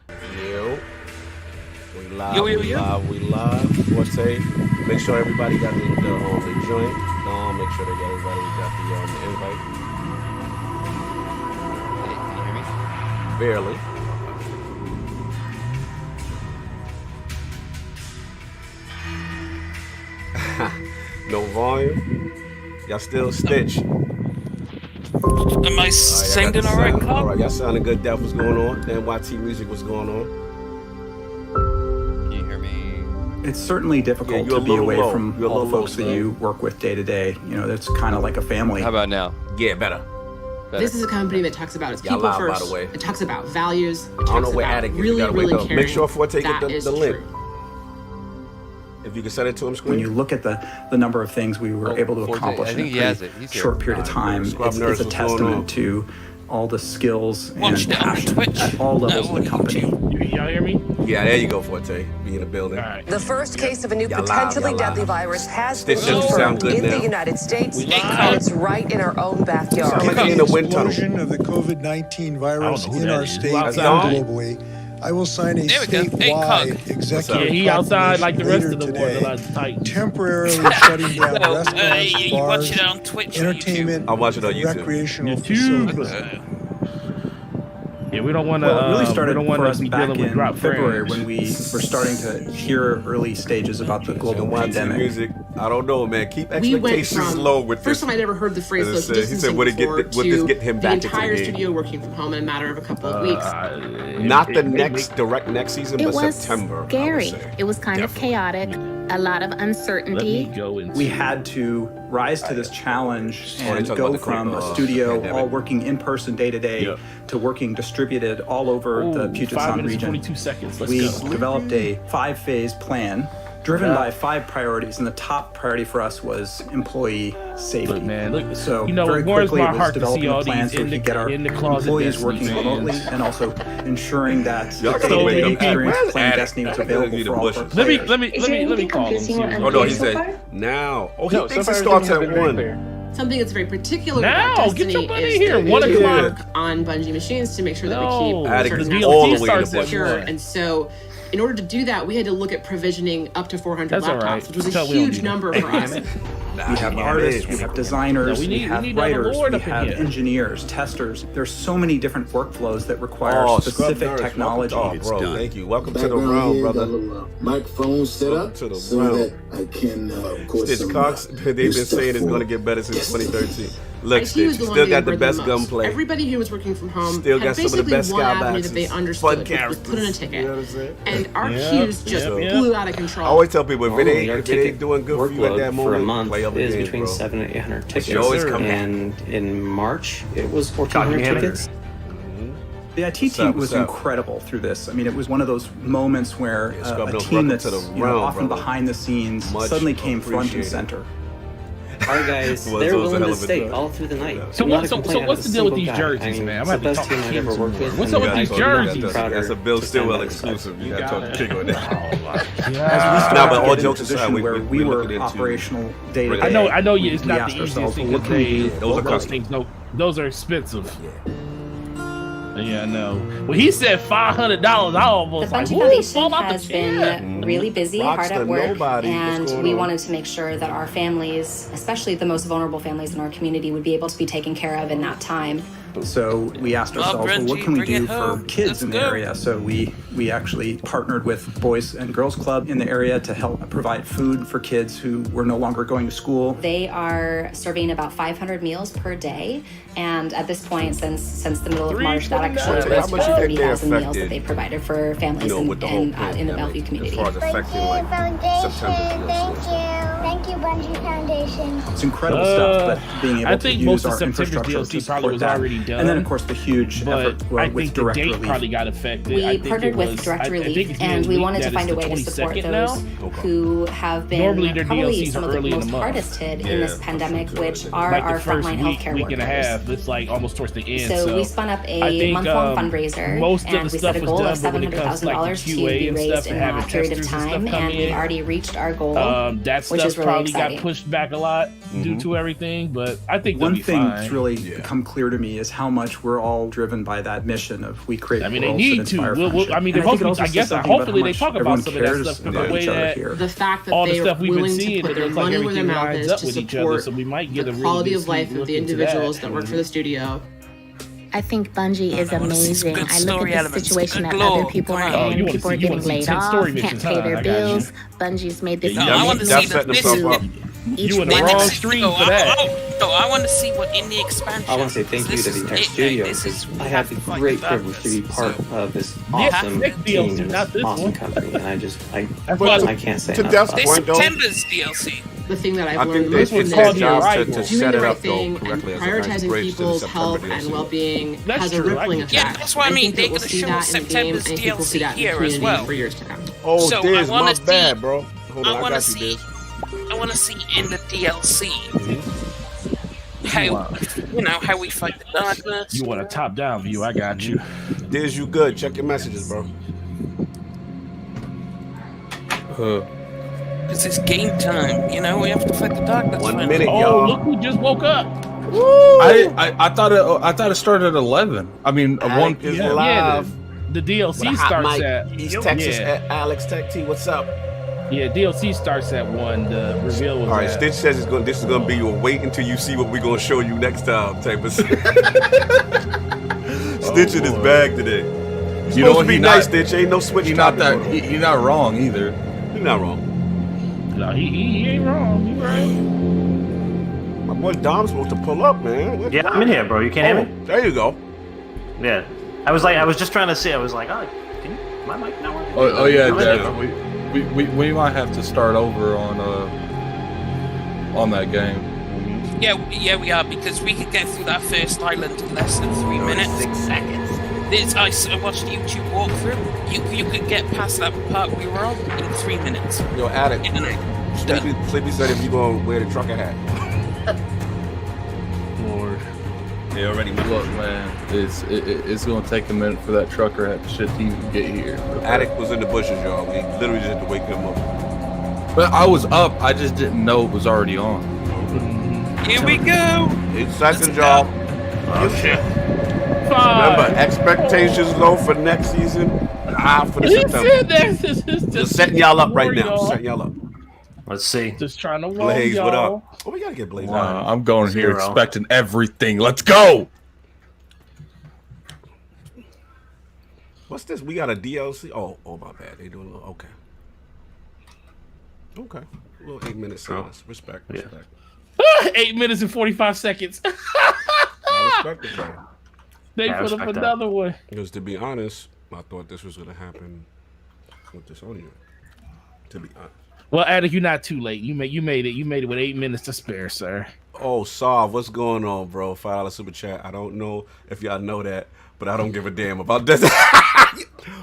Yo. We live, we live. Forte. Make sure everybody got the joint. Make sure that everybody got the invite. Hey, can you hear me? Barely. No volume. Y'all still stitch. Am I singing all right, Cobb? All right, y'all sounding good. That was going on. The NYT music was going on. Can you hear me? It's certainly difficult to be away from all the folks that you work with day to day. You know, it's kind of like a family. How about now? Yeah, better. This is a company that talks about its people loud, first. By the way. It talks about values. It talks I don't know where about Attic is. really, You gotta really wake up. caring. Make sure Forte get the link. True. If you can send it to him, screen. When you look at the number of things we were able to Forte. accomplish I in a think he has it. He's short here. period of time, it's a what's going on? testament to all the skills and Watch down on passion Twitch. at all levels of the company. Y'all hear me? Yeah, there you go, Forte. Be in the building. All right. The first case of a new Y'all potentially live. deadly virus has Stitch been doesn't sound confirmed good in now. the United States, live. and it's right in our own backyard. Sound like in the wind tunnel. Explosion of the COVID-19 virus I don't know who in that our is. state Who and outside? globally, I will sign a There we go. Hey, statewide Cook. executive Yeah, he outside like the rest later of the today, world. Tight. temporarily shutting down restaurants, you bars, watch it on Twitch or entertainment, I'll watch it on YouTube. recreational YouTube. facilities. Yeah, we don't want to. Well, it really started we don't for want us to be back dealing with in drop February frames. when we were starting to hear early stages about the global NYT pandemic. music. I don't know, man. Keep We went expectations from low with first this. time I'd ever heard the phrase As I social said, he said, distancing would it get before would this to get him the back into entire the game? studio working from home in a matter of a couple of weeks. Not the next direct next season, It but was September. scary. I would say. It was kind of chaotic, a lot of Let me uncertainty. go into. We had to rise to this challenge Oh, they and talk go about the from a pandemic. studio all working in person day to day Yeah. to working distributed all over the Puget 5 Sound minutes and region. 22 seconds. Let's We go. developed a 5-phase plan driven by 5 priorities, and the top priority for us was employee safety. Look, man, look. So You know, very it warms quickly my it was heart to see developing all a plan these so we could get our in the closet employees Destiny working fans. remotely, and also ensuring that Y'all the gotta wake day-to-day up. experience Where's playing Attic? Destiny was I think available we need for a all of our bush. Let players. me call him. See what Oh no, he said now. Oh, he thinks it starts at 1. Something that's very particular Now, about get your Destiny money is here, that 1 we do o'clock. work on Bungie machines to make sure that No. we keep Attic certain is assets all the way in the starts at bush. secure. 1. And so, in order to do that, we had to look at provisioning up to 400 That's all laptops, right. which was Tell a we don't huge need number for us. We have artists, we have designers, No, we we need have another writers, Lord we up in have here. engineers, testers. There's so many different workflows that require Scrub specific Nerds, technology. welcome. Oh, bro, thank you. Welcome to the Background round, here, brother. got a little, microphone set Welcome up to the so round. that I can, of course, Stitch some, Cox, they've new been stuff saying it's for going to get better since Destiny. 2013. Look, IT Stitch, was you the one still that got the burdened best most. gunplay. Everybody who was working from home Still had got some of the basically best one sky avenue that they boxes. understood, Fun which was put in a characters. ticket. You know what I'm saying? And our Yep, queues just yep. blew out of I control. always tell people, if it Normally, our ain't ticket doing good for you at that workload for a moment, month play other is games, between bro. 700 and 800 tickets. You always come back. And in March, it was 1,400 tickets. The IT What's team up, was what's up? incredible through this. I mean, it was one of those moments where Scrub a Nose, team welcome that's to the you know, round, often brother. behind the scenes Much suddenly came front and appreciated. center. Our guys, Was they're a willing hell to of a stay job. all through the night. So Not a what- so complaint out what's of the a deal with single these guy. jerseys, I mean, man? I'm it's about the to best talk team I've to ever King worked with. some more. What's and up with I these couldn't be jerseys? prouder That's a Bill to stand Stillwell by this side. exclusive. You You got to got talk it. to King on that. As we Nah, started but to all get in a jokes aside, position we- where we we were looking into operational day to bringing day. I know it's we not asked the easiest ourselves, thing well, what to can we say. do? Those are Those custom. things, no, those are expensive. Yeah, I know. When he said $500, I almost The like, Bungie woo, Foundation fall out has the chair. been really busy, hard Rocks at to work, nobody. What's and going we on? wanted to make sure that our families, especially the most vulnerable families in our community, would be able to be taken care of in that time. So we asked ourselves, well, what Reggie, can we bring it do for home. kids Let's in the go. area? So we actually partnered with Boys and Girls Club in the area to help provide food for kids who were no longer going to school. They are serving about 500 meals per day, and at this point, since the middle of March, that actually How was much about you think they 30,000 meals affected, that they provided for families with the whole in the pandemic, Bellevue community. as far as affecting like September. Thank you, Bungie Foundation. It's incredible stuff, but being I able to think use most of our September's infrastructure DLC to probably support was that. already done. And then, of course, the huge But effort I with think the direct date relief. probably got affected. We I think partnered it with was- Direct I think Relief, it's and been we wanted leaked to that find a it's way the to support 22nd those now. who have been Normally their probably DLCs some are of the early in the most month. hardest hit Yeah, in this pandemic, which are Like our the first frontline week, healthcare week workers. and a half. It's like almost towards the end. So we spun up I a think, month-long fundraiser, most of and the we stuff set a was goal done, of but when it comes to, like, $700,000 the to QA be and raised stuff in and having that period of testers and stuff time, come and we in, already reached our goal, that which stuff is really probably exciting. got pushed back a lot due to everything, but I think One they'll be thing fine. that's really become clear to me is is how much we're all driven by that mission of we create. I mean, they worlds need that to. inspire friendship. I mean, And think it also I says guess something about hopefully how they much talk about everyone some of that cares stuff because the about way each other that here. The fact that all the they stuff are we've been willing to seeing, put it their looks like money where their everything mouth lines is up to with each other, support so we might get the a really quality good of life sneak of the look into individuals that. that work for the studio. I think Bungie is I wanna see some amazing. good I look story at the elements, situation good that lore other people going are on. you in. wanna People see- are you wanna getting see laid 10 story off, missions, can't pay huh? their I got you. bills. Bungie's made this No, I want to see Def the setting himself up. each You in the one. wrong stream for that. No, I want to see what in the expansion. I want to say thank you to the entire studio because I have the great privilege to be part of this awesome next team DLC, and not this this awesome one. company, and But I can't say to enough Def's about it. This point, though, September's DLC. The thing that I've I learned think most they from it's this their is job Arrival. to doing set the it right up though thing and correctly as a prioritizing bridge to the people's September health DLC. and well-being That's has a true. rippling I effect. get Yeah, that's what I mean. think They're that we'll gonna see show that us in the game, and September's I think we'll see DLC that in the here as community well. for years to come. Oh, So Diz, I wanna my see- bad, bro. Hold on, I I want to got you, see. Diz. I want to see in the DLC how how we fight the darkness. You want a top-down view? I got you. Diz, you good? Check your messages, bro. Because it's game time. We have to fight the darkness. 1 finally. minute, Oh, y'all. look who just woke up. I thought it started at 11. I mean, Alec 1 is p.m. live. The With DLC a hot starts mic. at East Texas Yeah, at Alex Tech T. What's up? yeah. DLC starts at 1. The reveal was All right, at. Stitch says this is gonna be your wait until you see what we're gonna show you next time type of. Stitch in his bag today. You're You know supposed what? to be nice, Stitch. Ain't no switch. He's not topic, that. He's not wrong either. You're not wrong. No, he ain't wrong. He right. My boy Dom's supposed to pull up, man. What- Yeah, I'm in here, bro. You can't hear me? There you go. Yeah. I was just trying to see. I was like, oh, can you, my mic not working? Oh yeah, I'm in Dad. here. We might have to start over on that game. Yeah, we are, because we could get through that first island in less than 3 minutes. 6 seconds. I watched the YouTube walkthrough. You could get past that part we were on in 3 minutes. Yo, Addict. Sleepy said if you gonna wear the trucker hat. Lord. They already Look, man, it's gonna take a minute for that trucker hat shit to even get here. Addict was in the bushes, y'all. We literally just had to wake him up. But I was up. I just didn't know it was already on. Here we go. 8 seconds, y'all. Oh shit. Remember, expectations low for next season. High for the September. Just setting y'all up right now. Setting y'all up. Let's see. Just trying to warn Blaze, y'all. what up? Oh, we gotta get Blaze. I'm going here 0. expecting everything. Let's go. What's this? We got a DLC. Oh, my bad. They doing a little. Okay. A little 8 minutes silence. Respect. 8 minutes and 45 seconds. I respect it, bro. They put up another one. Because to be honest, I thought this was gonna happen with this audio. To be honest. Well, Attic, you're not too late. You made it. You made it with 8 minutes to spare, sir. Oh, Sav, what's going on, bro? $5 super chat. I don't know if y'all know that, but I don't give a damn about that.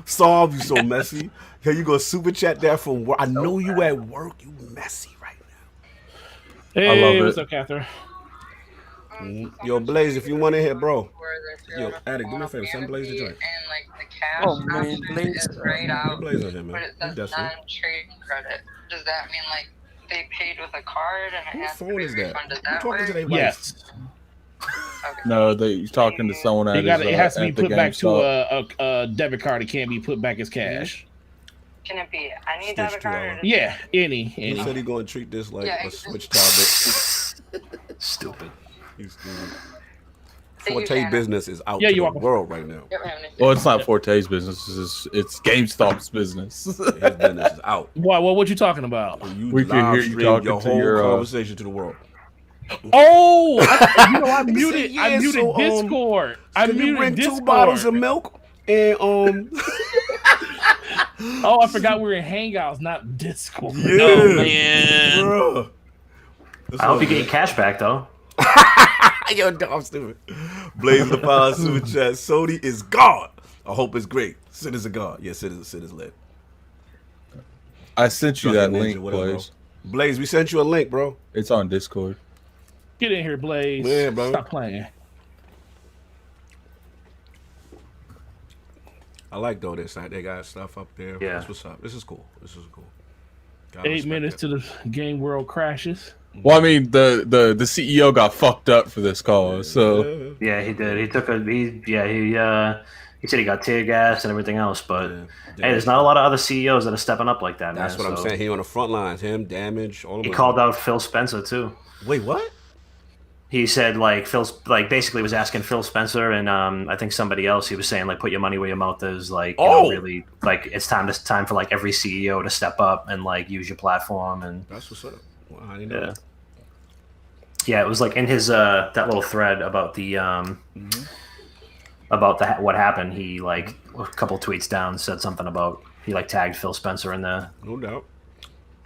Sav, you so messy. Here you go, super chat that from work. I know you at work. You messy right now. Hey, I love what's it. up, Catherine? Yo, Blaze, if you want to hit, bro. Yo, Addict, do me a favor. Send Blaze the joint. Oh man, Blaze. Get Blaze on here, man. Does non-trading credit. Does that mean like they paid with a card and it has to be refunded that way? Yes. No, you're talking to someone at It has to be at the put back to GameStop. a debit card. It can't be put back as cash. Can it be any debit card? Or Yeah, any. He said he's going to treat this like a Switch tablet. Stupid. He's stupid. Forte business is out Yeah, to you the welcome. world right now. Well, it's not Forte's business. It's GameStop's business. His business is out. What you talking about? We can hear you talking your to whole your conversation to the world. Oh, I He muted. said, yeah, I muted so, Discord. I Can you muted bring Discord. 2 bottles of milk and Oh, I forgot we were in Hangouts, not Discord. Yeah, Oh man. bro. I hope you get your cash back though. Yo, I'm stupid. Blaze the Power Super Chat. Sony is God. I hope it's great. Sid is a God. Yeah, Sid is lit. I sent you that Ninja, link, whatever, Blaze. bro. Blaze, we sent you a link, bro. It's on Discord. Get in here, Blaze. Yeah, bro. Stop playing. I like though this. They got stuff up there. Yeah. That's what's up. This is cool. 8 minutes to the game world crashes. Well, I mean, the CEO got fucked up for this cause, so yeah, he did. He took he said he got tear gas and everything else, but hey, there's not a lot of other CEOs that are stepping up like that. That's man, what I'm saying. He on the front lines. Him, Damage. All of He them. called out Phil Spencer too. Wait, what? He said basically was asking Phil Spencer and I think somebody else. He was saying like, put your money where your mouth is. Like, you know, really, like it's time for like every CEO to step up and like use your platform. And that's what's up. Well, I didn't know that. Yeah, it was like in his that little thread about the what happened. He like a couple tweets down said something about he like tagged Phil Spencer in there. No doubt.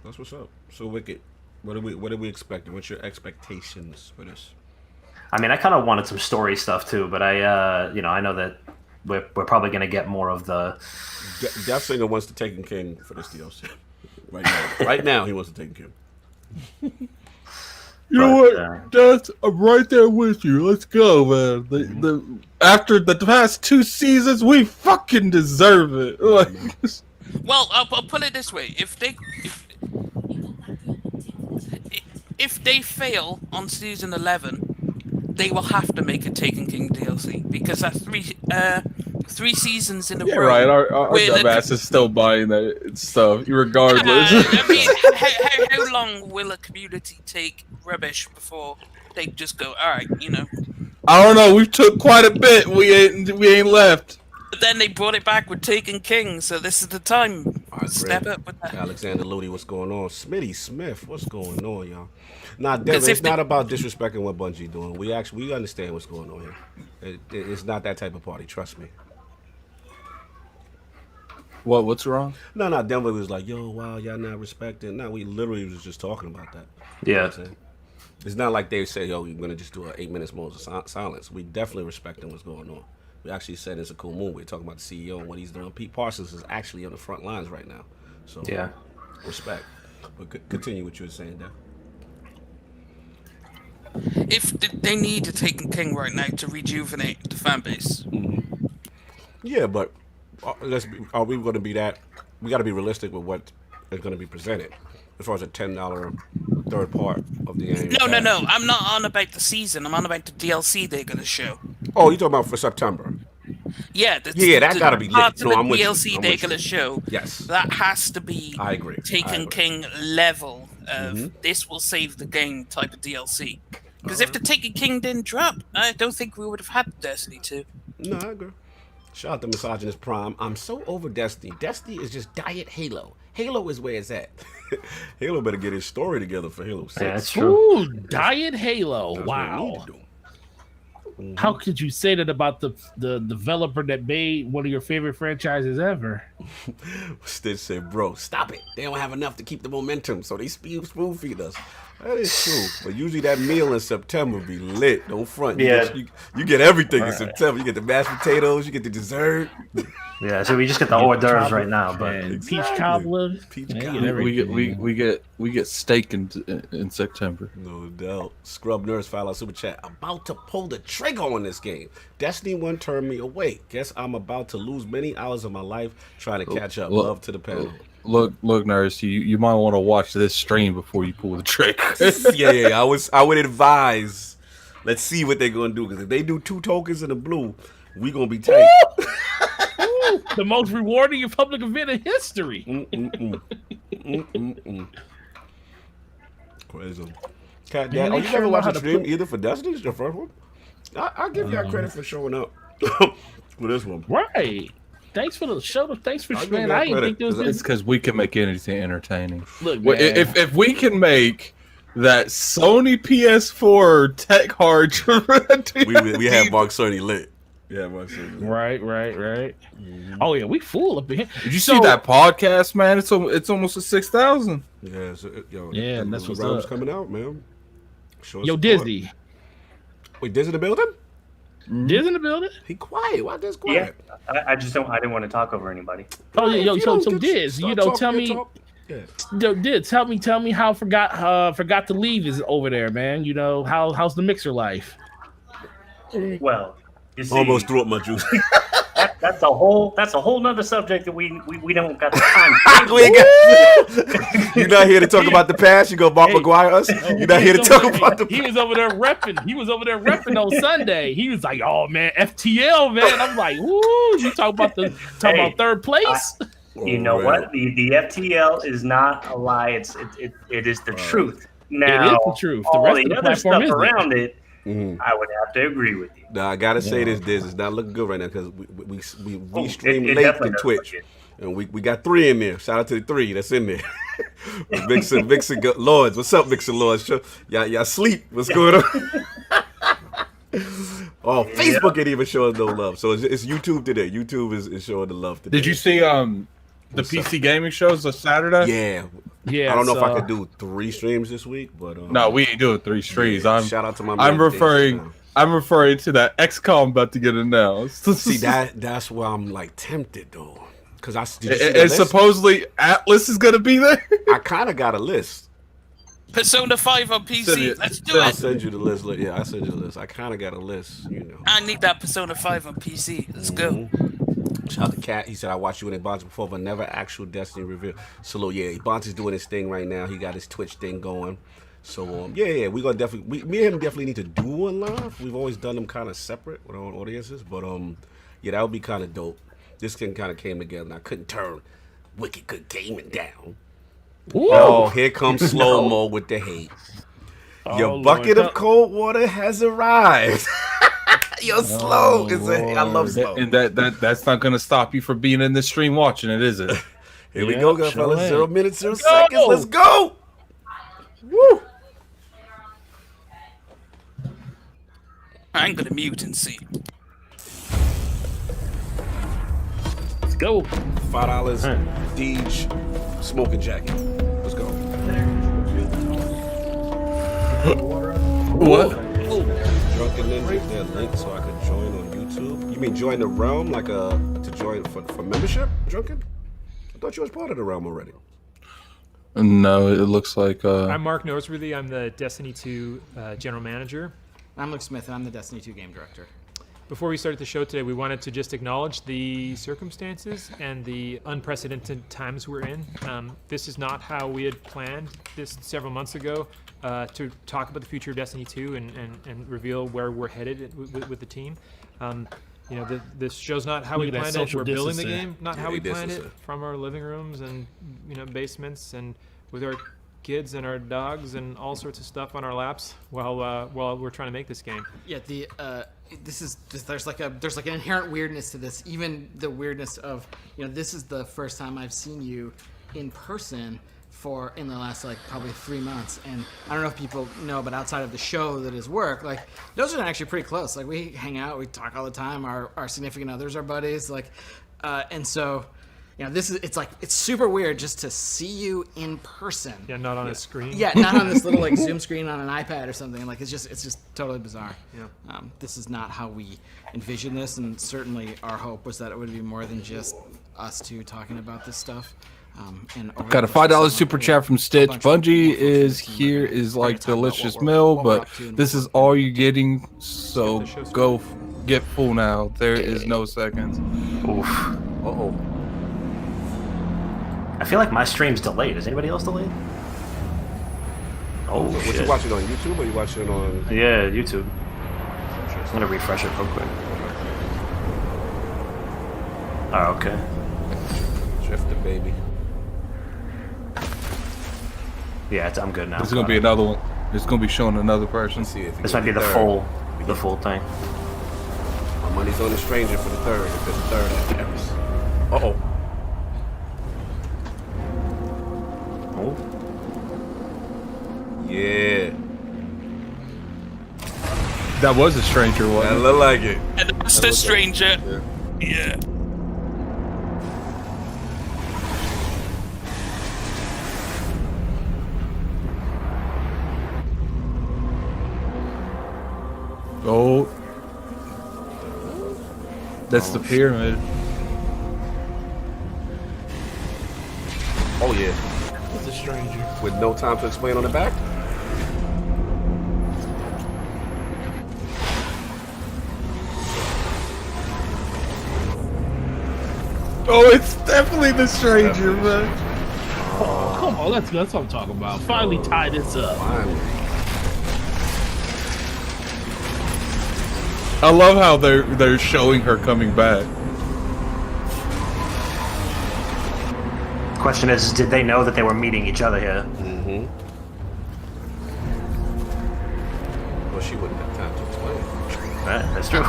That's what's up. So Wicked, what are we expecting? What's your expectations for this? I mean, I kind of wanted some story stuff too, but I know that we're probably gonna get more of the. Death Singer wants to Taken King for this DLC. Right now, right now he wants to Taken King. You know what, Death? I'm right there with you. Let's go, man. After the past 2 seasons, we fucking deserve it. Like, well, I'll put it this way: if they fail on season 11, they will have to make a Taken King DLC because that's three seasons in a row. Right. Our dumbass is still buying that stuff, regardless. I mean, how long will a community take rubbish before they just go, all right, you know? I don't know. We took quite a bit. We ain't left. But then they brought it back with Taken King, so this is the time. Step up with that. Alexander Ludi, what's going on? Smitty Smith, what's going on, y'all? Nah, Devin, it's not about disrespecting what Bungie doing. We understand what's going on here. It's not that type of party. Trust me. What's wrong? No. Denver was like, yo, wow, y'all not respecting. No, we literally was just talking about that. Yeah. You know what I'm saying? It's not like they say, yo, we're going to just do an 8 minutes moment of silence. We definitely respecting what's going on. We actually said it's a cool move. We're talking about the CEO and what he's doing. Pete Parsons is actually on the front lines right now. So, yeah. Respect. But continue what you were saying, Dev. If they need a Taken King right now to rejuvenate the fan base. Mm-hmm. Yeah, but are we going to be that? We got to be realistic with what is going to be presented as far as a $10 third part of the game. No. I'm not on about the season. I'm on about the DLC they're going to show. Oh, you're talking about for September? Yeah. That got to be lit. No, I'm with DLC they're going to show. Yes. That has to be I agree. Taken King level of this will save the game type of DLC. Because if the Taken King didn't drop, I don't think we would have had Destiny 2. No, I agree. Shout out to Misogynist Prime. I'm so over Destiny. Destiny is just diet Halo. Halo is where it's at. Halo better get his story together for Halo 6. Yeah, that's true. Ooh, diet Halo. That's wow. How could you say that about the developer that made one of your favorite franchises ever? Stitch said, bro, stop it. They don't have enough to keep the momentum, so they spoon feed us. That is true. But usually that meal in September be lit. Don't front. You get everything in September. You get the mashed potatoes, you get the dessert. Yeah, so we just get the hors d'oeuvres right now, but peach cobbler. We get steak in September. No doubt. Scrub Nurse file out super chat. About to pull the trigger on this game. Destiny 1 turned me away. Guess I'm about to lose many hours of my life trying to catch up. Love to the panel. Look, Nurse, you might want to watch this stream before you pull the trigger. yeah. I would advise. Let's see what they're gonna do, because if they do 2 tokens in the blue, we gonna be tight. The most rewarding public event in history. Crazy. Cat Dad, you never watched a stream either for Destiny? It's your first one? I'll give y'all credit for showing up for this one. Right. Thanks for the show. Thanks for sharing. I didn't think there was. It's because we can make anything entertaining. Look, man. If we can make that Sony PS4 tech hard, we have Mark Cerny lit. Yeah, Mark Cerny lit. Right. Oh yeah, we full up in here. Did you see that podcast, man? It's almost a 6,000. Yeah, and that's what's up. Coming out, man. Yo, Disney. Wait, Disney in the building? Diz in the building? He quiet. Why Diz quiet? Yeah, I didn't want to talk over anybody. Oh yeah, so Diz, tell me. Yo, Diz, tell me how forgot to leave is over there, man. How's the mixer life? Well, you see, almost threw up my juice. That's a whole nother subject that we don't got the time. We ain't got. You're not here to talk about the past. You go Bob McGuire us. You're not here to talk about the. He was over there repping. He was over there repping on Sunday. He was like, "Oh man, FTL man." I'm like, "Woo!" You talk about about third place. You know what? The FTL is not a lie. It is the truth. Now, it is the truth. The all rest of the the other platform stuff isn't. around it, I would have to agree with you. Nah, I gotta say this is not looking good right now because we stream late definitely to does Twitch, look and we got 3 in there. Shout out to the 3 that's in there. Vixen Lords, what's up, Vixen Lords? Y'all sleep? What's going on? Oh, Facebook ain't even showing no love, so it's YouTube today. YouTube is showing the love today. Did you see the PC gaming shows on Saturday? Yeah. I don't know if I could do 3 streams this week, but no, we ain't doing 3 streams. Shout out to my. I'm referring to that XCOM about to get announced. See that's why I'm like tempted though, because and supposedly Atlas is gonna be there. I kind of got a list. Persona 5 on PC. Let's do it. I'll send you the list. Yeah, I'll send you the list. I kind of got a list, you know. I need that Persona 5 on PC. Let's go. Shout out to Cat. He said, I watched you in Bonds before, but never actual Destiny reveal. So, yeah, Bonds is doing his thing right now. He got his Twitch thing going. So, yeah, we gonna definitely, me and him definitely need to do one live. We've always done them kind of separate with our own audiences, but, yeah, that would be kind of dope. This thing kind of came together, and I couldn't turn Wicked Good Gaming down. Ooh. Oh, here comes slow-mo with the hate. Your bucket of cold water has arrived. Yo, Slow is I love Slow. And that's not gonna stop you from being in the stream watching it, is it? Here we go, fellas. 0 minutes, 0 seconds. Let's go. Woo! I'm gonna mute and see. Let's go. $5 Deej smoking jacket. Let's go. What? Drunken Ninja, is there a link so I could join on YouTube? You mean join the realm, like to join for membership, Drunken? I thought you was part of the realm already. No, it looks like. I'm Mark Noseworthy. I'm the Destiny 2 general manager. I'm Luke Smith, and I'm the Destiny 2 game director. Before we started the show today, we wanted to just acknowledge the circumstances and the unprecedented times we're in. This is not how we had planned this several months ago to talk about the future of Destiny 2 and reveal where we're headed with the team. You know, this show's not how we planned it. We're building the game, not how we planned it from our living rooms and basements and with our kids and our dogs and all sorts of stuff on our laps while we're trying to make this game. Yeah, there's like an inherent weirdness to this. Even the weirdness of this is the first time I've seen you in person in the last probably 3 months, and I don't know if people know, but outside of the show that is work, those are actually pretty close. We hang out, we talk all the time. Our significant others are buddies, and so. It's super weird just to see you in person. Yeah, not on a screen. Yeah, not on this little Zoom screen on an iPad or something. It's just totally bizarre. Yeah. This is not how we envisioned this, and certainly our hope was that it would be more than just us two talking about this stuff. Got a $5 super chat from Stitch. Bungie is like delicious meal, but this is all you're getting. So go get full now. There is no seconds. Oof. Uh-oh. I feel like my stream's delayed. Is anybody else delayed? Oh, what you watching on YouTube or you watching on? Yeah, YouTube. I'm gonna refresh it real quick. Oh, okay. Drifter, baby. Yeah, I'm good now. There's gonna be another one. It's gonna be showing another person. See if this might be the full thing. My money's on the stranger for the third. If it's the third after Eris. Uh-oh. Oh. Yeah. That was a stranger one. That look like it. And that's the stranger. Yeah. Oh. That's the pyramid. Oh yeah. It's a stranger. With no time to explain on the back? Oh, it's definitely the stranger, man. Oh, come on, that's what I'm talking about. Finally tie this up. Finally. I love how they're showing her coming back. Question is, did they know that they were meeting each other here? Mm-hmm. Well, she wouldn't have time to explain. Right, that's true.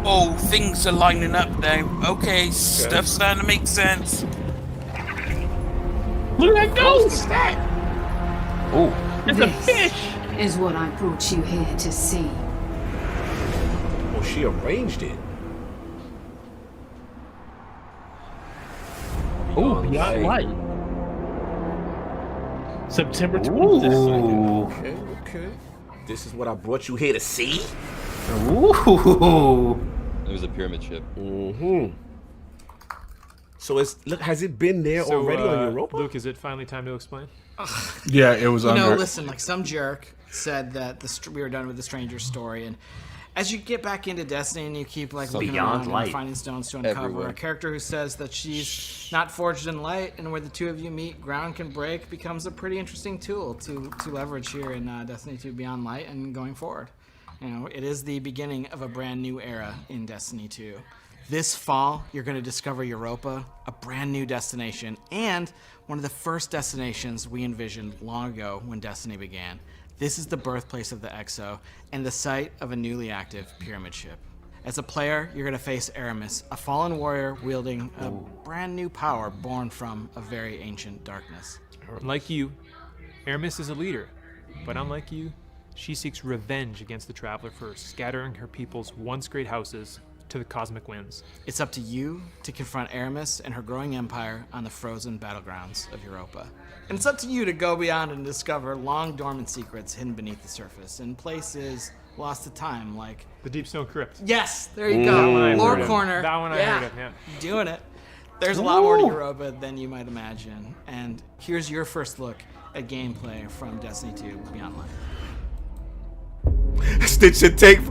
Oh, things are lining up now. Okay, stuff's starting to make sense. Look at that ghost! Oh, it's a fish! Is what I brought you here to see. Well, she arranged it. Oh, Beyond Light. September 26th. Okay. This is what I brought you here to see. Ooh. It was a pyramid ship. Mm-hmm. So has it been there already on Europa? Luke, is it finally time to explain? Yeah, it was under. No, listen, like some jerk said that we were done with the Stranger's story, and as you get back into Destiny and you keep like looking around and finding stones to uncover, a character who says that she's not forged in light, and where the two of you meet, ground can break, becomes a pretty interesting tool to leverage here in Destiny 2 Beyond Light and going forward. You know, it is the beginning of a brand new era in Destiny 2. This fall, you're going to discover Europa, a brand new destination, and one of the first destinations we envisioned long ago when Destiny began. This is the birthplace of the Exo and the site of a newly active pyramid ship. As a player, you're going to face Wilhe1m, a fallen warrior wielding a brand new power born from a very ancient darkness. Like you, Wilhe1m is a leader, but unlike you, she seeks revenge against the Traveler for scattering her people's once great houses to the cosmic winds. It's up to you to confront Wilhe1m and her growing empire on the frozen battlegrounds of Europa. And it's up to you to go beyond and discover long dormant secrets hidden beneath the surface in places lost to time, like the Deep Stone Crypt. Yes, there you go. Lore Corner. That one I heard of, yeah. Doing it. There's a lot more to Europa than you might imagine. And here's your first look at gameplay from Destiny 2 Beyond Light. Stitch should take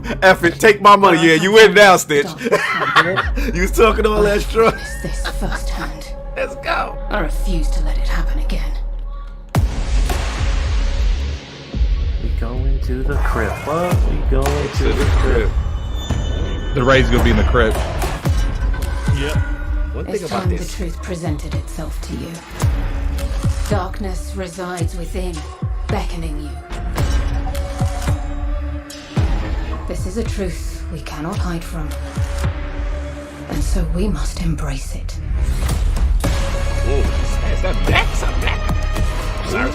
my money. Yeah, you win now, Stitch. You was talking all that straw. This firsthand. Let's go. I refuse to let it happen again. We going to the crypt. What? We going to the crypt. The raid's gonna be in the crypt. Yep. One thing It's about time this. the truth presented itself to you. Darkness resides within, beckoning you. This is a truth we cannot hide from, and so we must embrace it. Whoa, is that black? Is that black? Sorry.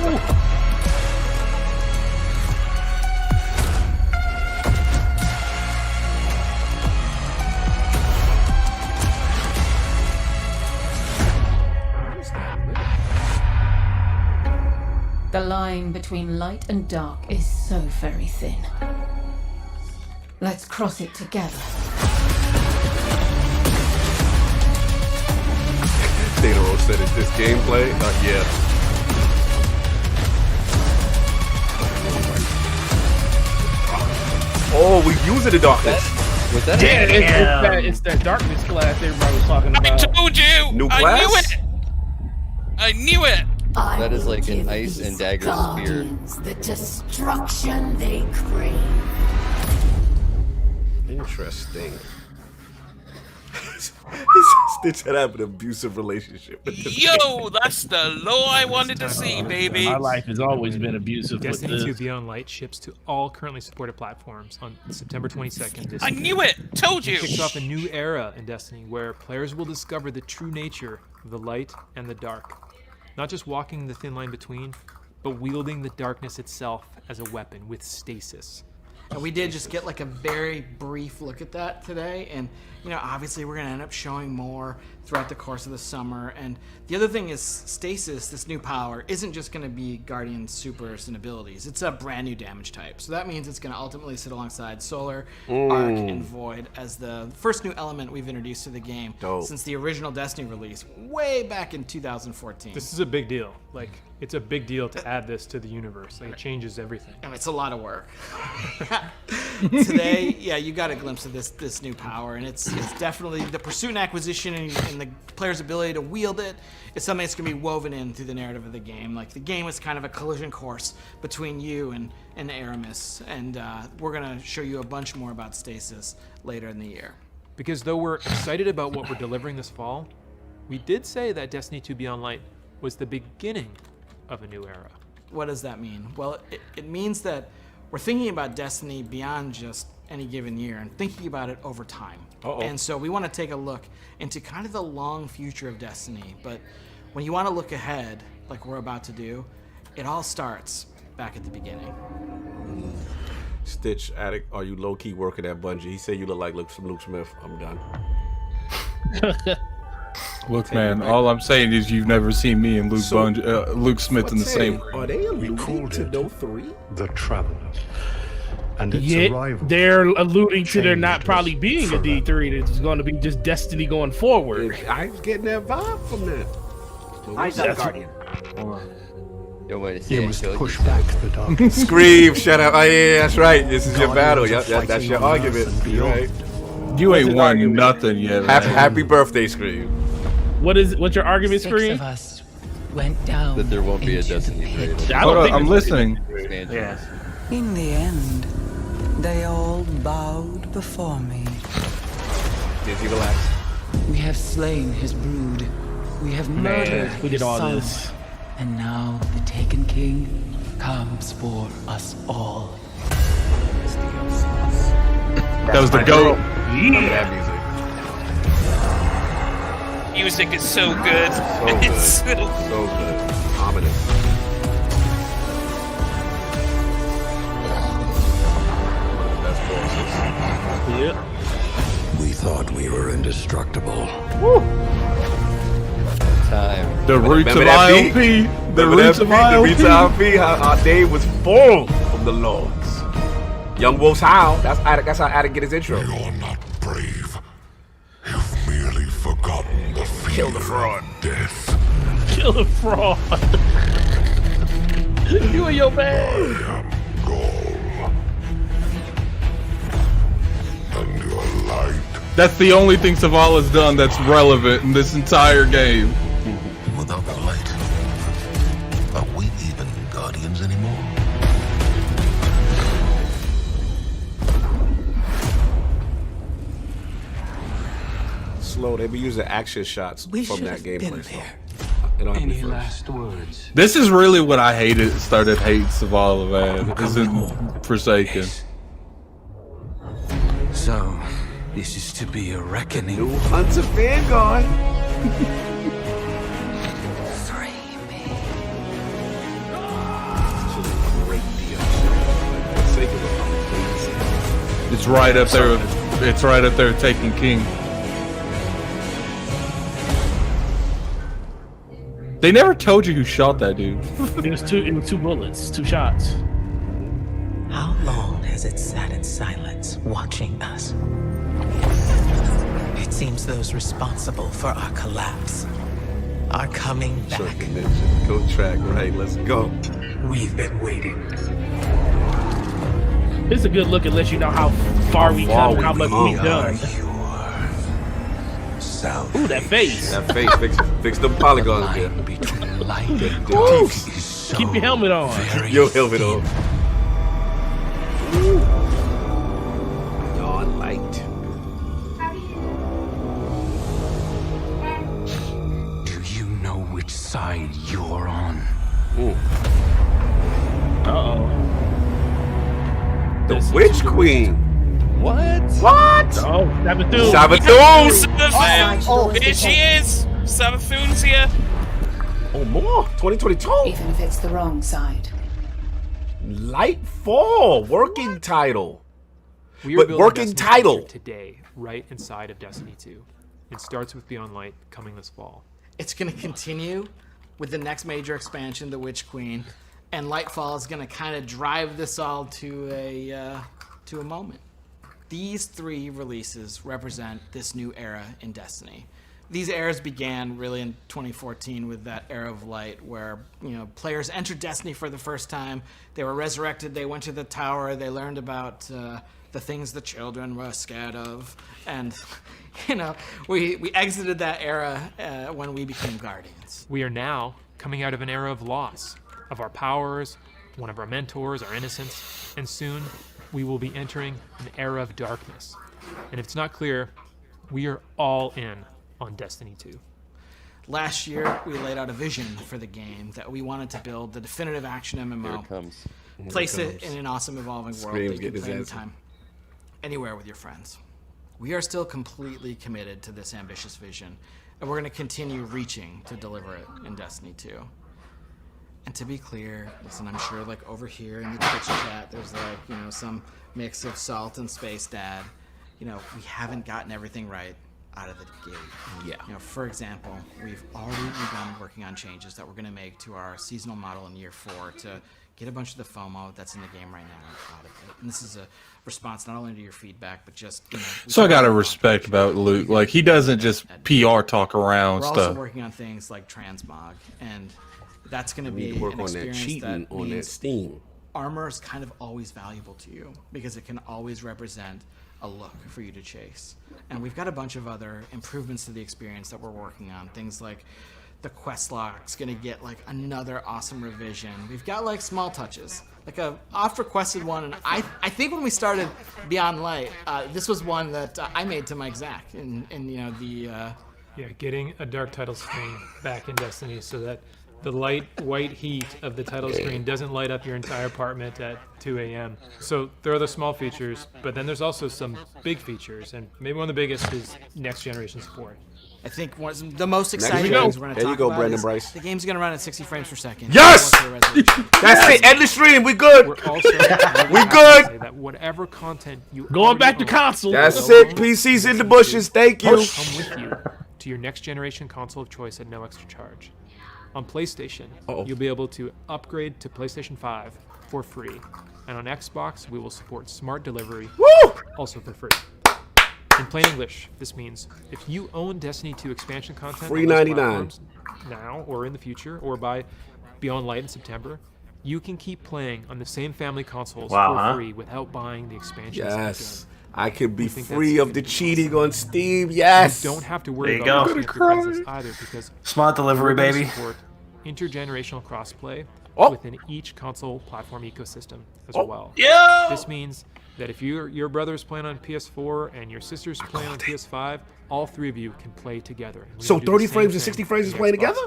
The line between light and dark is so very thin. Let's cross it together. Data said it. This gameplay, yeah. Oh, we use it in darkness. Was that? Yeah, it's that darkness class everybody was talking about. I told you. New I class? knew it. I knew it. That is like an ice and dagger spear. The destruction they crave. Interesting. Stitch had an abusive relationship with this Yo, that's the low I wanted to see, baby. My life has always been abusive. Destiny with 2 this. Beyond Light ships to all currently supported platforms on September 22nd. This I year. knew it. Told you. It kicks off a new era in Destiny where players will discover the true nature of the light and the dark. Not just walking the thin line between, but wielding the darkness itself as a weapon with stasis. And we did just get like a very brief look at that today, and you know, obviously we're going to end up showing more throughout the course of the summer. And the other thing is Stasis, this new power, isn't just going to be Guardian supers and abilities. It's a brand new damage type. So that means it's going to ultimately sit alongside Solar, Arc, and Void as the first new element we've introduced to the game since the original Destiny release way back in 2014. This is a big deal. Like, it's a big deal to add this to the universe. Like, it changes everything. And it's a lot of work. Today, yeah, you got a glimpse of this new power, and it's definitely the pursuit and acquisition and the player's ability to wield it is something that's going to be woven in through the narrative of the game. Like, the game is kind of a collision course between you and Aramis, and we're going to show you a bunch more about Stasis later in the year. Because though we're excited about what we're delivering this fall, we did say that Destiny 2 Beyond Light was the beginning of a new era. What does that mean? Well, it means that we're thinking about Destiny beyond just any given year and thinking about it over time. And so we want to take a look into kind of the long future of Destiny. But when you want to look ahead, like we're about to do, it all starts back at the beginning. Stitch, Addict, are you low-key working at Bungie? He said you look like Luke Smith. I'm done. Look, man, all I'm saying is you've never seen me and Luke Smith in the same room. Are they alluding to No 3? The Traveler. And its Yet arrival. they're alluding to there not probably being a D3. It's going to be just Destiny going forward. I was getting that vibe from that. Eyes up, Guardian. You must push back the dark. Scream, shut up. Oh, yeah, that's right. This is your battle. Yep, that's your argument. You're right. You ain't won nothing yet. Happy birthday, Scream. What's your argument, Scream? 6 of us went down. That there won't be a Destiny 3. Hold on, I'm listening. Yeah. In the end, they all bowed before me. Dizzy, relax. We have slain his brood. We have murdered we did his all son. this. And now the Taken King comes for us all. That was the GOAT. Yeah. Music is so good. It's so good. Ominous. Yep. We thought we were indestructible. Woo. Time. The roots of ILP. The roots of ILP. The roots of ILP. Our day was full of the Lords. Young Wolf's Howl. That's how Addict get his intro. You're not brave. You've merely forgotten the fear Kill the fraud. of death. Kill the fraud. You and your man. I am Gaul. And your light. That's the only thing Savala's done that's relevant in this entire game. Without the light, are we even Guardians anymore? Slow. They be using action shots from that gameplay. Any last words? This is really what I started hating Savala, man. Is in Forsaken. So, this is to be a reckoning. New Hunts of Vanguard. It's right up there. It's right up there, Taken King. They never told you who shot that dude. It was two bullets, 2 shots. How long has it sat in silence, watching us? It seems those responsible for our collapse are coming back. Go track, right? Let's go. We've been waiting. It's a good look and let you know how far we come, how much we've done. Ooh, that face. That face. Fix them polygons there. Keep your helmet on. Your helmet on. Dawn light. Do you know which side you're on? Uh-oh. The Witch Queen. What? What? Oh, Sabathoon. Sabathoon. Here she is. Sabathoon's here. Oh, more. 2022. Even if it's the wrong side. Lightfall. Working title. We are but building working Destiny title. feature today, right inside of Destiny 2. It starts with Beyond Light coming this fall. It's going to continue with the next major expansion, the Witch Queen, and Lightfall is going to kind of drive this all to a moment. These 3 releases represent this new era in Destiny. These eras began really in 2014 with that era of light where, players entered Destiny for the first time. They were resurrected. They went to the tower. They learned about the things the children were scared of. And, we exited that era when we became Guardians. We are now coming out of an era of loss of our powers, one of our mentors, our innocence, and soon we will be entering an era of darkness. And if it's not clear, we are all in on Destiny 2. Last year, we laid out a vision for the game that we wanted to build the definitive action MMO. Here it comes. Place it in an awesome, evolving world that you can play his anytime, anywhere with your friends. We are still completely committed to this ambitious vision, and we're going to continue reaching to deliver it in Destiny 2. And to be clear, listen, I'm sure like over here in the Twitch chat, there's some mix of Salt and Space Dad. We haven't gotten everything right out of the gate. Yeah. For example, we've already begun working on changes that we're going to make to our seasonal model in year 4 to get a bunch of the FOMO that's in the game right now out of it. And this is a response not only to your feedback, but just So I gotta respect about Luke. Like, he doesn't just PR talk around we're stuff. also working on things like transmog, and that's going to be work an on that experience cheating that on that means Steam. armor is kind of always valuable to you because it can always represent a look for you to chase. And we've got a bunch of other improvements to the experience that we're working on. Things like the quest log's gonna get like another awesome revision. We've got like small touches, like a oft requested one. And I think when we started Beyond Light, this was one that I made to Mike Zach in getting a dark title screen back in Destiny so that the light white heat of the title screen doesn't light up your entire apartment at 2 a.m. So there are the small features, but then there's also some big features, and maybe one of the biggest is next generation support. I think one of the most exciting things we're going to talk about Brandon is Bryce. the game's going to run at 60 frames per second. Yes! That's it. End the stream. We good. We're also we good. that whatever content you going back to console. That's it. PC's in the bushes. Thank you. Come with you to your next generation console of choice at no extra charge. On PlayStation, you'll be able to upgrade to PlayStation 5 for free. And on Xbox, we will support smart delivery, also for free. In plain English, this means if you own Destiny 2 expansion content free on those 99 platforms now or in the future, or by Beyond Light in September, you can keep playing on the same family consoles for free without buying the expansions. Yes. I can be free of the cheating on Steam. Yes. You don't have to worry There you about go. losing your prices either because smart delivery, we're gonna baby. support intergenerational crossplay within each console platform ecosystem as well. Yeah. This means that if your brother's playing on PS4 and your sister's playing on PS5, all 3 of you can play together. So 30 frames and 60 frames is playing together?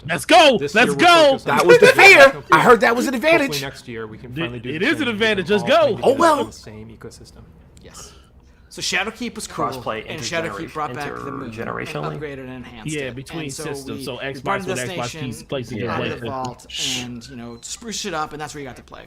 Let's go. Let's go. That was the fear. I heard that was an advantage. Hopefully next year we can finally do It the is same an advantage. and Let's all go. play Oh, well. together in the same ecosystem. Yes. So Shadowkeep was cool, Crossplay and Shadowkeep brought back the moon, intergenerationally? upgraded and enhanced Yeah, it. between And systems. So we Xbox brought One, this Xbox nation, PC, PlayStation, added the PlayStation. vault, and spruced it up, and that's where you got to play.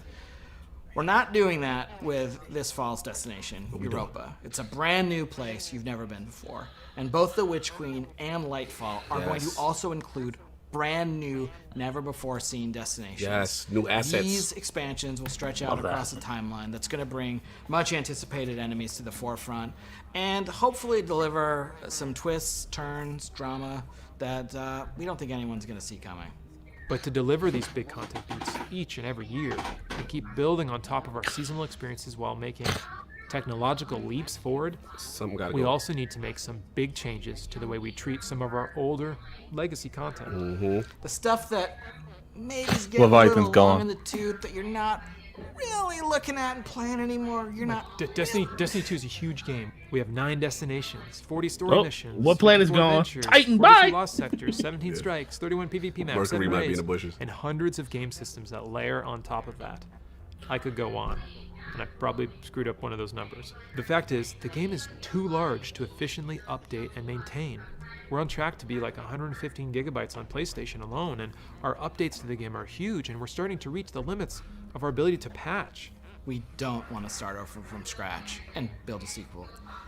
We're not doing that with this fall's destination, Europa. It's a brand new place you've never been before, and both the Witch Queen and Lightfall are going to also include brand new, never before seen destinations. Yes, new assets. These expansions will stretch out across the timeline. That's going to bring much anticipated enemies to the forefront and hopefully deliver some twists, turns, drama that we don't think anyone's going to see coming. But to deliver these big content beats each and every year and keep building on top of our seasonal experiences while making technological leaps forward, we also need to make some big changes to the way we treat some of our older legacy content. The stuff that maybe is getting a little long in the tooth that you're not really looking at and playing anymore. You're not. Destiny 2 is a huge game. We have 9 destinations, 40 story missions. What plan is 54 gone? adventures, Titan, 42 bye! lost sectors, 17 strikes, 31 PvP maps, Mercury 7 might be in raids, the bushes. and hundreds of game systems that layer on top of that. I could go on, and I probably screwed up one of those numbers. The fact is, the game is too large to efficiently update and maintain. We're on track to be like 115 gigabytes on PlayStation alone, and our updates to the game are huge, and we're starting to reach the limits of our ability to patch. We don't want to start over from scratch and build a sequel.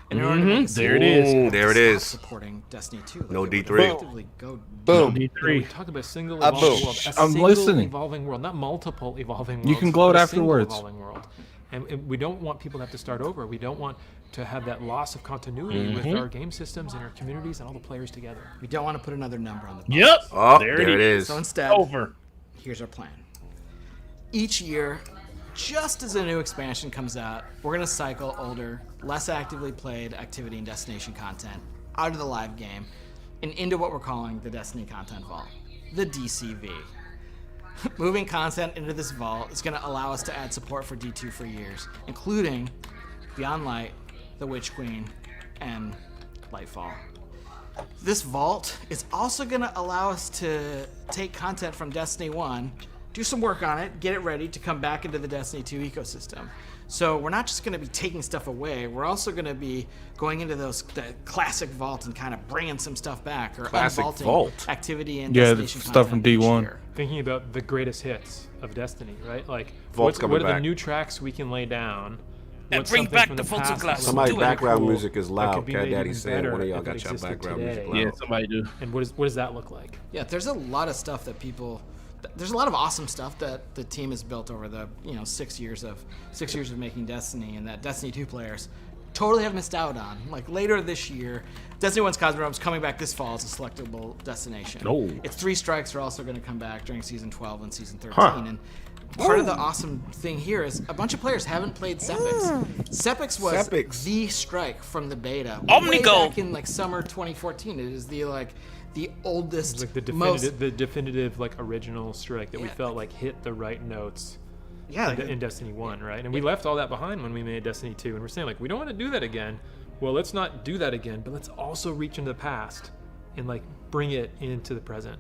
And in order to make a There it sequel, is. we have to There it stop is. Supporting Destiny 2. No it would D3. effectively go Boom. We D3. talk about a single boom. evolving world. A I'm single listening. evolving world, not multiple evolving worlds. You can gloat but a single afterwards. Evolving world. And we don't want people to have to start over. We don't want to have that loss of continuity with our game systems and our communities and all the players together. We don't want to put another number on the box. Yep. Oh, there it is. So instead, Over. Here's our plan. Each year, just as a new expansion comes out, we're going to cycle older, less actively played activity and destination content out of the live game and into what we're calling the Destiny Content Vault, the DCV. Moving content into this vault is going to allow us to add support for D2 for years, including Beyond Light, The Witch Queen, and Lightfall. This vault is also going to allow us to take content from Destiny 1, do some work on it, get it ready to come back into the Destiny 2 ecosystem. So we're not just going to be taking stuff away, we're also going to be going into the classic vault and kind of bringing some stuff back, or Classic unvaulting vault. activity and Yeah, the destination stuff from content each D1. year. Thinking about the greatest hits of Destiny, right? Like, Vault's what coming are the back. new tracks we can lay down? And What's bring something back from the Vault of past Glass. that Somebody's was really background cool music is that loud. could be Cat made Daddy even said better one of y'all if got it your existed background music today? loud. Yeah, somebody do. And what does that look like? Yeah, there's a lot of stuff that there's a lot of awesome stuff that the team has built over the 6 years of making Destiny, and that Destiny 2 players totally have missed out on. Like later this year, Destiny 1's Cosmodome's coming back this fall as a selectable destination. Oh. Its 3 strikes are also going to come back during Season 12 and Season 13. Huh. And part of the awesome thing here is a bunch of players haven't played Sepix. Sepix was the strike from the beta. Way Omnigol. back in like summer 2014. It is the oldest, Like the definitive like original strike that we felt like hit the right notes. Yeah, in Destiny 1, right? And we left all that behind when we made Destiny 2, and we're saying like we don't want to do that again. Well, let's not do that again, but let's also reach into the past and like bring it into the present.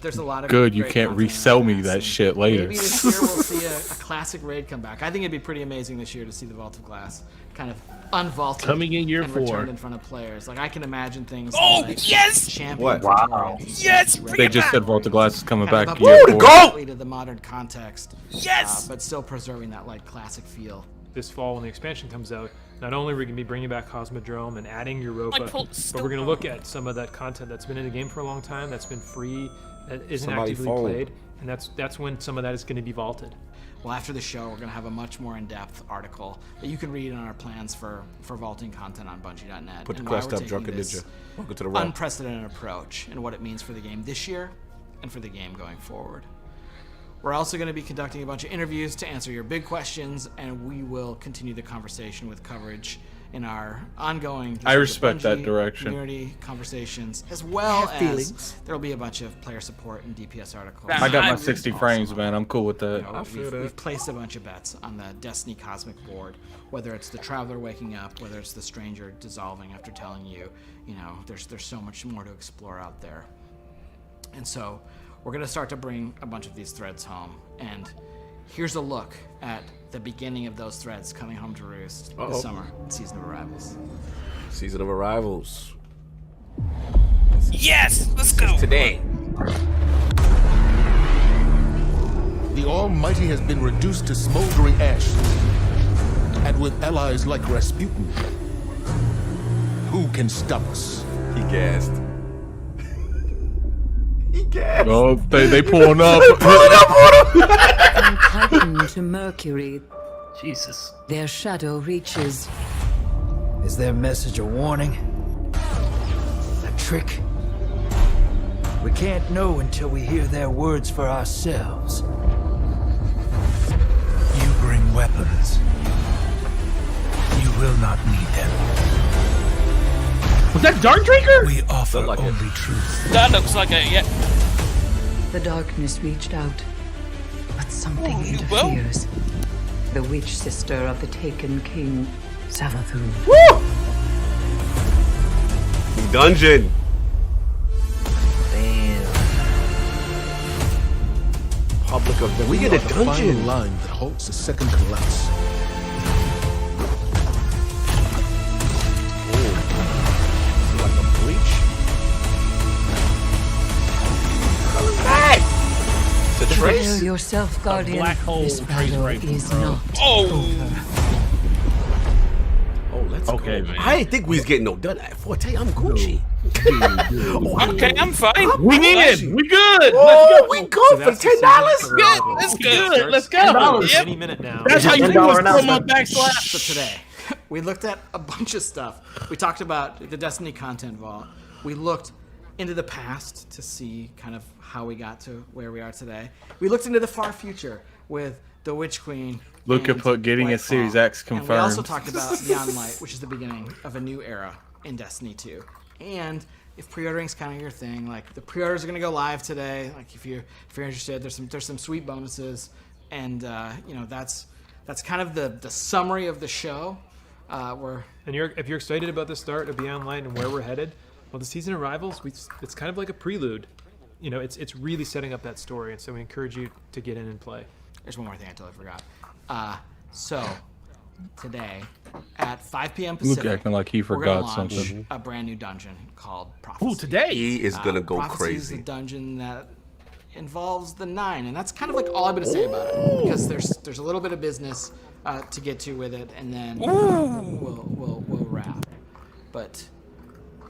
There's a lot of Good, you great can't content resell in me this, that and shit later. Maybe this year we'll see a classic raid come back. I think it'd be pretty amazing this year to see the Vault of Glass kind of unvaulted Coming in year and 4. returned in front of players. Like I can imagine things. Oh, like yes! Champion What? Wow. Yes! They just said Vault of Glass is coming back. Kind year of four. appropriately to the modern context. Yes! But still preserving that like classic feel. This fall when the expansion comes out, not only are we going to be bringing back Cosmodrome and adding Europa, but we're going to look at some of that content that's been in the game for a long time, that's been free, that isn't Somebody actively phone. played, and that's when some of that is going to be vaulted. Well, after the show, we're going to have a much more in-depth article that you can read on our plans for vaulting content on Bungie.net. Put the and why quest we're up, Drunken taking this Ninja. Welcome to the realm. unprecedented approach and what it means for the game this year and for the game going forward. We're also going to be conducting a bunch of interviews to answer your big questions, and we will continue the conversation with coverage in our ongoing I respect that Bungie direction. community conversations, as well Have as feelings. there'll be a bunch of player support and DPS articles. I got my 60 frames, man. I'm cool with that. We've placed a bunch of bets on the Destiny Cosmic board, whether it's the Traveler waking up, whether it's the Stranger dissolving after telling you, there's so much more to explore out there. And so we're going to start to bring a bunch of these threads home. And here's a look at the beginning of those threads coming home to roost this summer, Season of Arrivals. Season of Arrivals. Yes! Let's go! Today. The Almighty has been reduced to smoldering ash. And with allies like Rasputin, who can stop us? He gassed. He gassed. Oh, they pulling up. From Titan to Mercury, Jesus. their shadow reaches. Is their message a warning? A trick? We can't know until we hear their words for ourselves. You bring weapons. You will not need them. Was that Dark Drinker? We offer Look like only truth. That looks like it, yeah. The darkness reached out, but something Oh, you will? interferes. The witch sister of the taken king, Savathun. Woo! Dungeon. Damn. Public of the. We get are a the final dungeon. line that halts the second collapse. Like a breach. Coming back. To Prepare Trace. your yourself, Guardian. black hole This trace battle rifle, is bro. not Oh. Let's Okay, go. man. I didn't think we was getting no done at Forte. I'm Gucci. Okay, I'm fine. We in. We good. Oh, Let's go. we good for $10. Yeah, that's good. Let's go. Yep. Any minute now. That's how you do $10 it. From my announcement. backslash. So today, we looked at a bunch of stuff. We talked about the Destiny content vault. We looked into the past to see kind of how we got to where we are today. We looked into the far future with the Witch Queen. Luca and put getting a Whitefall. Series X And confirmed. we also talked about Beyond Light, which is the beginning of a new era in Destiny 2. And if pre-ordering's kind of your thing, like the pre-orders are gonna go live today. Like if you're interested, there's some sweet bonuses, and you know that's kind of the summary of the show. If you're excited about the start of Beyond Light and where we're headed, well, the season of Rivals, it's kind of like a prelude. You know, it's really setting up that story, and so we encourage you to get in and play. There's one more thing I totally forgot. So today at 5 p.m. Pacific, Luke acting like he we're forgot gonna launch something. a brand new dungeon called Prophecy. Ooh, today. He is gonna go Prophecy is crazy. a dungeon that involves the 9, and that's kind of like all I'm gonna say about it, because there's a little bit of business to get to with it, and then we'll wrap. But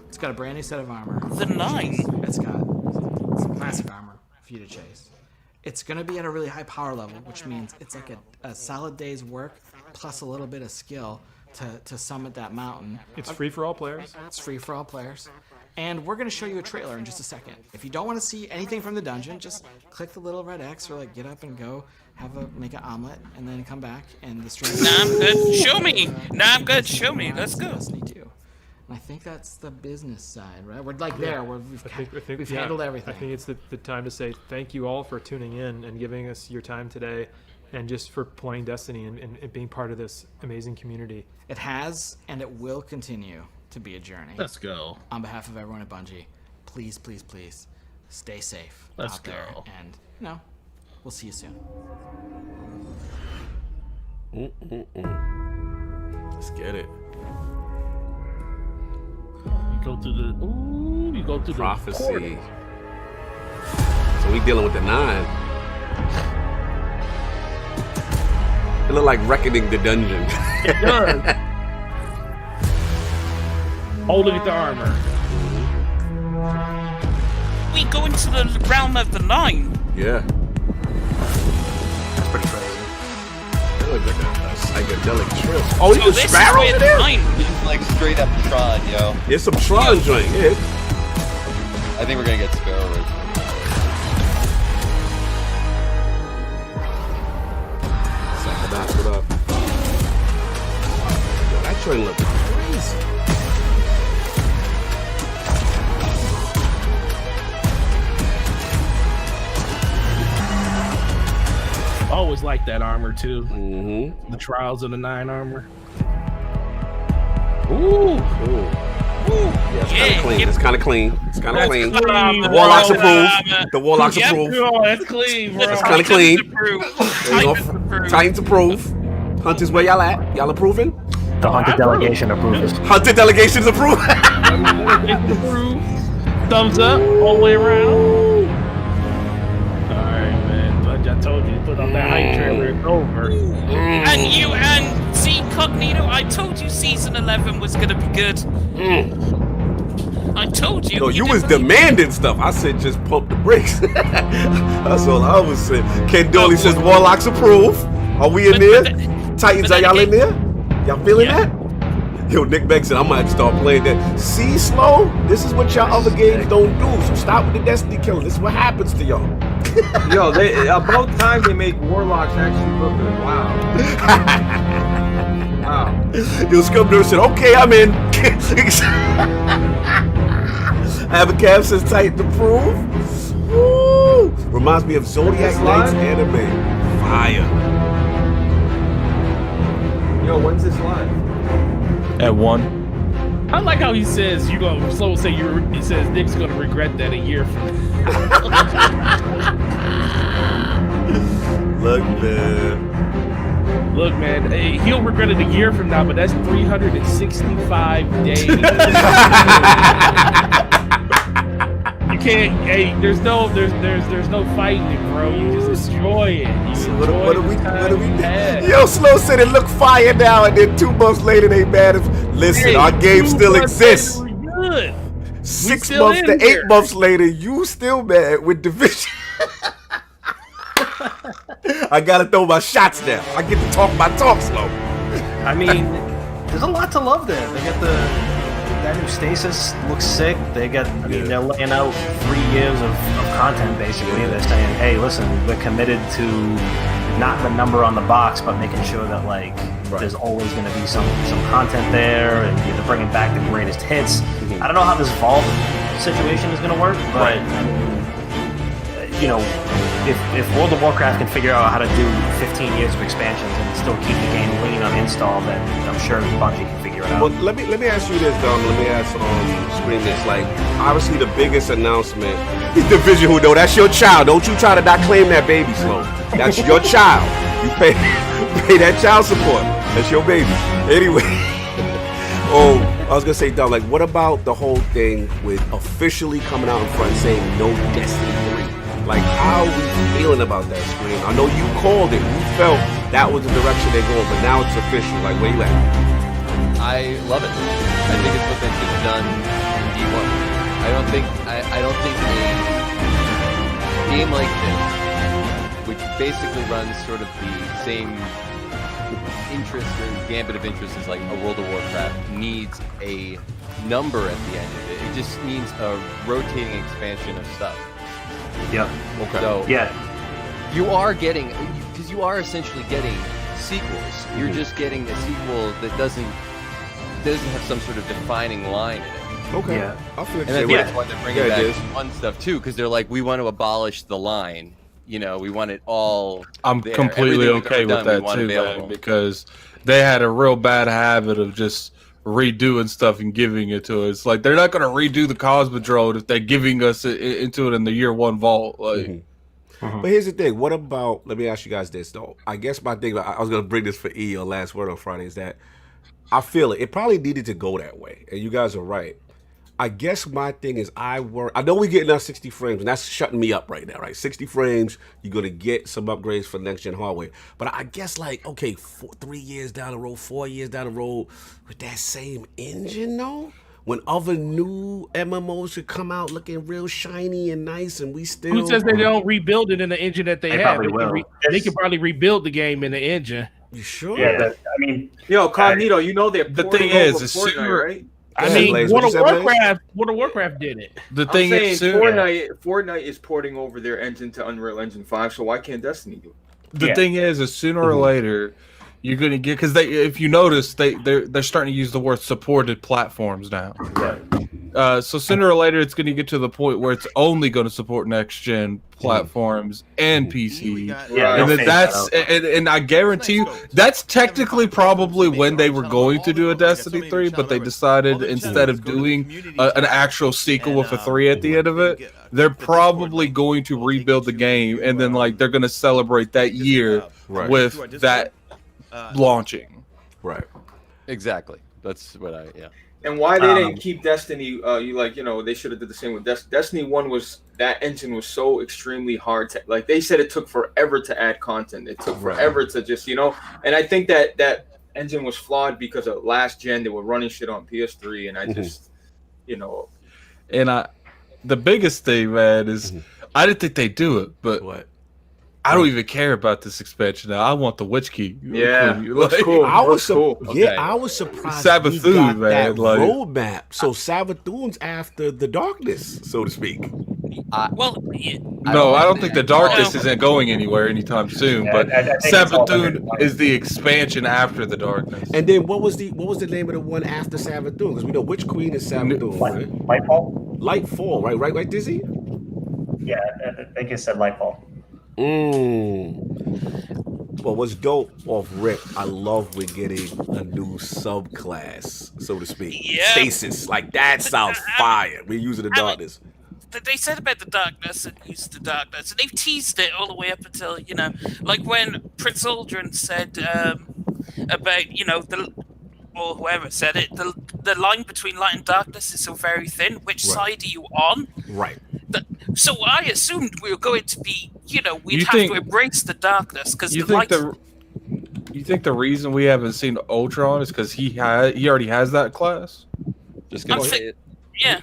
it's got a brand new set of armor. The 9. It's got some classic armor for you to chase. It's going to be at a really high power level, which means it's like a solid day's work plus a little bit of skill to summit that mountain. It's free for all players. It's free for all players. And we're going to show you a trailer in just a second. If you don't want to see anything from the dungeon, just click the little red X or like get up and go make an omelet and then come back and the stream. Nah, I'm good. Show me. Nah, I'm good. Show me. Let's go. Destiny 2. And I think that's the business side, right? We're like there. We've handled everything. I think it's the time to say thank you all for tuning in and giving us your time today, and just for playing Destiny and being part of this amazing community. It has and it will continue to be a journey. Let's go. On behalf of everyone at Bungie, please, please, please stay safe Let's out there. go. And, we'll see you soon. Let's get it. You go to the Prophecy. Forte. So we dealing with the 9. It look like Reckoning the Dungeon. It does. Oh, look at the armor. We go into the realm of the 9. Yeah. That's pretty crazy. That looks like a psychedelic trip. Oh, you this Sparrow is in where there? the 9. This is like straight up Tron, yo. It's some Tron joint, yeah. I think we're gonna get Sparrow right now. What up? Yo, that joint look crazy. Always like that armor too. Mm-hmm. The Trials of the 9 armor. Ooh. Yeah, it's kind of clean. It's kind of clean. It's kind of That's clean. clean, The bro. Warlocks approve. The Warlocks approve. Oh, that's clean, bro. That's kind of clean. There you go. Titans approve. Hunters, where y'all at? Y'all approving? The Hunter delegation approves. Hunter delegations approve. Thumbs up all the way around. Alright, man. Bungie, I told you to put on that hype trailer. It's over. And see, Cognito, I told you season 11 was gonna be good. I told you. No, you was demanding stuff. I said just pump the brakes. That's all I was saying. Ken Dooley says Warlocks approve. Are we in there? Titans, are y'all in there? Y'all feeling that? Yo, Nick Beck said, I might start playing that. See, Slow? This is what y'all other games don't do. So stop with the Destiny killing. This is what happens to y'all. Yo, about time they make Warlocks actually look good. Wow. Wow. Yo, Scubner said, okay, I'm in. Abacab says Titan approve. Woo! Reminds me of Zodiac Knights anime. Fire. Yo, when's this live? At 1. I like how he says you're gonna Slow say he says Nick's gonna regret that a year from Look, man, hey, he'll regret it a year from now, but that's 365 days. You can't. Hey, there's no fighting it, bro. You just enjoy it. What do we do? Yo, Slow said it look fire now, and then 2 months later they mad as. Listen, our game still exists. Good. 6 months to 8 months later, you still mad with Division. I gotta throw my shots now. I get to talk my talk, Slow. I mean, there's a lot to love there. They got that new Stasis looks sick. They got, I mean, they're laying out 3 years of content basically. They're saying, hey, listen, we're committed to not the number on the box, but making sure that like there's always going to be some content there, and they're bringing back the greatest hits. I don't know how this Vault situation is going to work, but you know, if World of Warcraft can figure out how to do 15 years of expansions and still keep the game lean on install, then I'm sure Bungie can figure it out. Well, let me ask you this, Dom. Let me ask Scream this. Like, obviously the biggest announcement is Division. Who know that's your child. Don't you try to not claim that baby, Slow. That's your child. You pay that child support. That's your baby. Anyway. I was gonna say, Dom, like, what about the whole thing with officially coming out in front and saying no Destiny 3? Like, how are we feeling about that, Scream? I know you called it. You felt that was the direction they're going, but now it's official. Like, where you at? I love it. I think it's what they should have done in D1. I don't think a game like this, which basically runs sort of the same interest or gambit of interest as like a World of Warcraft, needs a number at the end of it. It just needs a rotating expansion of stuff. Yeah. Okay. So you are getting, because you are essentially getting sequels. You're just getting a sequel that doesn't have some sort of defining line in it. Okay. Yeah. I feel like And I think that's why they're bringing back fun stuff too, because they're like, we want to abolish the line. You know, we want it all. I'm there. completely Everything we've okay ever with done, we that want too, available. man, because they had a real bad habit of just redoing stuff and giving it to us. Like, they're not going to redo the Cosmodrome if they're giving us into it in the year 1 vault. Like, But here's the thing. What about? Let me ask you guys this though. I guess my thing. I was gonna bring this for E on Last Word on Friday. Is that I feel it. It probably needed to go that way, and you guys are right. I guess my thing is I know we're getting our 60 frames, and that's shutting me up right now, right? 60 frames, you're going to get some upgrades for next-gen hardware. But I guess, like, okay, 3 years down the road, 4 years down the road, with that same engine, though? When other new MMOs should come out looking real shiny and nice, and we still... Who says they don't rebuild it in the engine that they have? They can probably rebuild the game in the engine. You sure? Yeah, I mean... Yo, Cognito, you know they're the thing is, it's Fortnite, super... right? I mean, World of Warcraft did it. The thing is, Fortnite is porting over their engine to Unreal Engine 5, so why can't Destiny do it? The thing is sooner or later, you're gonna get, because if you notice, they're starting to use the word supported platforms now. So sooner or later, it's gonna get to the point where it's only going to support next gen platforms and PC. And I guarantee you, that's technically probably when they were going to do a Destiny 3, but they decided instead of doing an actual sequel with a 3 at the end of it, they're probably going to rebuild the game, and then like they're going to celebrate that year with that launching. Right. Exactly. That's what And why they didn't keep Destiny? They should have did the same with Destiny 1. That engine was so extremely hard to, like, they said it took forever to add content. It took forever to just, and I think that engine was flawed because of last gen. They were running shit on PS3, and I just, And the biggest thing, man, is I didn't think they'd do it, but I don't even care about this expansion now. I want the Witch Key. Yeah, like, cool. I was cool. I was surprised. Savathûn, we got man, that like, roadmap. So Savathûn's after the darkness, so to speak. No, I don't think the darkness isn't going anywhere anytime soon. But Savathûn is the expansion after the darkness. And then what was the name of the one after Savathûn? Because we know Witch Queen is Savathûn, right? Lightfall. Lightfall, right, Dizzy? Yeah, I think it said Lightfall. Well, what's dope off rip, I love we're getting a new subclass, so to speak. Yeah. Stasis. Like, that sounds fire. We're using the darkness. They said about the darkness and used the darkness, and they've teased it all the way up until, like when Prince Aldrin said about, or whoever said it, the line between light and darkness is so very thin. Which side are you on? Right. So I assumed we were going to be, we'd You have think- to embrace the darkness because You the think light. you think the reason we haven't seen Ultron is because he already has that class? Just gonna I'm say thi- it. Yeah.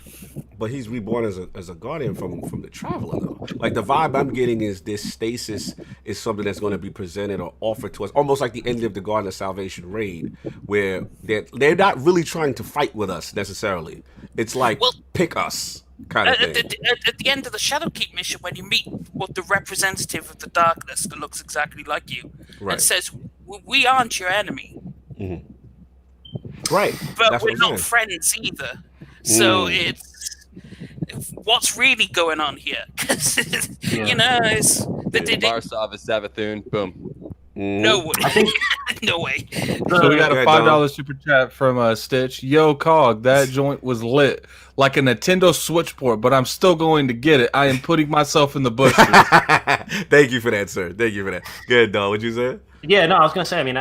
But he's reborn as a guardian from the Traveler, though. Like, the vibe I'm getting is this stasis is something that's going to be presented or offered to us, almost like the end of the Garden of Salvation raid, where they're not really trying to fight with us necessarily. It's like, pick us kind of thing. At the end of the Shadowkeep mission, when you meet what the representative of the darkness that looks exactly like you, Right. and says, "We aren't your enemy, Right. but That's we're what I'm not saying. friends either." So it's what's really going on here? 'Cause, it's Barsov is Savathun. Boom. no way, no way. So we got a Yeah, $5 super chat from Stitch. Yo, Cog, that joint was lit like a Nintendo Switch port, but I'm still going to get it. I am putting myself in the bushes. Thank you for that, sir. Thank you for that. Good, dog. What you say? Yeah, no, I was gonna say. I mean,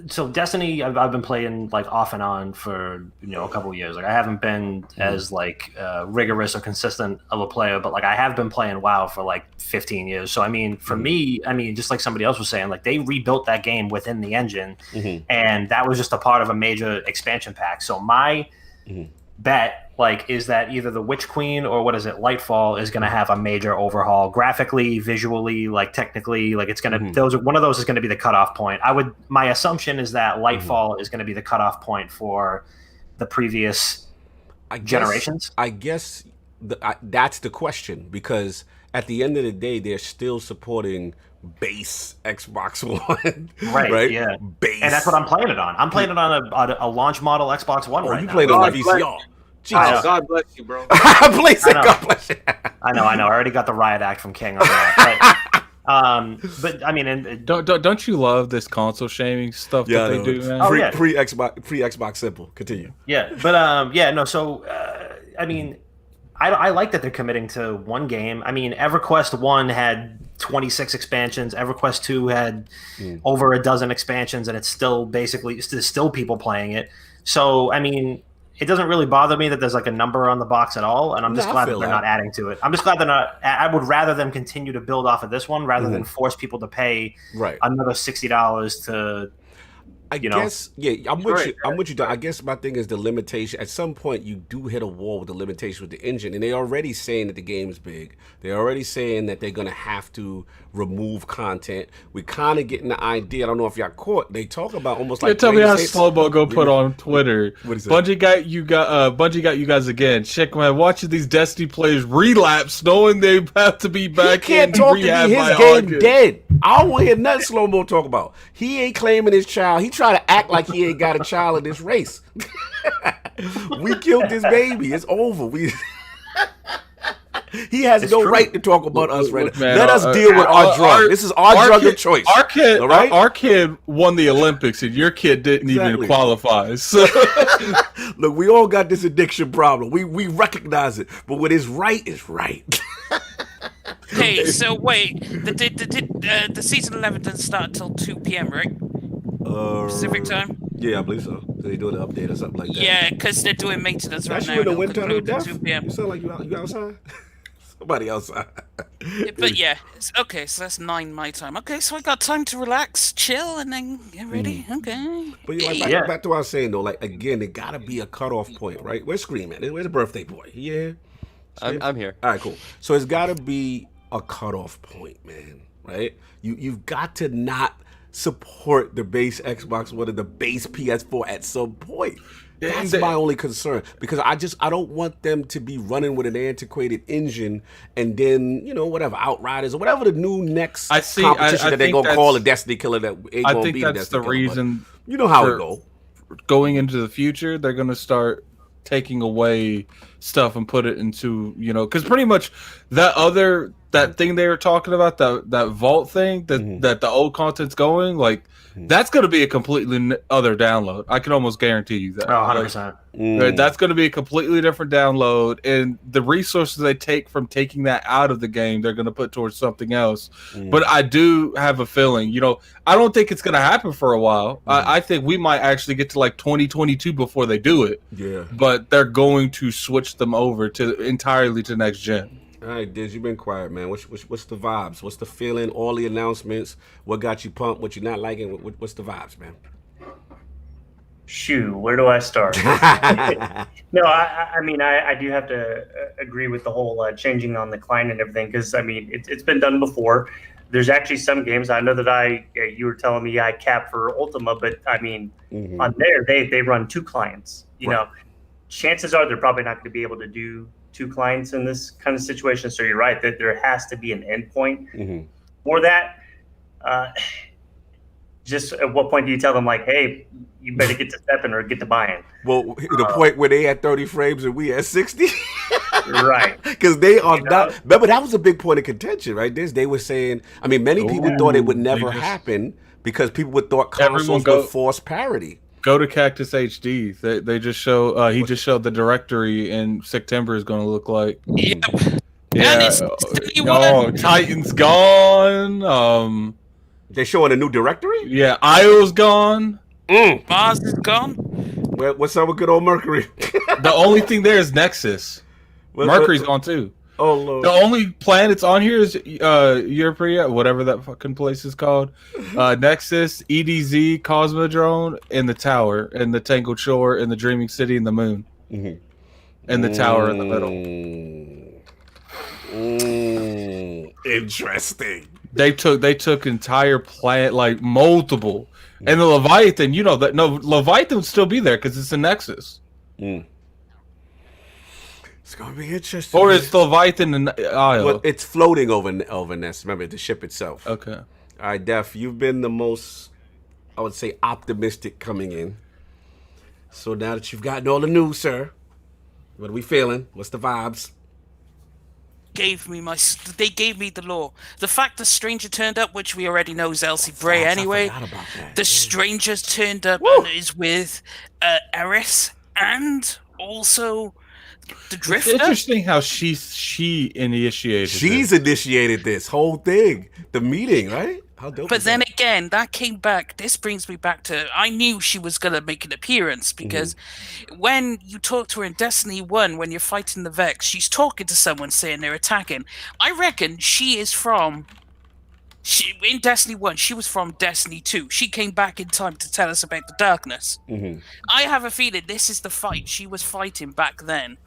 so Destiny, I've been playing like off and on for a couple of years. Like I haven't been as like rigorous or consistent of a player, but like I have been playing WoW for like 15 years. So I mean, for me, just like somebody else was saying, like they rebuilt that game within the engine, and that was just a part of a major expansion pack. So my bet is that either the Witch Queen or Lightfall is going to have a major overhaul graphically, visually, like technically, like it's going to one of those is going to be the cutoff point. My assumption is that Lightfall is going to be the cutoff point for the previous generations. I guess that's the question, because at the end of the day, they're still supporting base Xbox One, right? Yeah, base, and that's what I'm playing it on. I'm playing it on a launch model Xbox One right you now. played on the VCR. Oh, God bless you, bro. Blaze, God bless you. I know. I already got the riot act from King on that. But I mean, don't you love this console shaming stuff that they do, man? Pre Xbox simple. Continue. Yeah, but no. So I mean, I like that they're committing to one game. I mean, EverQuest 1 had 26 expansions. EverQuest 2 had over a dozen expansions, and it's still there's still people playing it. So I mean, it doesn't really bother me that there's like a number on the box at all, and I'm just glad that they're not adding to it. I'm just glad they're not. I would rather them continue to build off of this one rather than force people to pay another $60 to. I guess, I'm with you. I'm with you, Doc. I guess my thing is the limitation. At some point, you do hit a wall with the limitation with the engine, and they're already saying that the game's big. They're already saying that they're going to have to remove content. We're kind of getting the idea. I don't know if y'all caught. They talk about almost like. Tell me how Slowbo go put on Twitter. What is that? Bungie got you guys again. Check, man. Watching these Destiny players relapse, knowing they have to be back He can't in talk to me. rehab His by game August. dead. I don't want to hear nothing Slow-Mo talk about. He ain't claiming his child. He try to act like he ain't got a child in this race. We killed this baby. It's over. He has no right to talk about us right now. Man, Let us deal with our drug. This is our drug of choice. Our kid, all right? our kid won the Olympics, and your kid didn't even qualify. So. Look, we all got this addiction problem. We recognize it, but what is right is right. Hey, so wait, the season 11 doesn't start until 2 p.m., right? Pacific time? Yeah, I believe so. They doing an update or something like that. Yeah, because they're doing maintenance right now. You in the It'll winter of conclude at death? 2 p.m. You sound like you outside. Somebody outside. But yeah, okay, so that's 9 my time. Okay, so I got time to relax, chill, and then get ready. Okay. But back to what I was saying though, like again, it gotta be a cutoff point, right? Where's Scream at? Where's the birthday boy? Yeah. I'm here. All right, cool. So it's gotta be a cutoff point, man. Right? You've got to not support the base Xbox One and the base PS4 at some point. That's my only concern, because I don't want them to be running with an antiquated engine and then whatever Outriders or whatever the new next competition that they're gonna call a Destiny killer that ain't gonna be. I think that's the reason. You know how it go. Going into the future, they're gonna start taking away stuff and put it into because pretty much that thing they were talking about, that vault thing that the old content's going, like that's going to be a completely other download. I can almost guarantee you that. 100%. Right? That's going to be a completely different download, and the resources they take from taking that out of the game, they're going to put towards something else. But I do have a feeling, I don't think it's going to happen for a while. I think we might actually get to like 2022 before they do it. Yeah. But they're going to switch them over entirely to next gen. All right, Diz, you've been quiet, man. What's the vibes? What's the feeling? All the announcements. What got you pumped? What you not liking? What's the vibes, man? Shoo, where do I start? No, I mean, I do have to agree with the whole changing on the client and everything, because I mean, it's been done before. There's actually some games I know that you were telling me I cap for Ultima, but I mean, on there they run 2 clients. You know, chances are they're probably not going to be able to do 2 clients in this kind of situation. So you're right that there has to be an endpoint for that. Just at what point do you tell them, like, hey, you better get to stepping or get to buying? Well, the point where they at 30 frames and we at 60? Right. Because they are not. Remember, that was a big point of contention, right? They were saying, I mean, many people thought it would never happen because people would thought consoles would force parity. Go to Cactus HD. They just show, he just showed the directory and September is going to look like. Yep. Yeah. Oh, Titan's gone. They're showing a new directory? Yeah, IO's gone. Mars is gone. What's up with good old Mercury? The only thing there is Nexus. Mercury's gone too. Oh Lord. The only planets on here is Europa, whatever that fucking place is called. Nexus, EDZ, Cosmodrome, and the Tower, and the Tangled Shore, and the Dreaming City, and the Moon. And the Tower in the middle. Interesting. They took entire planet, like multiple, and the Leviathan. You know that Leviathan would still be there because it's a Nexus. It's gonna be interesting. Or it's the Leviathan and well, it's floating over Ness. Remember the ship itself. Okay. All right, Def. You've been the most, I would say, optimistic coming in. So now that you've gotten all the news, sir, what are we feeling? What's the vibes? They gave me the lore. The fact the stranger turned up, which we already know is Elsie Bray anyway. The stranger's turned up and is with Eris and also the Drifter. It's interesting how she initiated. She's initiated this whole thing, the meeting, right? How dope! But then again, that came back. This brings me back to I knew she was gonna make an appearance because when you talk to her in Destiny 1, when you're fighting the Vex, she's talking to someone saying they're attacking. I reckon she is from. In Destiny 1, she was from Destiny 2. She came back in time to tell us about the darkness. I have a feeling this is the fight she was fighting back then.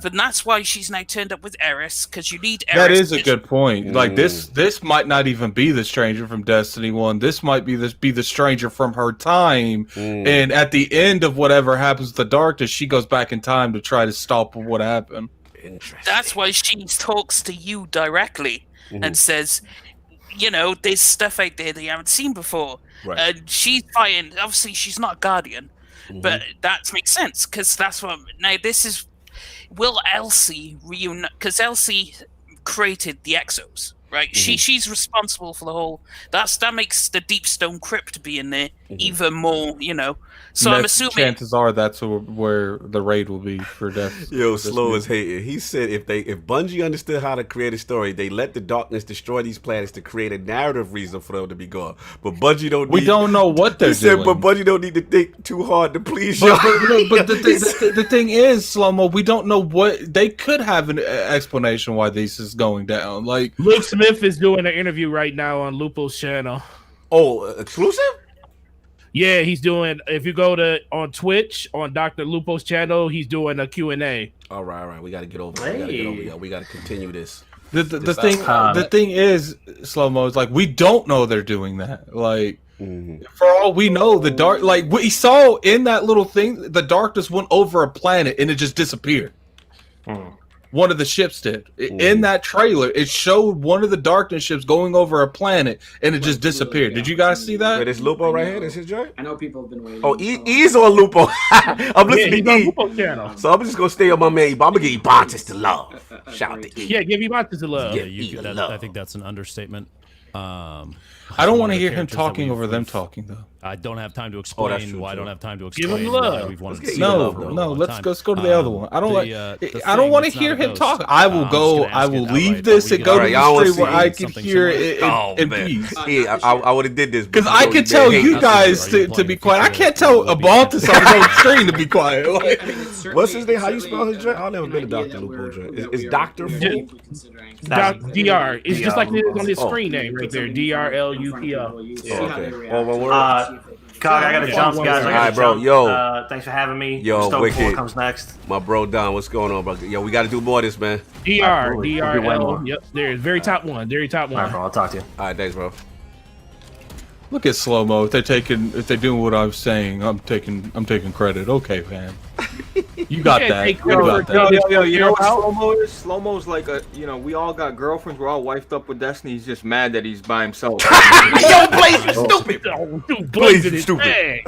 But that's why she's now turned up with Eris, because you need Eris. That is a good point. Like this might not even be the stranger from Destiny 1. This might be the stranger from her time. And at the end of whatever happens with the darkness, she goes back in time to try to stop what happened. Interesting. That's why she talks to you directly and says, you know, there's stuff out there that you haven't seen before. Right. And she's fighting. Obviously, she's not a Guardian, but that makes sense because that's what. Now, this is. Will Elsie reunite? Because Elsie created the Exos, right? She's responsible for the whole. That makes the Deep Stone Crypt be in there even more, you know. So I'm assuming chances are that's where the raid will be for Death. Yo, Slow is hating. He said if Bungie understood how to create a story, they let the darkness destroy these planets to create a narrative reason for them to be gone. But Bungie don't. We don't know what they're doing. He said, but Bungie don't need to think too hard to please y'all. But the thing is, Slow-Mo, we don't know what they could have an explanation why this is going down. Like Luke Smith is doing an interview right now on Lupo's channel. Oh, exclusive? Yeah, he's doing. If you go on Twitch on Dr. Lupo's channel, he's doing a Q&A. All right. We got to get over. We got to continue this. The thing is, Slow-Mo, is like we don't know they're doing that. Like for all we know, the dark. Like we saw in that little thing, the darkness went over a planet and it just disappeared. One of the ships did. In that trailer, it showed one of the darkness ships going over a planet, and it just disappeared. Did you guys see that? Wait, it's Lupo right here? This is joint? I know people have been waiting. Oh, E's on Lupo. I'm listening to E. So I'm just going to stay on my man. I'm going to give Ebontis the love. Shout out to E. Yeah, give Ebontis the love. I think that's an understatement. I don't want to hear him talking over them talking though. I don't have time to explain why I don't have time to explain. Give him why love. we've wanted to see No, for a no. long Let's time. go to the other one. I don't I don't thing, want to it's not hear a him ghost. talk. I will I'm just go. gonna I ask will it leave outright. this Are and we go gonna- to y'all the wanna stream where see I can something hear similar? it Oh in man, peace. I would have did this Because I can tell you guys to be quiet. I can't tell Abaltus on his own screen to be quiet. Like, what's his name? How you spell his drink? I've never been to Dr. Loophole drink. Is Doctor Full? DR. It's just like it is on this Oh. screen name right there. DRLUPO. Okay. Oh, one word. Cog, I gotta jump, guys. All right, bro. Yo, thanks for having me. yo, Stoked Wicked. Four comes next. My bro Don, what's going on, bro? Yo, we got to do more of this, man. DRL. Yep, there. Very top one. Very top All right, one. bro. I'll talk to you. All right, thanks, bro. look at slow mo. If they're doing what I'm saying, I'm taking credit. Okay, man. You got Yeah, that. take You credit got for- that. Yo, you know what slow-mo is? Slow-mo's like we all got girlfriends, we're all wifed up with Destiny, he's just mad that he's by himself. Yo, Blaze, you stupid. Oh, dude, Blaze, Blaze you is stupid. dang.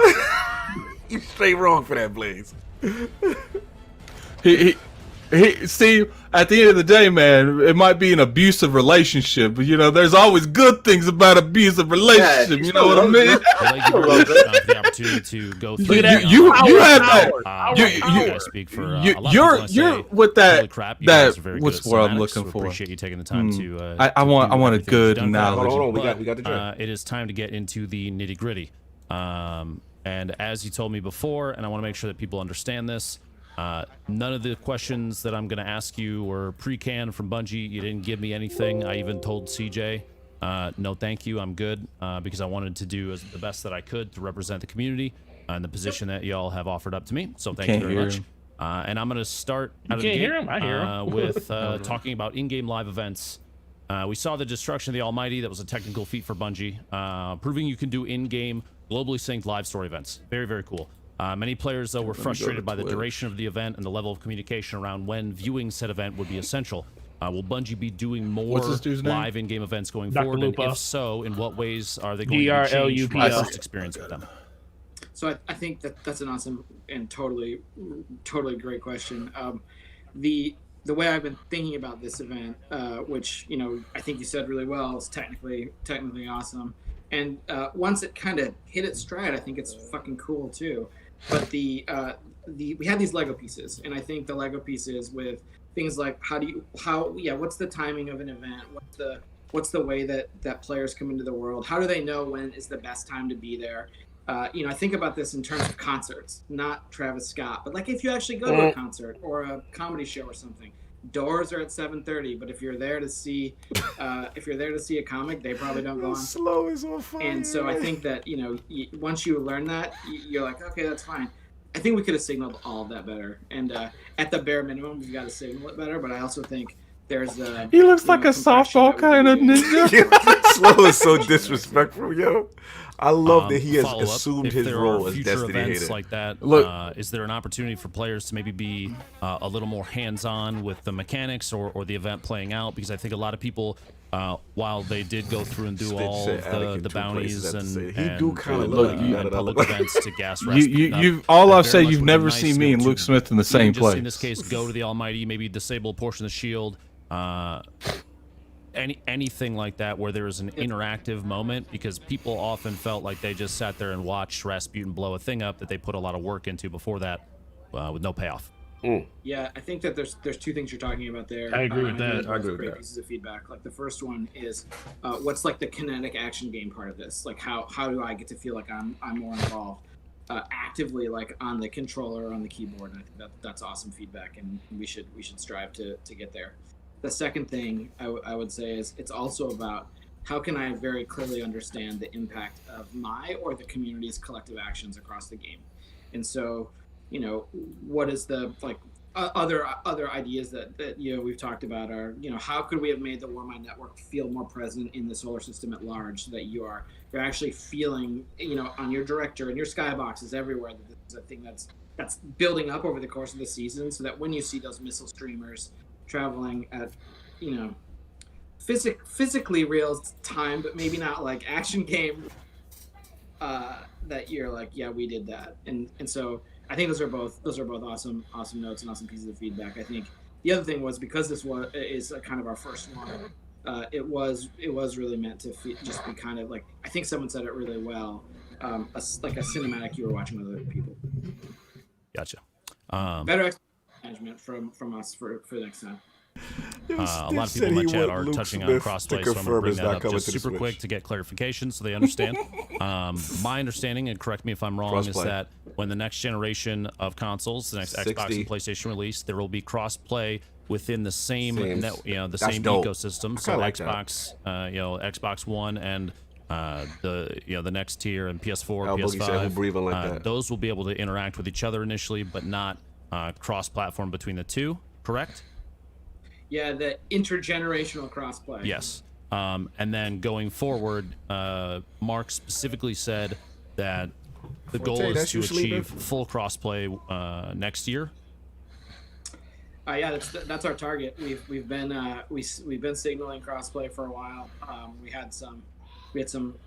You straight wrong for that, Blaze. He, see, at the end of the day, man, it might be an abusive relationship, but there's always good things about abusive relationship. You know what I mean? I'd like to give the opportunity to go through. You had that. I speak for a lot of people You're wanna say, with that. "Holy crap, you guys are very good What's at what I'm cinematics," looking so for. appreciate you taking the time to. I want a everything good you've done for us. analogy. Hold on, we got the drink. It is time to get into the nitty gritty. And as you told me before, and I want to make sure that people understand this. None of the questions that I'm going to ask you were pre-canned from Bungie. You didn't give me anything. I even told CJ, no thank you, I'm good, because I wanted to do the best that I could to represent the community and the position that y'all have offered up to me. So thank you very much. And I'm going to start out of the gate with talking about in-game live events. We saw the destruction of the Almighty. That was a technical feat for Bungie, proving you can do in-game, globally synced live story events. Very, very cool. Many players, though, were frustrated by the duration of the event and the level of communication around when viewing said event would be essential. Will Bungie be doing more live in-game events going forward? And if so, in what ways are they going to change my first experience with them? So I think that's an awesome and totally great question. The way I've been thinking about this event, which I think you said really well, is technically awesome. And once it kind of hit its stride, I think it's fucking cool too. But we had these Lego pieces, and I think the Lego pieces with things like what's the timing of an event? What's the way that players come into the world? How do they know when is the best time to be there? I think about this in terms of concerts, not Travis Scott, but like if you actually go to a concert or a comedy show or something, doors are at 7:30. But if you're there to see, a comic, they probably don't go on. Slow is on fire. And so I think that once you learn that, you're like, okay, that's fine. I think we could have signaled all of that better, and at the bare minimum, we've got to signal it better. But I also think there's he looks like a softball kind of ninja. Slow is so disrespectful, yo. I love that he has assumed his role as Destiny events hater. like that, is there an opportunity for players to maybe be a little more hands-on with the mechanics or the event playing out? Because I think a lot of people, while they did go through and do all of the bounties and public events to gas all I've said, you've never seen me and Luke Smith in the same place. In this case, go to the Almighty, maybe disable a portion of the shield. Anything like that where there is an interactive moment, because people often felt like they just sat there and watched Rasputin blow a thing up that they put a lot of work into before that with no payoff. Yeah, I think that there's two things you're talking about there. I agree with that. I agree with that. Pieces of feedback. Like the first one is what's like the kinetic action game part of this? Like how do I get to feel like I'm more involved actively, like on the controller or on the keyboard? And I think that's awesome feedback, and we should strive to get there. The second thing I would say is it's also about how can I very clearly understand the impact of my or the community's collective actions across the game. And so, what is the other ideas that we've talked about are, how could we have made the Wilhe1m network feel more present in the solar system at large, so that you're actually feeling, on your director and your skyboxes everywhere, that this is a thing that's building up over the course of the season, so that when you see those missile streamers traveling at physically real time, but maybe not like action game, that you're like, yeah, we did that. And so I think those are both awesome notes and awesome pieces of feedback. I think the other thing was, because this is kind of our first one, it was really meant to just be kind of like, I think someone said it really well, like a cinematic you were watching with other people. Gotcha. Better management from us for next time. A lot of people in my chat are touching on crossplay, so I'm going to bring that up just super quick to get clarification so they understand. My understanding, and correct me if I'm wrong, is that when the next generation of consoles, the next Xbox and PlayStation release, there will be crossplay within the same same ecosystem. So like Xbox, Xbox One and the next tier and PS4, PS5, those will be able to interact with each other initially, but not cross-platform between the two. Correct? Yeah, the intergenerational crossplay. Yes. And then going forward, Mark specifically said that the goal is to achieve full crossplay next year. Yeah, that's our target. We've been signaling crossplay for a while. We had some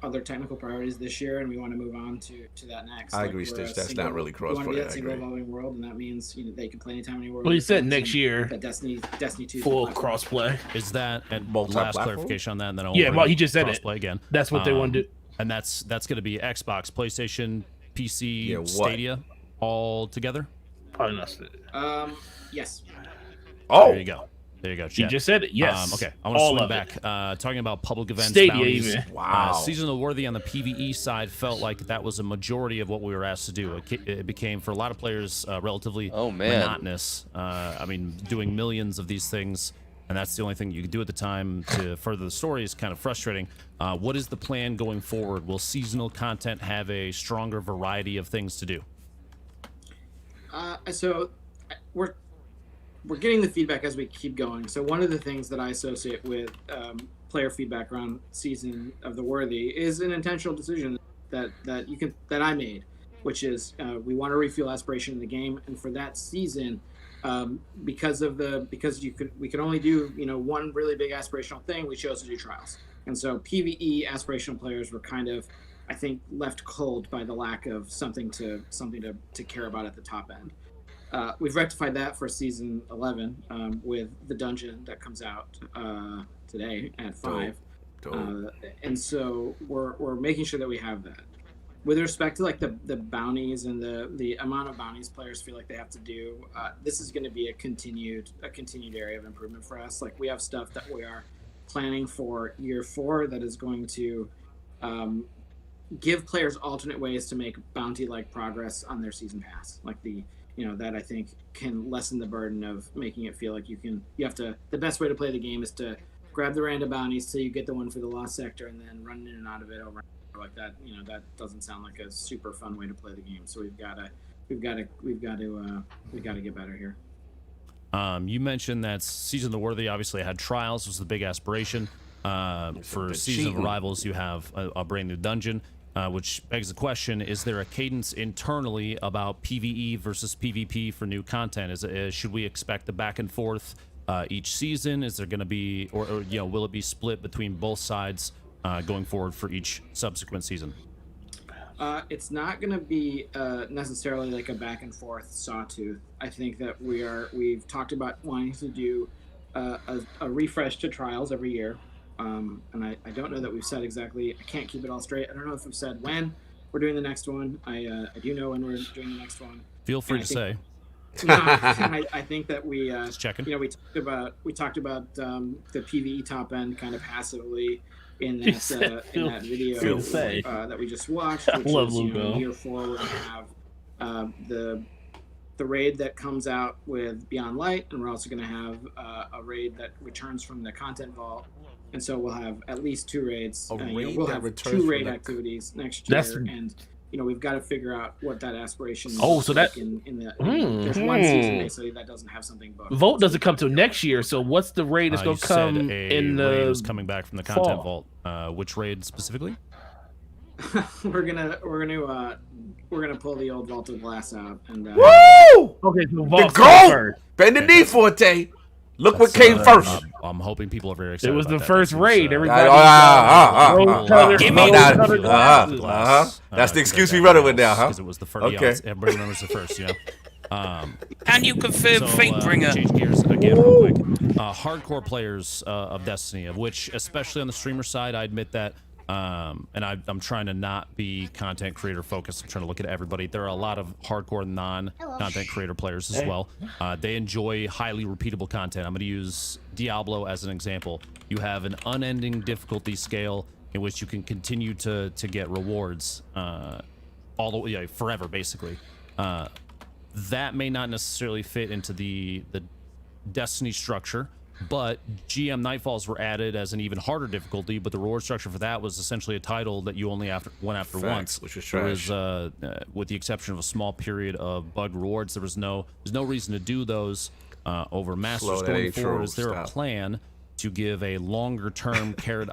other technical priorities this year, and we want to move on to that next. I agree, Stitch. That's not really crossplay. We want to be that single evolving world, and that means they can play anytime, anywhere. Well, you said next year. That Destiny 2 full crossplay. Is that and last clarification on that? And then well, he just said it. Again. That's what they want to do. And that's going to be Xbox, PlayStation, PC, Stadia, all together. Probably not. Yes. Oh, there you go. There you go. You just said it. Yes. Okay. I want to swing back. Talking about public events, Stadia bounties. even. Wow. Season of the Worthy on the PvE side felt like that was a majority of what we were asked to do. It became, for a lot of players, relatively monotonous. I mean, doing millions of these things, and that's the only thing you could do at the time to further the story is kind of frustrating. What is the plan going forward? Will seasonal content have a stronger variety of things to do? So we're getting the feedback as we keep going. So one of the things that I associate with player feedback around Season of the Worthy is an intentional decision that I made, which is we want to refuel aspiration in the game, and for that season, because we could only do one really big aspirational thing, we chose to do trials, and so PvE aspirational players were kind of, I think, left cold by the lack of something to care about at the top end. We've rectified that for Season 11 with the dungeon that comes out today at 5. And so we're making sure that we have that. With respect to like the bounties and the amount of bounties players feel like they have to do, this is going to be a continued area of improvement for us. Like, we have stuff that we are planning for year 4 that is going to give players alternate ways to make bounty-like progress on their season pass. Like that I think can lessen the burden of making it feel like the best way to play the game is to grab the random bounties till you get the one for the lost sector and then run in and out of it over like that. That doesn't sound like a super fun way to play the game. So we've got to get better here. You mentioned that Season of the Worthy obviously had trials, was the big aspiration. For Season of Arrivals, you have a brand new dungeon. Which begs the question, is there a cadence internally about PvE versus PvP for new content? Should we expect the back and forth each season? Is there going to be, or will it be split between both sides going forward for each subsequent season? It's not going to be necessarily like a back and forth sawtooth. I think that we've talked about wanting to do a refresh to trials every year. And I don't know that we've said exactly. I can't keep it all straight. I don't know if we've said when we're doing the next one. I do know when we're doing the next one. Feel free to say. I think that we just checking. We talked about the PvE top end kind of passively in that video that we just watched, which is year 4. We're gonna have the raid that comes out with Beyond Light, and we're also going to have a raid that returns from the content vault. And so we'll have at least 2 raids. We'll have 2 raid activities next year, and we've got to figure out what that aspiration is. Oh, so that there's one season basically that doesn't have something booked. Vote doesn't come till next year. So what's the raid that's going to come in the raid was coming back from the content vault? Which raid specifically? we're gonna pull the old Vault of Glass out and woo! Okay, so the GOAT! Bend the knee, Forte. Look what came first. I'm hoping people are very excited. It was the first raid. Everybody. Give me That's the excuse we running with now, huh? Because it was the first. Okay. Everybody remembers the first, And you confirm Fatebringer. Change gears again real quick. Hardcore players of Destiny, of which, especially on the streamer side, I admit that, and I'm trying to not be content creator focused. I'm trying to look at everybody. There are a lot of hardcore non-content creator players as well. They enjoy highly repeatable content. I'm going to use Diablo as an example. You have an unending difficulty scale in which you can continue to get rewards all the way forever, basically. That may not necessarily fit into the Destiny structure, but GM Nightfalls were added as an even harder difficulty, but the reward structure for that was essentially a title that you only went after once, which is trash. There was, with the exception of a small period of bug rewards, there's no reason to do those over Masters. Going forward, is there a plan to give a longer term carrot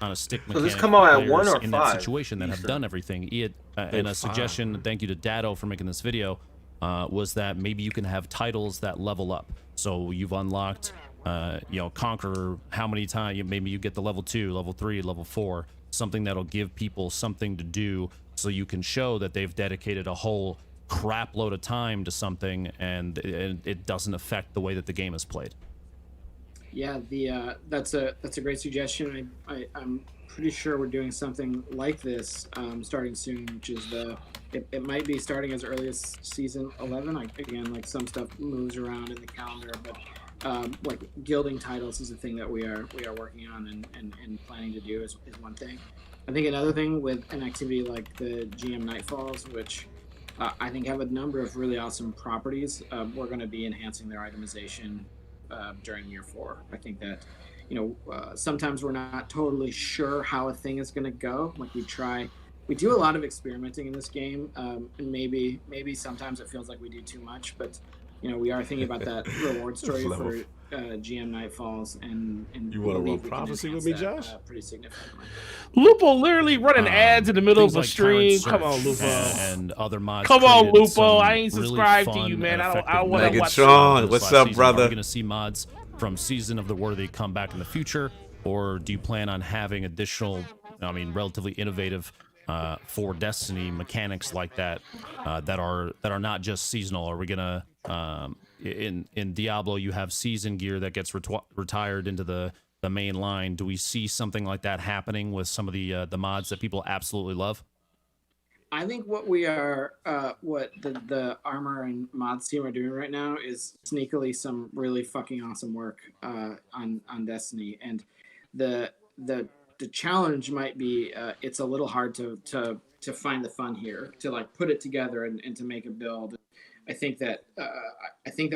on a stick mechanic? Does this come out at 1 or 5? In that situation that have done everything. And a suggestion, thank you to Dado for making this video, was that maybe you can have titles that level up. So you've unlocked, Conqueror, how many times, maybe you get the level 2, level 3, level 4, something that'll give people something to do so you can show that they've dedicated a whole crap load of time to something and it doesn't affect the way that the game is played. Yeah, that's a great suggestion. I'm pretty sure we're doing something like this starting soon, which is it might be starting as early as season 11. Again, like some stuff moves around in the calendar, but like gilding titles is a thing that we are working on and planning to do is one thing. I think another thing with an activity like the GM Nightfalls, which I think have a number of really awesome properties, we're going to be enhancing their itemization during year 4. I think that sometimes we're not totally sure how a thing is going to go. Like we do a lot of experimenting in this game, and maybe sometimes it feels like we do too much, but we are thinking about that reward story for GM Nightfalls, and you want to run prophecy with me, Josh? Pretty significantly. Lupo literally running ads in the middle of a like stream. Current Come on, Search Lupo. And other mods. Come on, created Lupo. some I ain't really subscribed to fun you, man. and I effective want to mods watch. Sean, this what's last up, season. brother? Are we going to see mods from Season of the Worthy come back in the future, or do you plan on having additional, relatively innovative for Destiny mechanics like that that are not just seasonal? Are we gonna in Diablo you have season gear that gets retired into the main line? Do we see something like that happening with some of the mods that people absolutely love? I think what we are, what the Armor and Mods team are doing right now is sneakily some really fucking awesome work on Destiny, and the challenge might be it's a little hard to find the fun here, to like put it together and to make a build. I think that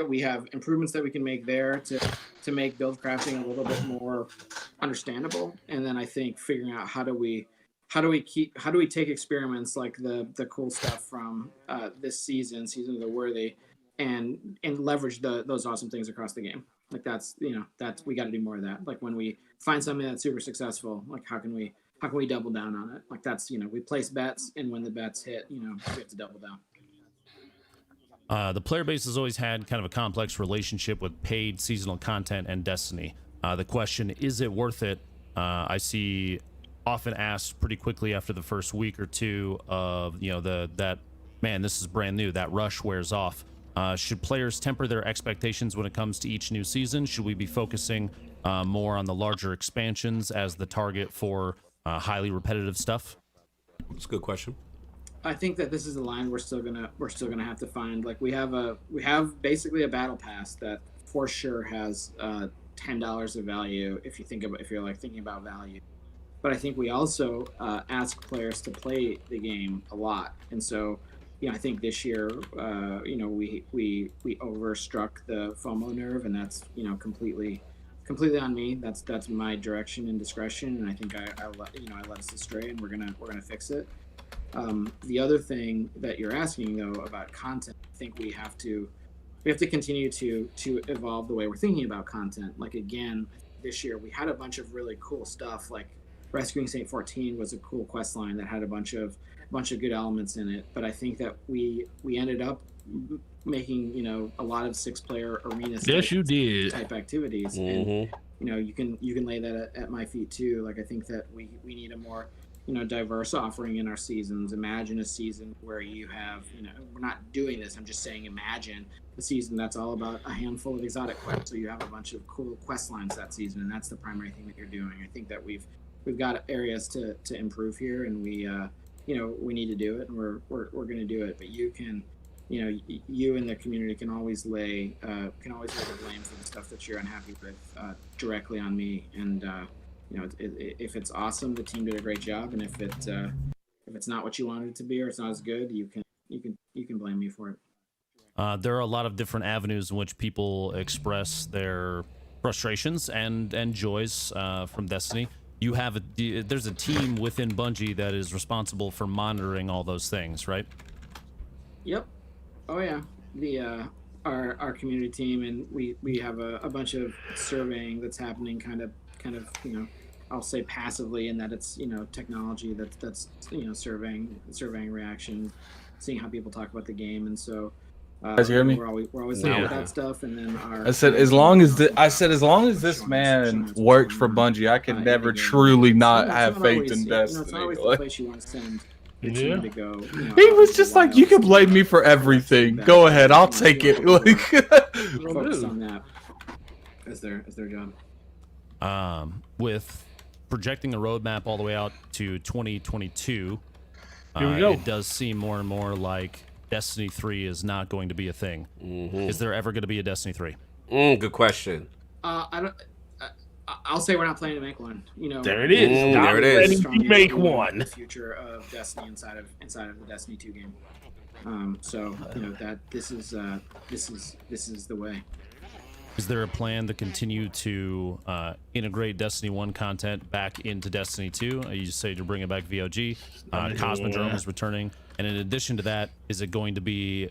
we have improvements that we can make there to make build crafting a little bit more understandable, and then I think figuring out how do we take experiments like the cool stuff from this season of the Worthy, and leverage those awesome things across the game. Like that's we got to do more of that. Like when we find something that's super successful, like how can we double down on it? Like that's we place bets, and when the bets hit, we have to double down. The player base has always had kind of a complex relationship with paid seasonal content and Destiny. The question, is it worth it? I see often asked pretty quickly after the first week or two of that man, this is brand new, that rush wears off. Should players temper their expectations when it comes to each new season? Should we be focusing more on the larger expansions as the target for highly repetitive stuff? That's a good question. I think that this is a line we're still gonna have to find. Like we have basically a battle pass that for sure has $10 of value if you're like thinking about value. But I think we also ask players to play the game a lot, and so I think this year we overstruck the FOMO nerve, and that's completely on me. That's my direction and discretion, and I think I led us astray, and we're gonna fix it. The other thing that you're asking though about content, I think we have to continue to evolve the way we're thinking about content. Like again, this year we had a bunch of really cool stuff. Like Rescuing St. 14 was a cool quest line that had a bunch of good elements in it. But I think that we ended up making a lot of 6-player arena type activities, and you can lay that at my feet too. Like I think that we need a more diverse offering in our seasons. Imagine a season where you have, we're not doing this. I'm just saying, imagine a season that's all about a handful of exotic quests. So you have a bunch of cool quest lines that season, and that's the primary thing that you're doing. I think that we've got areas to improve here, and we need to do it, and we're going to do it. But you can, you and the community can always lay the blame for the stuff that you're unhappy with directly on me. And if it's awesome, the team did a great job, and if it's not what you wanted it to be, or it's not as good, you can blame me for it. There are a lot of different avenues in which people express their frustrations and joys from Destiny. You have there's a team within Bungie that is responsible for monitoring all those things, right? Yep. Oh yeah. The our community team, and we have a bunch of surveying that's happening kind of I'll say passively, in that it's technology that's surveying reaction, seeing how people talk about the game. And so guys hear me? We're always looking at that stuff. And then I said as long as this man works for Bungie, I can never truly not have faith in Destiny. It's not always the place you want to send your team to go. He was just like, you can blame me for everything. Go ahead, I'll take it. Focus on that as their job. With projecting the roadmap all the way out to 2022, Here we go. It does seem more and more like Destiny 3 is not going to be a thing. Is there ever going to be a Destiny 3? Good question. I'll say we're not planning to make one. There it is. There it is. Planning to make one. The future of Destiny inside of the Destiny 2 game. That this is the way. Is there a plan to continue to integrate Destiny 1 content back into Destiny 2? You said you're bringing back VOG. Cosmodrome is returning. And in addition to that, is it going to be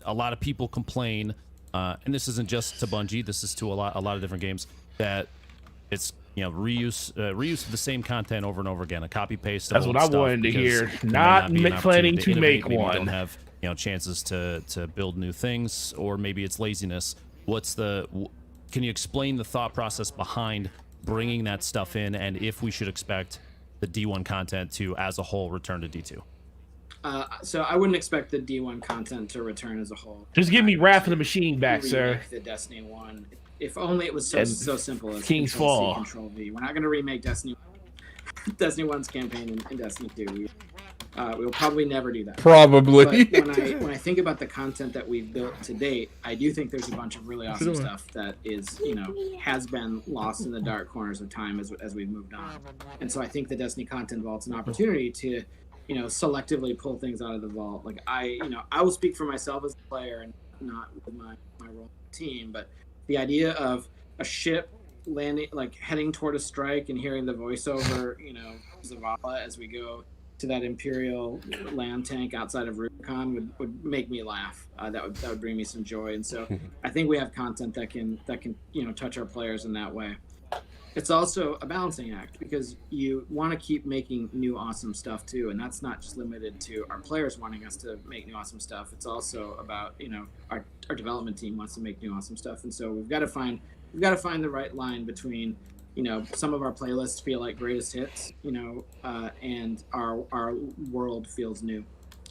a lot of people complain, and this isn't just to Bungie, this is to a lot of different games, that it's reuse of the same content over and over again, a copy paste. That's what I wanted to hear. Not planning to make one. We don't have chances to build new things, or maybe it's laziness. Can you explain the thought process behind bringing that stuff in, and if we should expect the D1 content to, as a whole, return to D2? So I wouldn't expect the D1 content to return as a whole. Just give me Wrath of the Machine back, sir. Remake the Destiny 1. If only it was so simple as King's Control-C, Fall. Control-V. We're not going to remake Destiny 1's campaign in Destiny 2. We'll probably never do that. Probably. But when I think about the content that we've built to date, I do think there's a bunch of really awesome stuff that is, has been lost in the dark corners of time as we've moved on. And so I think the Destiny content vault's an opportunity to, selectively pull things out of the vault. Like I will speak for myself as a player and not with my role team, but the idea of a ship landing, like heading toward a strike and hearing the voiceover, Zavala as we go to that Imperial land tank outside of Rubicon would make me laugh. That would bring me some joy. And so I think we have content that can touch our players in that way. It's also a balancing act, because you want to keep making new awesome stuff too, and that's not just limited to our players wanting us to make new awesome stuff. It's also about our development team wants to make new awesome stuff, and so we've got to find the right line between some of our playlists feel like greatest hits, and our world feels new.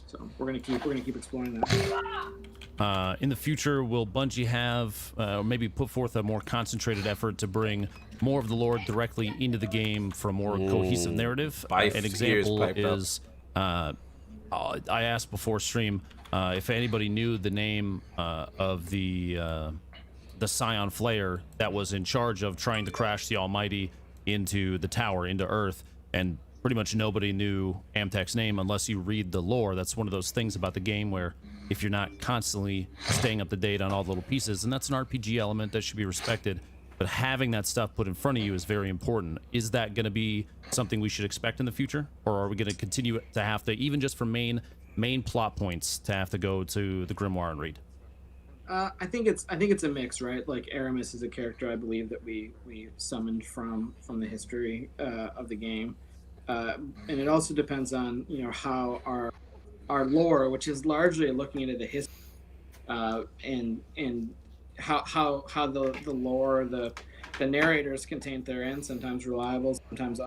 So we're gonna keep exploring that. In the future, will Bungie have maybe put forth a more concentrated effort to bring more of the lore directly into the game for a more cohesive narrative? An example is, I asked before stream if anybody knew the name of the Scion Flayer that was in charge of trying to crash the Almighty into the tower, into Earth, and pretty much nobody knew Amtek's name unless you read the lore. That's one of those things about the game where if you're not constantly staying up to date on all the little pieces, and that's an RPG element that should be respected, but having that stuff put in front of you is very important. Is that going to be something we should expect in the future, or are we going to continue to have to, even just for main plot points, to have to go to the Grimoire and read? I think it's a mix, right? Like Aramis is a character I believe that we summoned from the history of the game, and it also depends on how our lore, which is largely looking into the history, and how the lore, the narrators can taint their end, sometimes reliable, sometimes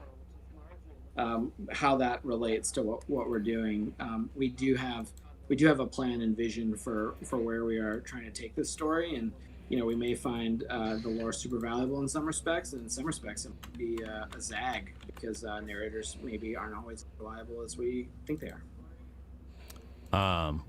how that relates to what we're doing. We do have a plan and vision for where we are trying to take this story, and we may find the lore super valuable in some respects, and in some respects it might be a zag because narrators maybe aren't always as reliable as we think they are.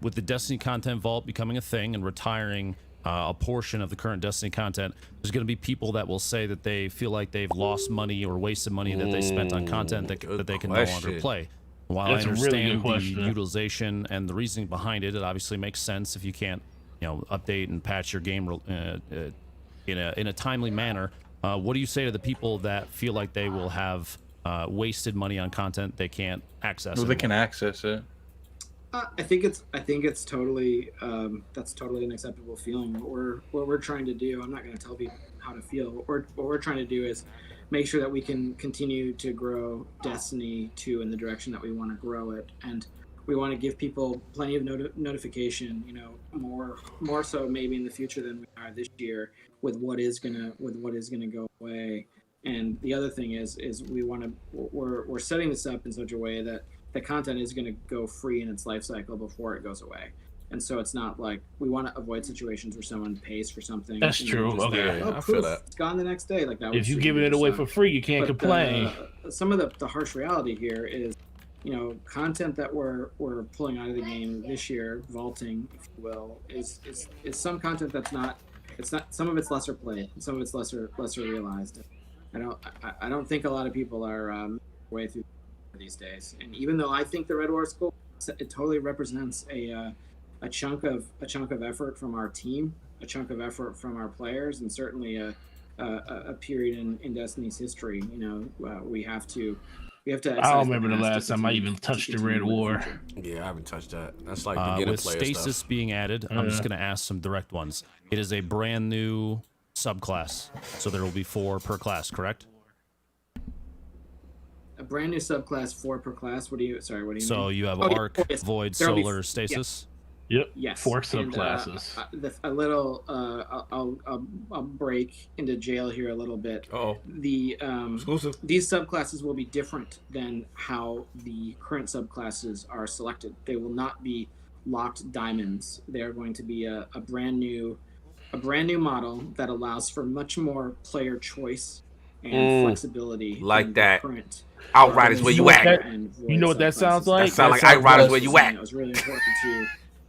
With the Destiny content vault becoming a thing and retiring a portion of the current Destiny content, there's going to be people that will say that they feel like they've lost money or wasted money that they spent on content that they can no longer play. While I understand the utilization and the reasoning behind it, it obviously makes sense if you can't, update and patch your game in a timely manner. What do you say to the people that feel like they will have wasted money on content they can't access? Well, they can access it. I think it's totally that's totally an acceptable feeling. What we're trying to do, I'm not going to tell people how to feel. What we're trying to do is make sure that we can continue to grow Destiny 2 in the direction that we want to grow it, and we want to give people plenty of notification. More so maybe in the future than we are this year with what is gonna go away. And the other thing is we're setting this up in such a way that the content is going to go free in its life cycle before it goes away. And so it's not like we want to avoid situations where someone pays for something. That's true. Okay, I feel that. It's gone the next day. Like that. If you're giving it away for free, you can't complain. Some of the harsh reality here is, content that we're pulling out of the game this year, vaulting, if you will, is some content that's not. It's not. Some of it's lesser played, and some of it's lesser realized. I don't think a lot of people are way through these days. And even though I think the Red War is cool, it totally represents a chunk of effort from our team, a chunk of effort from our players, and certainly a period in Destiny's history. We have to. I don't remember the last time I even touched the Red War. Yeah, I haven't touched that. That's like beginner with player Stasis stuff. being added, I'm just going to ask some direct ones. It is a brand new subclass, so there will be 4 per class, correct? A brand new subclass, 4 per class. What do you mean? So you have Arc, yes. Void, There'll be Solar, Stasis. Yep. Yes. 4 subclasses. I'll break into jail here a little bit. Oh. These subclasses will be different than how the current subclasses are selected. They will not be locked diamonds. They are going to be a brand new model that allows for much more player choice and flexibility. Like that. Outriders, where you at? You know what that sounds like? That sounds like Outriders, where you at? It was really important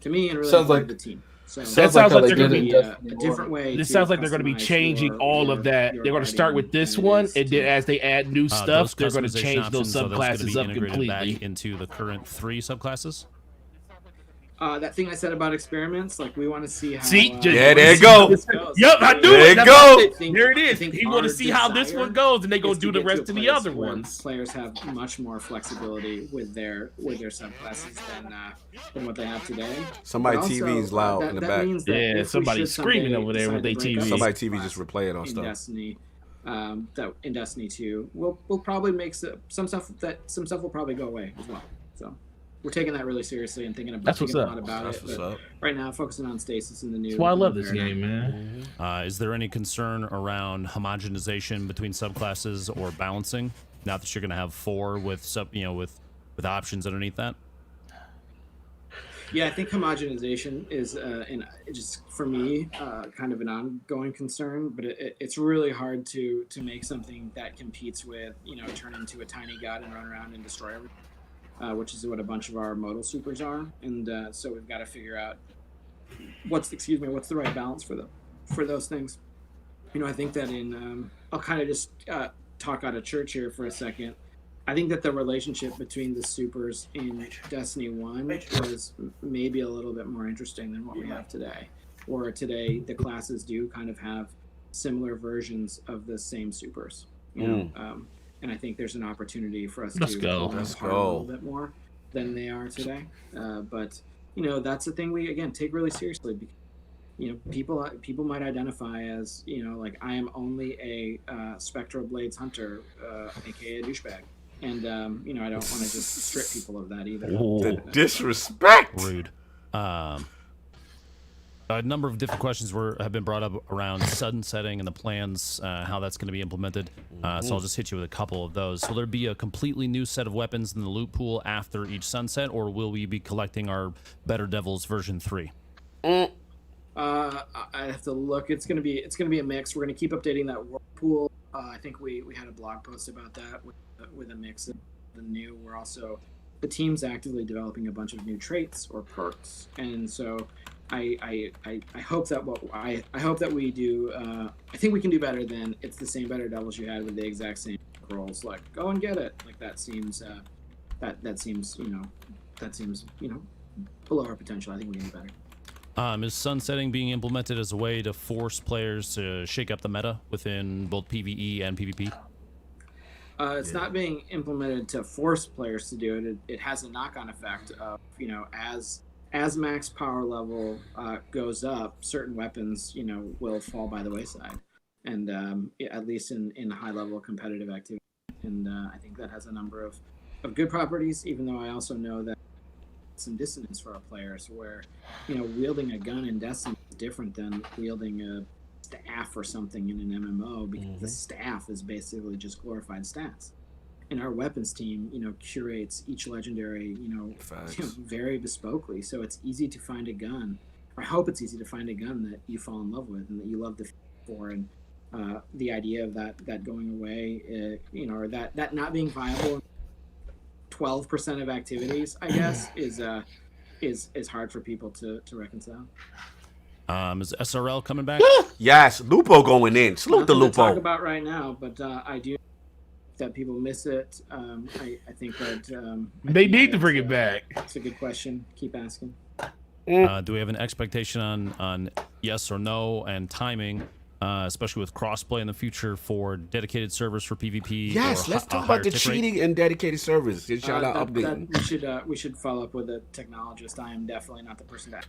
to me and really sounds important like to the team. So that sounds like they're going to be a different way. This sounds like they're going to be changing all of that. They're going to start with this one, and then as they add new stuff, they're going to change those subclasses up completely back into the current 3 subclasses. That thing I said about experiments, like we want to see how. there you go. Yep, I knew it. There you go. There it is. You want to see how this one goes, and they go do the rest of the other ones. Players have much more flexibility with their subclasses than what they have today. Somebody TV's loud in the back. Yeah, somebody's screaming over there with their TV. Somebody TV just replaying on stuff. Destiny, in Destiny 2, we'll probably make some stuff will probably go away as well. So. We're taking that really seriously and thinking a lot about it. But right now, focusing on Stasis and the new. That's why I love this game, man. Is there any concern around homogenization between subclasses or balancing? Now that you're going to have 4 with with options underneath that. Yeah, I think homogenization is, just for me, kind of an ongoing concern. But it's really hard to make something that competes with, turn into a tiny god and run around and destroy everything. Which is what a bunch of our modal supers are, and so we've got to figure out what's the right balance for those things. I think that I'll kind of just talk out of church here for a second. I think that the relationship between the supers in Destiny 1 was maybe a little bit more interesting than what we have today. Or today, the classes do kind of have similar versions of the same supers. And I think there's an opportunity for us to go a little bit more than they are today. But that's the thing we take really seriously. Because, people might identify as like I am only a Spectral Blades hunter, aka a douchebag, and I don't want to just strip people of that either. The disrespect. Rude. A number of different questions have been brought up around sunsetting and the plans, how that's going to be implemented. So I'll just hit you with a couple of those. Will there be a completely new set of weapons in the loot pool after each sunset, or will we be collecting our Better Devils version 3? I have to look. It's gonna be a mix. We're gonna keep updating that world pool. I think we had a blog post about that with a mix of the new. We're also, the team's actively developing a bunch of new traits or perks, and so I hope that I hope that we do. I think we can do better than it's the same Better Devils you had with the exact same roles. Like, go and get it. Like, that seems that seems below our potential. I think we can do better. Is sunsetting being implemented as a way to force players to shake up the meta within both PvE and PvP? It's not being implemented to force players to do it. It has a knock-on effect of, as max power level goes up, certain weapons, will fall by the wayside, and at least in high-level competitive activity. And I think that has a number of good properties, even though I also know that some dissonance for our players, where wielding a gun in Destiny is different than wielding a staff or something in an MMO, because the staff is basically just glorified stats, and our weapons team curates each legendary very bespokely, so it's easy to find a gun. I hope it's easy to find a gun that you fall in love with and that you love the for, and the idea of that going away, or that not being viable 12% of activities, I guess, is hard for people to reconcile. Is SRL coming back? Yes, Lupo going in. Salute the Nothing to Lupo. talk about right now, but I do that people miss it. I think that they need to bring it back. It's a good question. Keep asking. Do we have an expectation on yes or no and timing, especially with crossplay in the future for dedicated servers for PvP? Yes, let's talk about the cheating in dedicated servers. Shout out updating. We should follow up with a technologist. I am definitely not the person to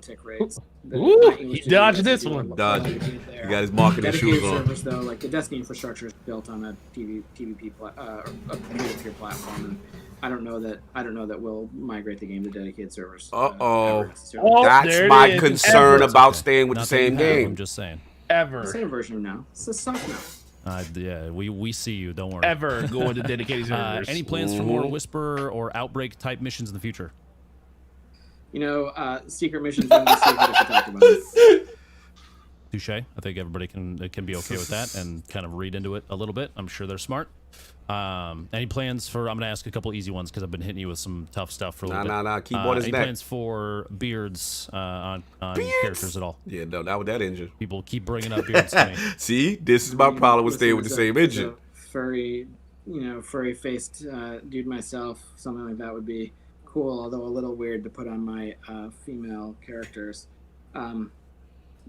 tick rates. Ooh, he dodged this one. Dodge. You got his marketing shoes on. Servers, though, like the Destiny infrastructure is built on a PvP a peer-to-peer platform, and I don't know that we'll migrate the game to dedicated servers. That's my concern about staying with the same game. I'm just saying. The same version now. It's a soft now. Yeah, we see you. Don't worry. Ever go into dedicated servers. Any plans for more Whisper or Outbreak type missions in the future? Secret missions wouldn't be secret if we talked about it. Touche. I think everybody can be okay with that and kind of read into it a little bit. I'm sure they're smart. Any plans for? I'm gonna ask a couple easy ones because I've been hitting you with some tough stuff for a little bit. Nah. Keyboard is any next. plans for beards on characters at all? Yeah, no, not with that engine. People keep bringing up beards to me. See, this is my problem with staying with the same engine. Furry-faced dude myself, something like that would be cool, although a little weird to put on my female characters.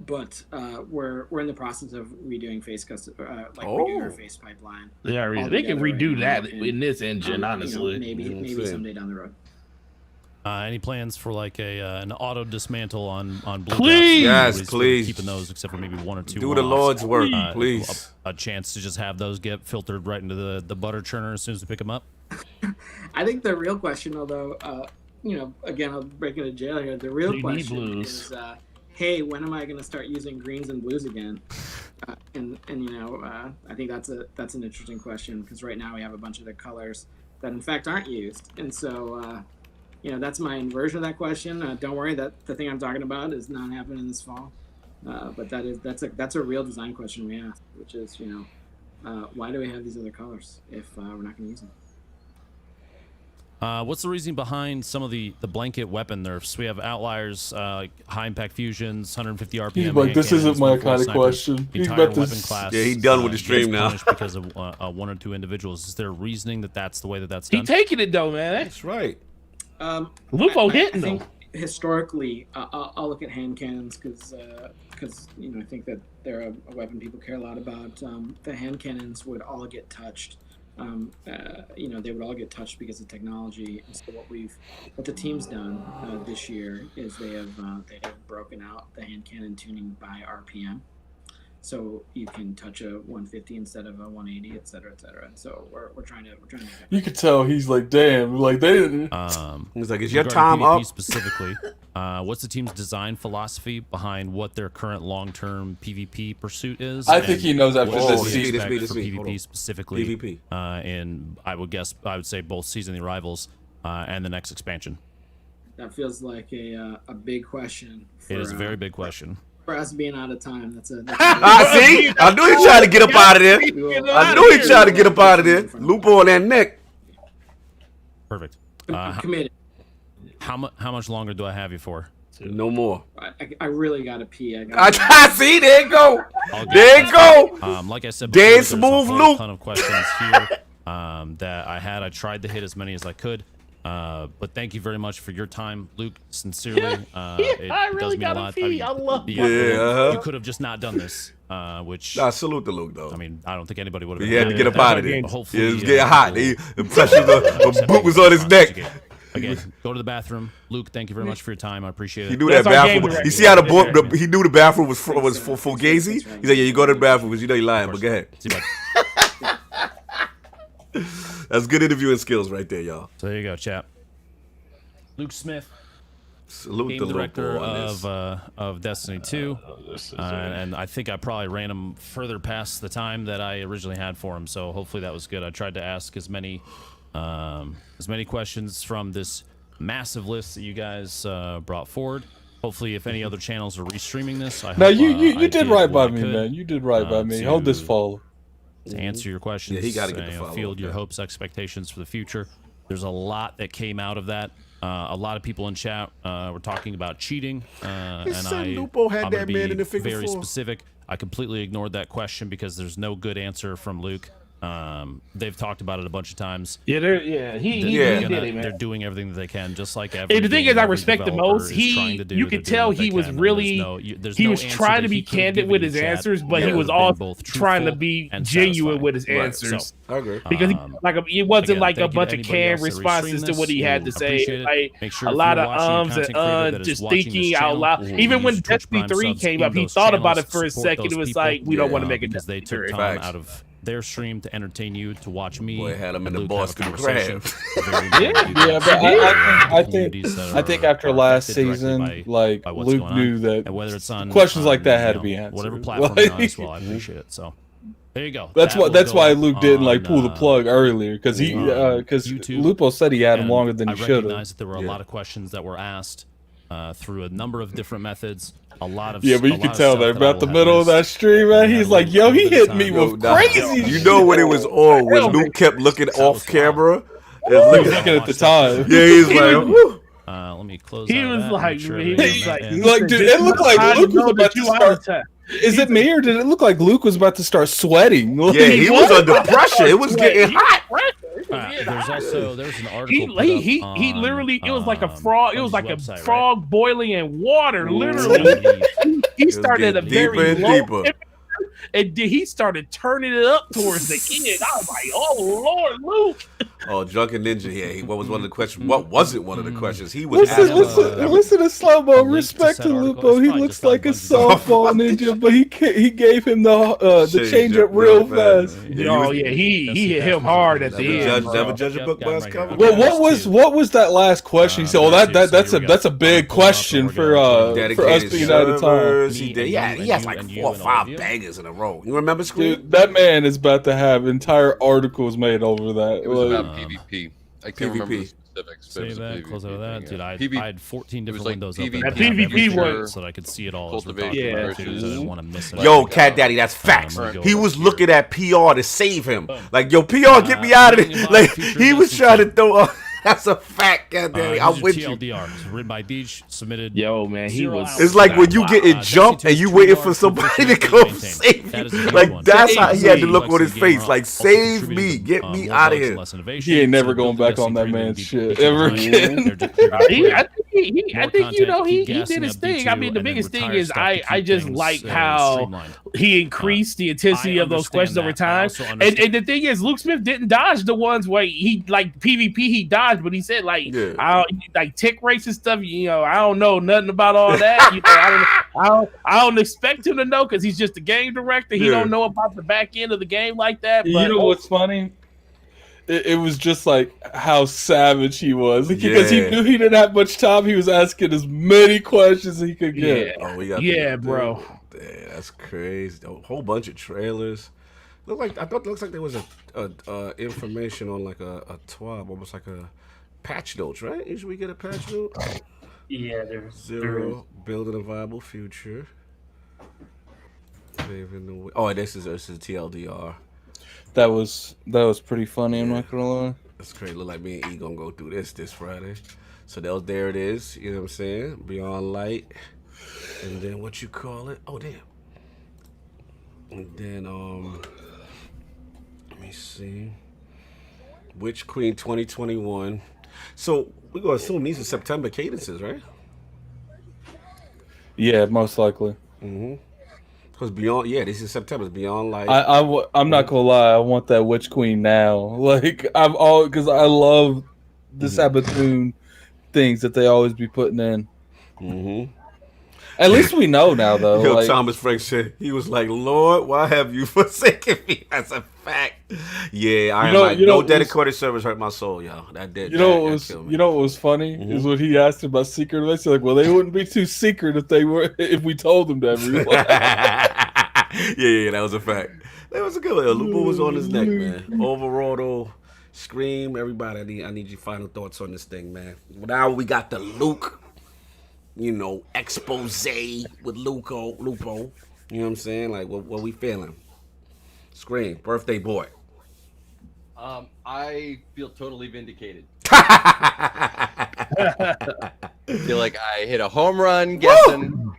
But we're in the process of redoing face custom, redoing our face pipeline. Yeah, they can redo that in this engine, honestly. Maybe someday down the road. Any plans for like an auto dismantle on blue? Please, drops? yes, please. Keeping those except for maybe one or two. Do the Lord's work, please. A chance to just have those get filtered right into the butter churner as soon as we pick them up. I think the real question, although again, I'll break into jail here. The real question is, hey, when am I going to start using greens and blues again? I think that's an interesting question, because right now we have a bunch of the colors that in fact aren't used, and so that's my inversion of that question. Don't worry, that the thing I'm talking about is not happening this fall, but that's a real design question we ask, which is why do we have these other colors if we're not going to use them? What's the reasoning behind some of the blanket weapon nerfs? We have outliers, high impact fusions, 150 RPM. He's like, this isn't my kind of question. He's about weapon class. Yeah, he's done with the stream now. Because of one or two individuals. Is there a reasoning that's the way that's done? He taking it though, man. That's right. Lupo hitting I them. think historically, I'll look at hand cannons because I think that they're a weapon people care a lot about. The hand cannons would all get touched. They would all get touched because of technology. And so what the team's done this year is they have broken out the hand cannon tuning by RPM. so you can touch a 150 instead of a 180, et cetera, et cetera. And so we're trying to You could tell he's like, damn, like they didn't. He's like, is your regarding time PvP up? specifically, what's the team's design philosophy behind what their current long-term PvP pursuit is? I think he knows after this season. season. For PvP specifically, PvP. And I would say both Season of the Arrivals and the next expansion. That feels like a big question. It is a very big question. For us being out of time, that's a. See, I knew he tried to get up out of there. I knew he tried to get up out of there. Lupo on that neck. Perfect. Committed. How much longer do I have you for? No more. I really gotta pee. I see. There you go. There you go. Like I said, Dance before, move, there's a whole Luke. ton of questions here that I had. I tried to hit as many as I could. But thank you very much for your time, Luke. Sincerely, I really gotta pee. I love you could have just not done this, which I salute the Luke though. I mean, I don't think anybody would have. He had to get up out of there. Hopefully, It was getting hot. The pressure, the boot was on his neck. Again, go to the bathroom. Luke, thank you very much for your time. I appreciate it. He knew that bathroom. You see how he knew the bathroom was for Fugazi? He said, "Yeah, you go to the bathroom, but you know you're lying." But go ahead. That's good interviewing skills right there, y'all. So there you go, chap. Luke Smith, salute game the director Lupo of Destiny 2, and I think I probably ran him further past the time that I originally had for him. So hopefully that was good. I tried to ask as many questions from this massive list that you guys brought forward. Hopefully, if any other channels are restreaming this, I No, hope, you did right by me, man. You did right by me. Hold this follow. To answer your questions, he got to get the follow. field your hopes, expectations for the future. There's a lot that came out of that. A lot of people in chat were talking about cheating, and Lupo had I'm that gonna man be in the figure very four. specific. I completely ignored that question because there's no good answer from Luke. They've talked about it a bunch of times. He did it, man. They're doing everything that they can, just like And the thing is, I respect the most. You could tell he was really, he was trying to be candid with his answers, but he was also trying to be genuine with his answers. I agree. Because it wasn't like a bunch of canned responses to what he had to say. Like a lot of and just thinking out loud. Even when Destiny 3 came up, he thought about it for a second. It was like, we don't want to make it because they took time out of their stream to entertain you, to watch me. Boy, had him in and the Luke have a Boston conversation. Crab. But I think after last season, like Luke knew that and whether it's on questions like that had to be answered. Whatever platform you're on as well, I appreciate it. So there you go. That's why Luke didn't like pull the plug earlier, because Lupo said he had him longer than he should have. I recognize that there were a lot of questions that were asked through a number of different methods. A lot of but you can tell that about the middle of that stream, man. He's like, yo, he hit me with crazy. You know when it was on, when Luke kept looking off camera and looking at the time. Yeah, he's like, woo. Let me close. He was like, dude, it looked like Luke was about to start. Is it me, or did it look like Luke was about to start sweating? Yeah, he was under pressure. It was getting hot. There's an article. He literally, it was like a frog. It was like a frog boiling in water. Literally, he started at a very low, and he started turning it up towards the end. I was like, "Oh Lord, Luke!" Oh, Drunken Ninja here. What was one of the questions? What wasn't one of the questions? He was asking. Listen to Slow-Mo. Respect to Lupo. He looks like a softball ninja, but he gave him the change up real fast. Oh yeah, he hit him hard at the end. Never judge a book by its cover. Well, what was that last question? He said, "Oh, that's a big question for us being out of time." He has like 4 or 5 bangers in a row. You remember, Scream? Dude, that man is about to have entire articles made over that. It was about PvP. I can't remember the specifics. Save that, close out of that. Dude, I had 14 different windows open. That PvP works so that I could see it all. Yeah. I didn't want to miss it. Yo, Cat Daddy, that's facts. He was looking at PR to save him. Like, yo, PR, get me out of it. Like, he was trying to throw. That's a fact, Cat Daddy. I'm with you. TLDR, written by Beach, submitted. Yo, man, he was. It's like when you get it jumped and you waiting for somebody to come save you. Like, that's how he had to look on his face. Like, save me, get me out of here. He ain't never going back on that man's shit ever again. I think he did his thing. I mean, the biggest thing is I just like how he increased the intensity of those questions over time. And the thing is, Luke Smith didn't dodge the ones where he like PvP. He dodged dodge, but he said like I don't like tick race and stuff. You know, I don't know nothing about all that. You know, I don't expect him to know because he's just a game director. He don't know about the back end of the game like that. But you know what's funny? It was just like how savage he was because he knew he didn't have much time. He was asking as many questions as he could get. Oh, we got bro. Damn, that's crazy. A whole bunch of trailers. Look like it looks like there was a information on like a TWAB, almost like a patch notes, right? Usually we get a patch note. Yeah, there's Zero, building a viable future. Oh, this is TLDR. That was pretty funny. I'm not gonna lie. That's crazy. Look like me and E gonna go through this Friday. So there it is. You know what I'm saying? Beyond Light, and then what you call it? Oh damn. And then let me see. Witch Queen 2021. So we're gonna assume these are September cadences, right? Yeah, most likely. Because Beyond, this is September. It's Beyond Light. I'm not gonna lie. I want that Witch Queen now. Like because I love the Sabathun things that they always be putting in. At least we know now, though. Yo, like, Thomas Frank said, he was like, Lord, why have you forsaken me? That's a fact. Yeah, I no dedicated servers hurt my soul, yo. That did. You know what was funny is when he asked about secret. They said, like, well, they wouldn't be too secret if we told them to everyone. yeah, that was a fact. That was a good one. Lupo was on his neck, man. Overall, though, Scream, everybody, I need your final thoughts on this thing, man. Now we got the Luke. Expose with Lupo. You know what I'm saying? Like, what we feeling? Scream, birthday boy. I feel totally vindicated. Feel like I hit a home run guessing.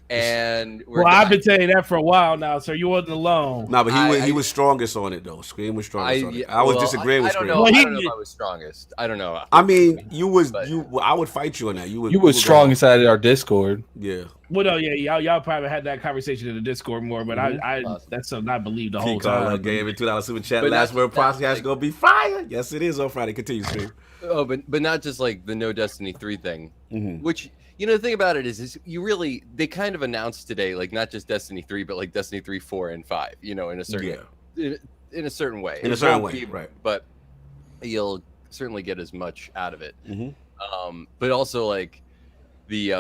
And I've been telling you that for a while now, so you wasn't alone. No, but he was strongest on it though. Scream was strongest on it. I was disagreeing with Scream. I don't know if I was strongest. I don't know. I mean, I would fight you on that. You was strongest at our Discord. Yeah. Well, no, y'all probably had that conversation in the Discord more, but that's something I believe the whole time. Gave it $2 super chat. Last word podcast gonna be fire. Yes, it is on Friday. Continue, Scream. Oh, but not just like the No Destiny 3 thing, which. The thing about it is they kind of announced today, like not just Destiny 3, but like Destiny 3, 4, and 5, in a certain in a certain way. In a certain way, right. But you'll certainly get as much out of it. But also like the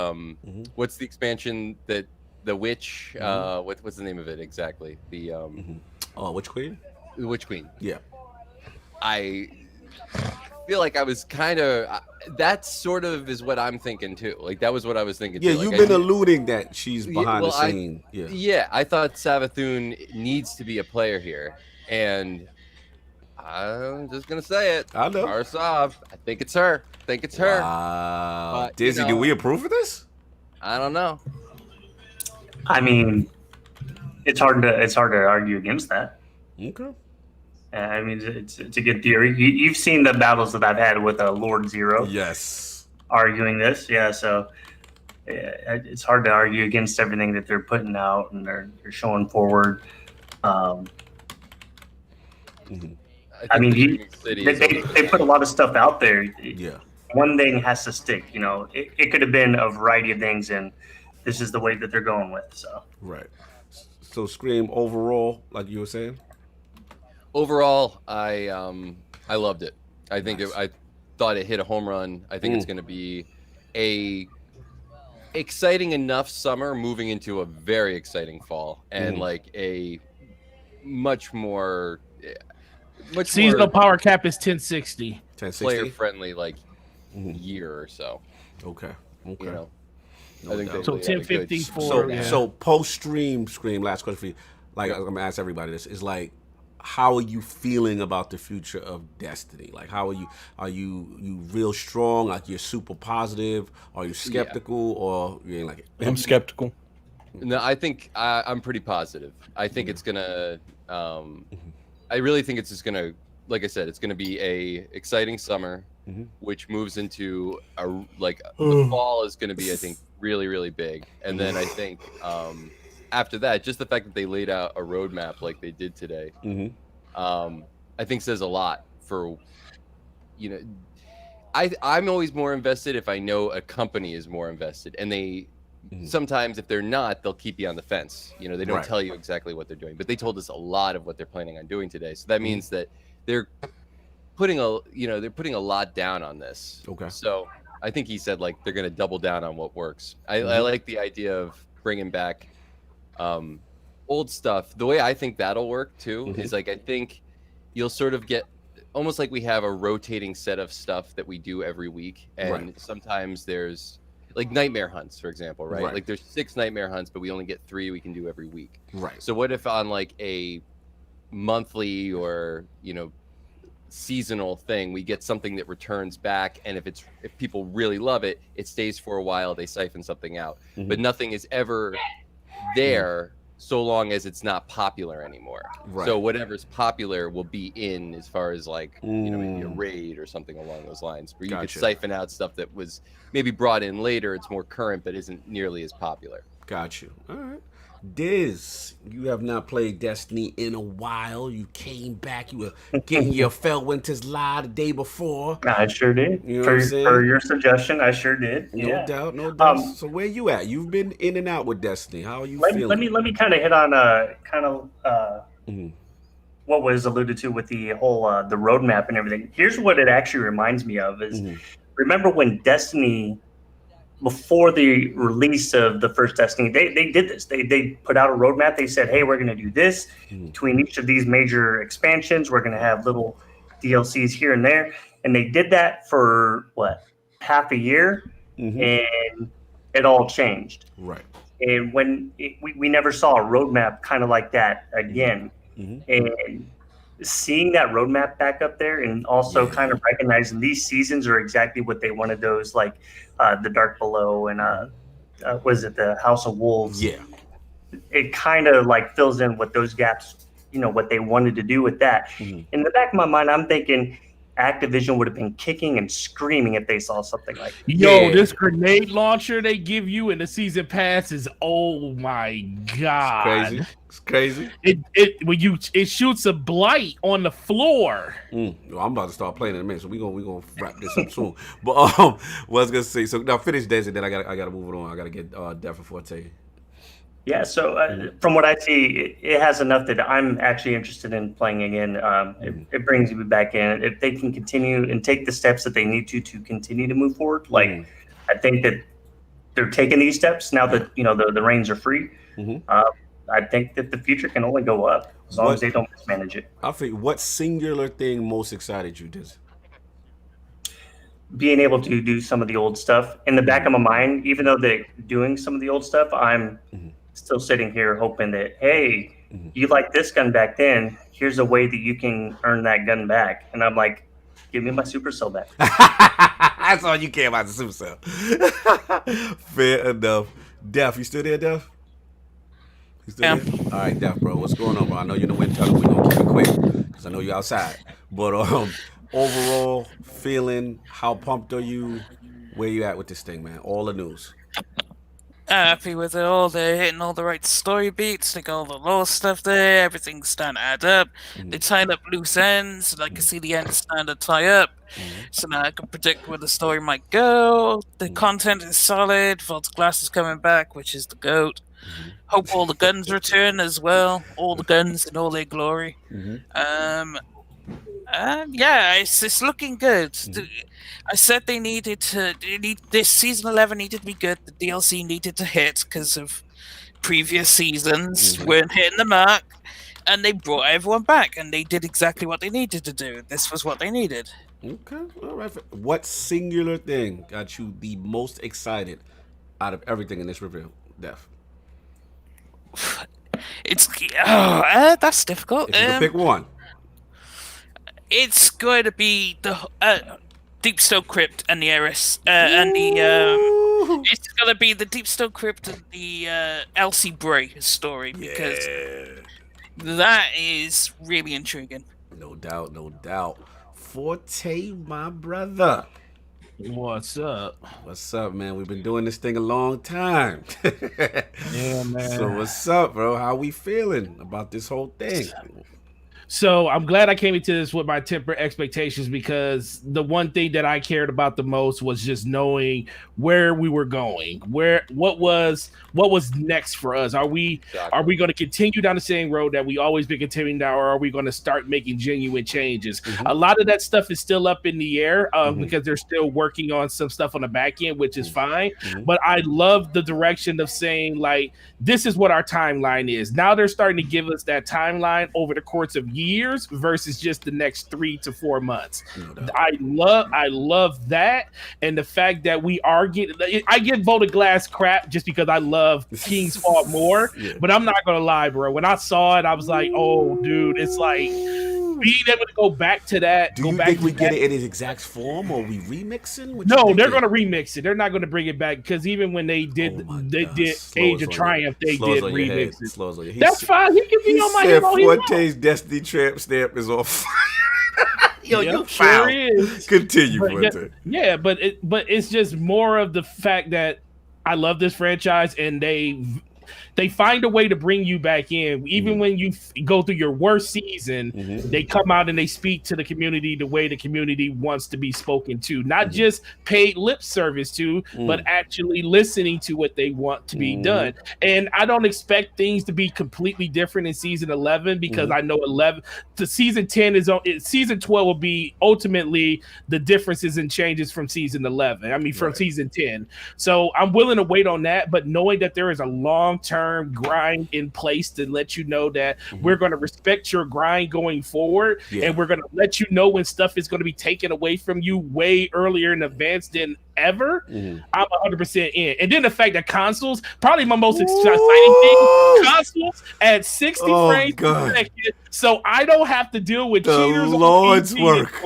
what's the expansion that the Witch what's the name of it exactly? The Witch Queen? The Witch Queen. Yeah. I feel like I was kind of that sort of is what I'm thinking too. Like that was what I was thinking too. Yeah, you've been alluding that she's behind the scene. Yeah, I thought Savathun needs to be a player here, and I'm just gonna say it. I know. Arsav, I think it's her. Wow. But, Dizzy, do we approve of this? I don't know. I mean, it's hard to argue against that. Okay. I mean, it's a good theory. You've seen the battles that I've had with Lord Zero. Yes. Arguing this, so it's hard to argue against everything that they're putting out and they're showing forward. I mean, they put a lot of stuff out there. Yeah. One thing has to stick. It could have been a variety of things, and this is the way that they're going with. So. Right. So Scream overall, like you were saying. Overall, I loved it. I think I thought it hit a home run. I think it's going to be a exciting enough summer moving into a very exciting fall and like a much more seasonal power cap is 1060. Player friendly year or so. Okay. I think so 1054. So post stream Scream. Last question for you. Like I'm gonna ask everybody this is like. How are you feeling about the future of Destiny? Like, how are you? Are you real strong? Like, you're super positive? Are you skeptical, or you ain't like it? I'm skeptical. No, I think I'm pretty positive. I think it's gonna. I really think it's just gonna. Like I said, it's gonna be a exciting summer, which moves into the fall is gonna be, I think, really, really big, and then I think. After that, just the fact that they laid out a roadmap like they did today, I think says a lot for, I'm always more invested if I know a company is more invested, and they sometimes if they're not, they'll keep you on the fence. You know, they don't tell you exactly what they're doing, but they told us a lot of what they're planning on doing today. So that means that they're putting a lot down on this. Okay. So I think he said like they're going to double down on what works. I like the idea of bringing back old stuff. The way I think that'll work too is like I think you'll sort of get almost like we have a rotating set of stuff that we do every week, and sometimes there's like nightmare hunts, for example, right? Like there's 6 nightmare hunts, but we only get 3 we can do every week. Right. So what if on like a monthly or seasonal thing we get something that returns back, and if people really love it, it stays for a while, they siphon something out, but nothing is ever there so long as it's not popular anymore. So whatever's popular will be in, as far as like maybe a raid or something along those lines, where you could siphon out stuff that was maybe brought in later, it's more current but isn't nearly as popular. Got you. All right. Diz, you have not played Destiny in a while. You came back. You were getting your Felwinter's Lie the day before. I sure did. You know what I'm saying? For your suggestion, I sure did. No doubt, no doubt. So where you at? You've been in and out with Destiny. How are you feeling? Let me kind of hit on what was alluded to with the whole the roadmap and everything. Here's what it actually reminds me of is remember when Destiny, before the release of the first Destiny, they did this. They put out a roadmap. They said, hey, we're going to do this. Between each of these major expansions, we're going to have little DLCs here and there. And they did that for, half a year? And it all changed. Right. And when we never saw a roadmap kind of like that again. And seeing that roadmap back up there, and also kind of recognizing these seasons are exactly what they wanted, those like the Dark Below and was it the House of Wolves? Yeah, it kind of like fills in what those gaps, what they wanted to do with that. In the back of my mind, I'm thinking Activision would have been kicking and screaming if they saw something like that. This grenade launcher they give you in the season pass is, oh my god, it's crazy. It shoots a blight on the floor. Well, I'm about to start playing in a minute, so we're gonna wrap this up soon. But what I was gonna say, so now finish Daisy, then I gotta move it on. I gotta get Def and Forte. Yeah, so from what I see, it has enough that I'm actually interested in playing again. It brings me back in. If they can continue and take the steps that they need to continue to move forward, I think that they're taking these steps now that the reins are free. I think that the future can only go up as long as they don't mismanage it. I think what singular thing most excited you, Diz? Being able to do some of the old stuff. In the back of my mind, even though they're doing some of the old stuff, I'm still sitting here hoping that, hey, you like this gun back then, here's a way that you can earn that gun back. And I'm like, give me my supercell back. That's all you care about, the supercell. Fair enough. Def, you still there, Def? You still there? All right, Def, bro, what's going on, bro? I know you're in the wind tunnel. We're going to keep it quick because I know you're outside. But overall feeling, how pumped are you? Where you at with this thing, man? All the news. Happy with it all. They're hitting all the right story beats. They got all the lore stuff there. Everything's starting to add up. They tied up loose ends. I can see the ends starting to tie up. So now I can predict where the story might go. The content is solid. Vault's Glass is coming back, which is the GOAT. Hope all the guns return as well. All the guns in all their glory. Yeah, it's looking good. I said they needed this season 11 needed to be good. The DLC needed to hit because of previous seasons weren't hitting the mark, and they brought everyone back, and they did exactly what they needed to do. This was what they needed. Okay, all right. What singular thing got you the most excited out of everything in this review, Def? That's difficult. If you can pick one. It's going to be the Deepstone Crypt and the Eris, and the it's going to be the Deepstone Crypt and the Elsie Bray story, because that is really intriguing. No doubt, no doubt. Forte, my brother. What's up? What's up, man? We've been doing this thing a long time. Yeah, man. So what's up, bro? How we feeling about this whole thing? So I'm glad I came into this with my tempered expectations, because the one thing that I cared about the most was just knowing where we were going, what was next for us. Are we going to continue down the same road that we always been continuing down, or are we going to start making genuine changes? A lot of that stuff is still up in the air because they're still working on some stuff on the back end, which is fine. But I love the direction of saying, like, this is what our timeline is. Now they're starting to give us that timeline over the course of years versus just the next 3 to 4 months. I love that, and the fact that we are getting. I get voted glass crap just because I love King's Fall more, but I'm not gonna lie, bro. When I saw it, I was like, "Oh, dude, it's like being able to go back to that." Do you think we get it in its exact form, or we remixing? No, they're gonna remix it. They're not gonna bring it back, because even when they did Age of Triumph, they did remix it. That's fine. He can be on my head all he wants. Forte's Destiny Tramp stamp is off. Yo, you sure foul. is. Continue, Forte. Yeah, but it's just more of the fact that I love this franchise, and they find a way to bring you back in. Even when you go through your worst season, they come out and they speak to the community the way the community wants to be spoken to. Not just paid lip service to, but actually listening to what they want to be done. And I don't expect things to be completely different in season 11, because I know the season 10 season 12 will be ultimately the differences and changes from season 11. I mean, from season 10. So I'm willing to wait on that, but knowing that there is a long-term grind in place to let you know that we're going to respect your grind going forward, and we're going to let you know when stuff is going to be taken away from you way earlier in advance than ever. I'm 100% in. And then the fact that consoles, probably my most exciting thing, consoles at 60 frames per second, so I don't have to deal with cheaters. Lord's work.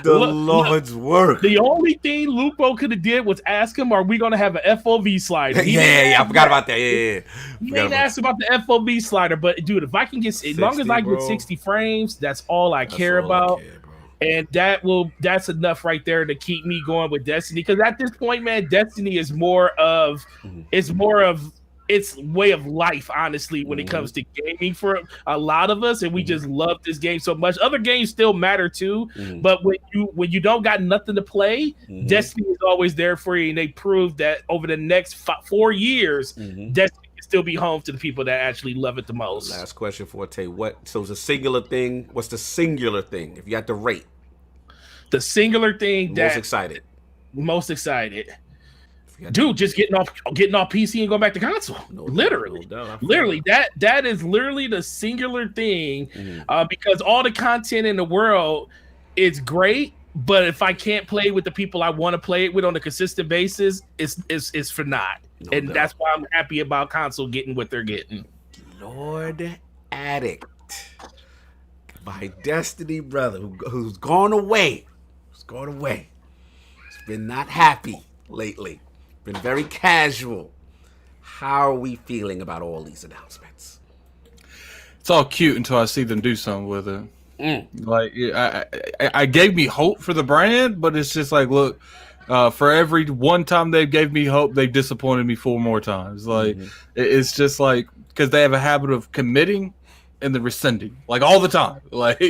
Lord's work. The only thing Lupo could have did was ask him, "Are we going to have an FOV slider?" I forgot about that. Yeah. He ain't asked about the FOV slider, but dude, if I can get, as long as I get 60 frames, that's all I care about. And that's enough right there to keep me going with Destiny. Because at this point, man, Destiny is more of its way of life, honestly, when it comes to gaming for a lot of us, and we just love this game so much. Other games still matter too, but when you don't got nothing to play, Destiny is always there for you, and they proved that over the next 4 years, Destiny can still be home to the people that actually love it the most. Last question, Forte. So it's a singular thing. What's the singular thing, if you had to rate? The singular thing most excited. Dude, just getting off PC and going back to console. Literally, that is literally the singular thing. Because all the content in the world is great, but if I can't play with the people I want to play it with on a consistent basis, it's for naught. That's why I'm happy about console getting what they're getting. Lord Addict, my Destiny brother, who's gone away. He's been not happy lately. Been very casual. How are we feeling about all these announcements? It's all cute until I see them do something with it. Like, I gave me hope for the brand, but it's just like, look, for every one time they gave me hope, they disappointed me 4 more times. Like, it's just like, because they have a habit of committing and then rescinding, like, all the time. Like,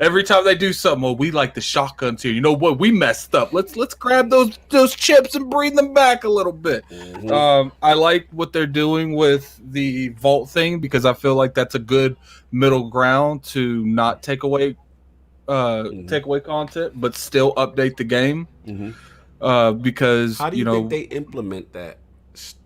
every time they do something, well, we like the shotguns here. You know what? We messed up. Let's grab those chips and bring them back a little bit. I like what they're doing with the vault thing, because I feel like that's a good middle ground to not take away content, but still update the game. Because how do you think they implement that?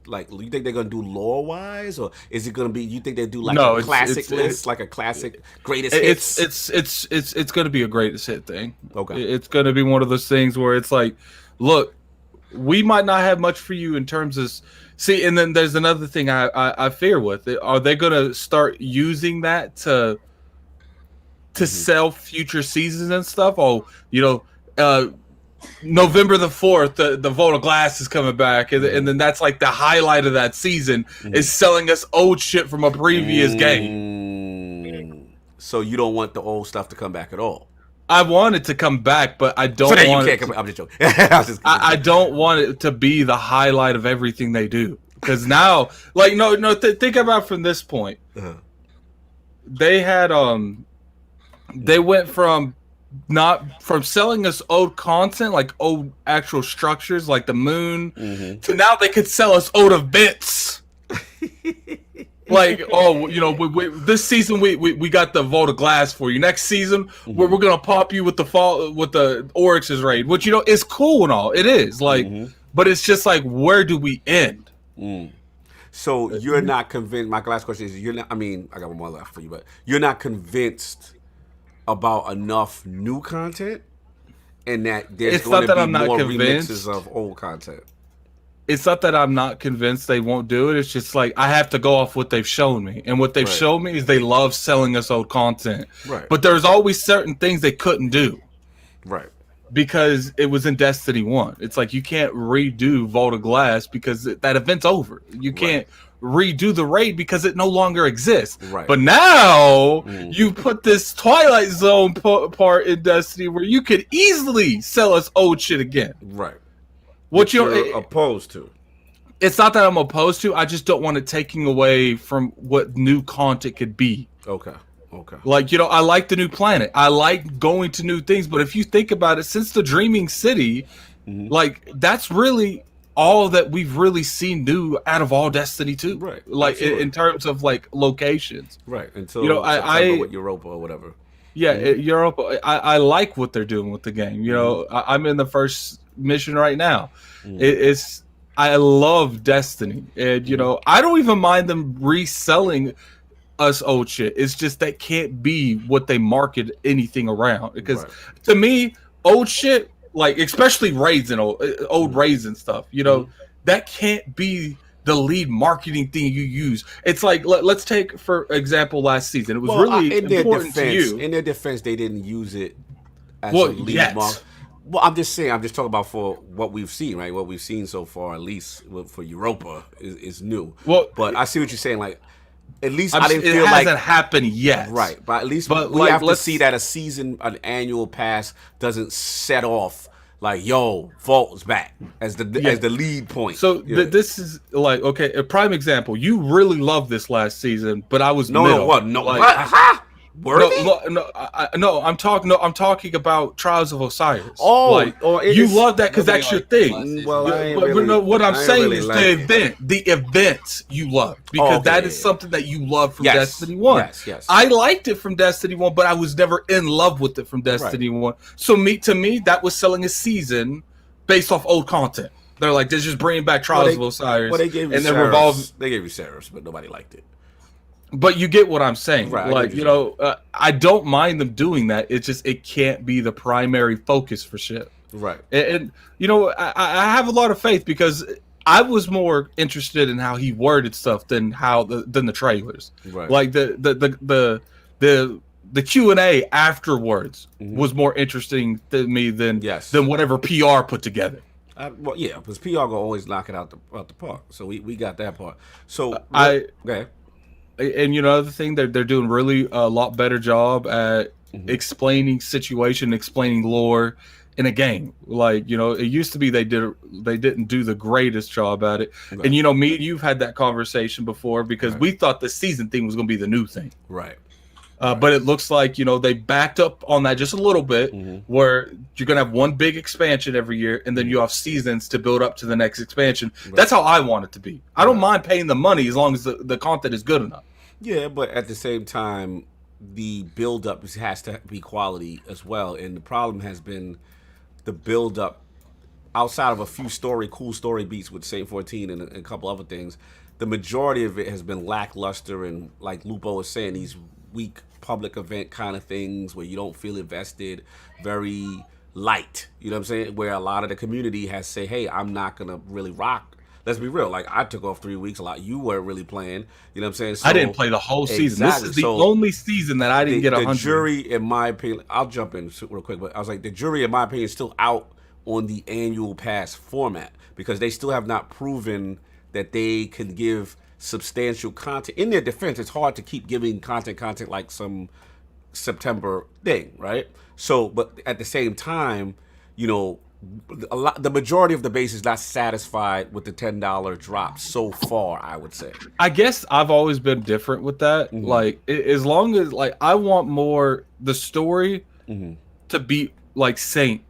Like, you think they're gonna do lore wise, or is it gonna be? You think they do like a classic list, like a classic greatest hits? It's gonna be a greatest hit thing. Okay, it's gonna be one of those things where it's like, look, we might not have much for you in terms of and then there's another thing I fear with it. Are they gonna start using that to sell future seasons and stuff? Oh, November the 4th, the Vault of Glass is coming back, and then that's like the highlight of that season is selling us old shit from a previous game. So you don't want the old stuff to come back at all? I want it to come back, but I don't want it to, I'm just joking. I don't want it to be the highlight of everything they do. Because now, like, think about it from this point. They had They went from selling us old content, like old actual structures, like the moon, to now they could sell us old events. Like, oh, you know, this season we got the Vault of Glass for you. Next season, we're gonna pop you with the Oryx's raid, which, you know, is cool and all. It is like, but it's just like, where do we end? So you're not convinced. My last question is, you're not. I mean, I got one more left for you, but you're not convinced about enough new content, and that there's going to be more remixes of old content. It's not that I'm not convinced they won't do it. It's just like, I have to go off what they've shown me. And what they've shown me is they love selling us old content. Right. But there's always certain things they couldn't do. Right. Because it was in Destiny 1. It's like, you can't redo Vault of Glass because that event's over. You can't redo the raid because it no longer exists. Right. But now you put this Twilight Zone part in Destiny where you could easily sell us old shit again. Right. What you're opposed to? It's not that I'm opposed to. I just don't want it taking away from what new content could be. Okay. Like, you know, I like the new planet. I like going to new things. But if you think about it, since the Dreaming City, like, that's really all that we've really seen new out of all Destiny 2. Right. Like, in terms of, like, locations. Right. Until, you know, I with Europa or whatever. Yeah, Europa. I like what they're doing with the game. You know, I'm in the first mission right now. I love Destiny, and you know, I don't even mind them reselling us old shit. It's just that can't be what they market anything around, because to me, old shit, like especially raids and old raids and stuff, you know, that can't be the lead marketing thing you use. It's like, let's take for example last season. It was really important to you. In their defense, they didn't use it as a lead market. Well, I'm just saying. I'm just talking about for what we've seen, right? What we've seen so far, at least for Europa, is new. Well, but I see what you're saying. Like, at least I didn't feel like it hasn't happened yet, right? But at least we have to see that a season, an annual pass, doesn't set off like, yo, Vault's back as the lead point. So this is like, okay, a prime example. You really loved this last season, but I was middle. I'm talking about Trials of Osiris. Oh, like, you love that because that's your thing. Well, what I'm saying is the events you love, because that is something that you love from Destiny 1. Yes. I liked it from Destiny 1, but I was never in love with it from Destiny 1. So to me, that was selling a season based off old content. They're like, they're just bringing back Trials of Osiris, they gave you and then revolving. They gave you Ceres, but nobody liked it. But you get what I'm saying, right? Like, you know, I don't mind them doing that. It's just, it can't be the primary focus for shit, right? And you know, I have a lot of faith, because I was more interested in how he worded stuff than the trailers. Right. Like the Q&A afterwards was more interesting to me than whatever PR put together. Well, yeah, because PR gonna always knock it out the park. So we got that part. So okay. And you know, the thing, they're doing really a lot better job at explaining situation, explaining lore in a game. Like, you know, it used to be they didn't do the greatest job at it. Right. And you know, me and you've had that conversation before, because we thought the season thing was going to be the new thing. Right. But it looks like, you know, they backed up on that just a little bit, where you're going to have one big expansion every year, and then you have seasons to build up to the next expansion. Right. That's how I want it to be. I don't mind paying the money as long as the content is good enough. Yeah, but at the same time, the build-up has to be quality as well. And the problem has been the build-up, outside of a few cool story beats with Saint 14 and a couple other things, the majority of it has been lackluster, and like Lupo was saying, these weak public event kind of things where you don't feel invested, very light, you know what I'm saying? Where a lot of the community has say, hey, I'm not going to really rock. Let's be real. Like, I took off 3 weeks a lot. You weren't really playing. You know what I'm saying? So, I didn't play the whole season. This is the only season that I didn't get 100. The jury, in my opinion, I'll jump in real quick, but I was like, the jury, in my opinion, is still out on the annual pass format, because they still have not proven that they can give substantial content. In their defense, it's hard to keep giving content like some September thing, right? So, but at the same time, you know, the majority of the base is not satisfied with the $10 drop so far, I would say. I guess I've always been different with that. Like, as long as, like, I want more the story to be like Saint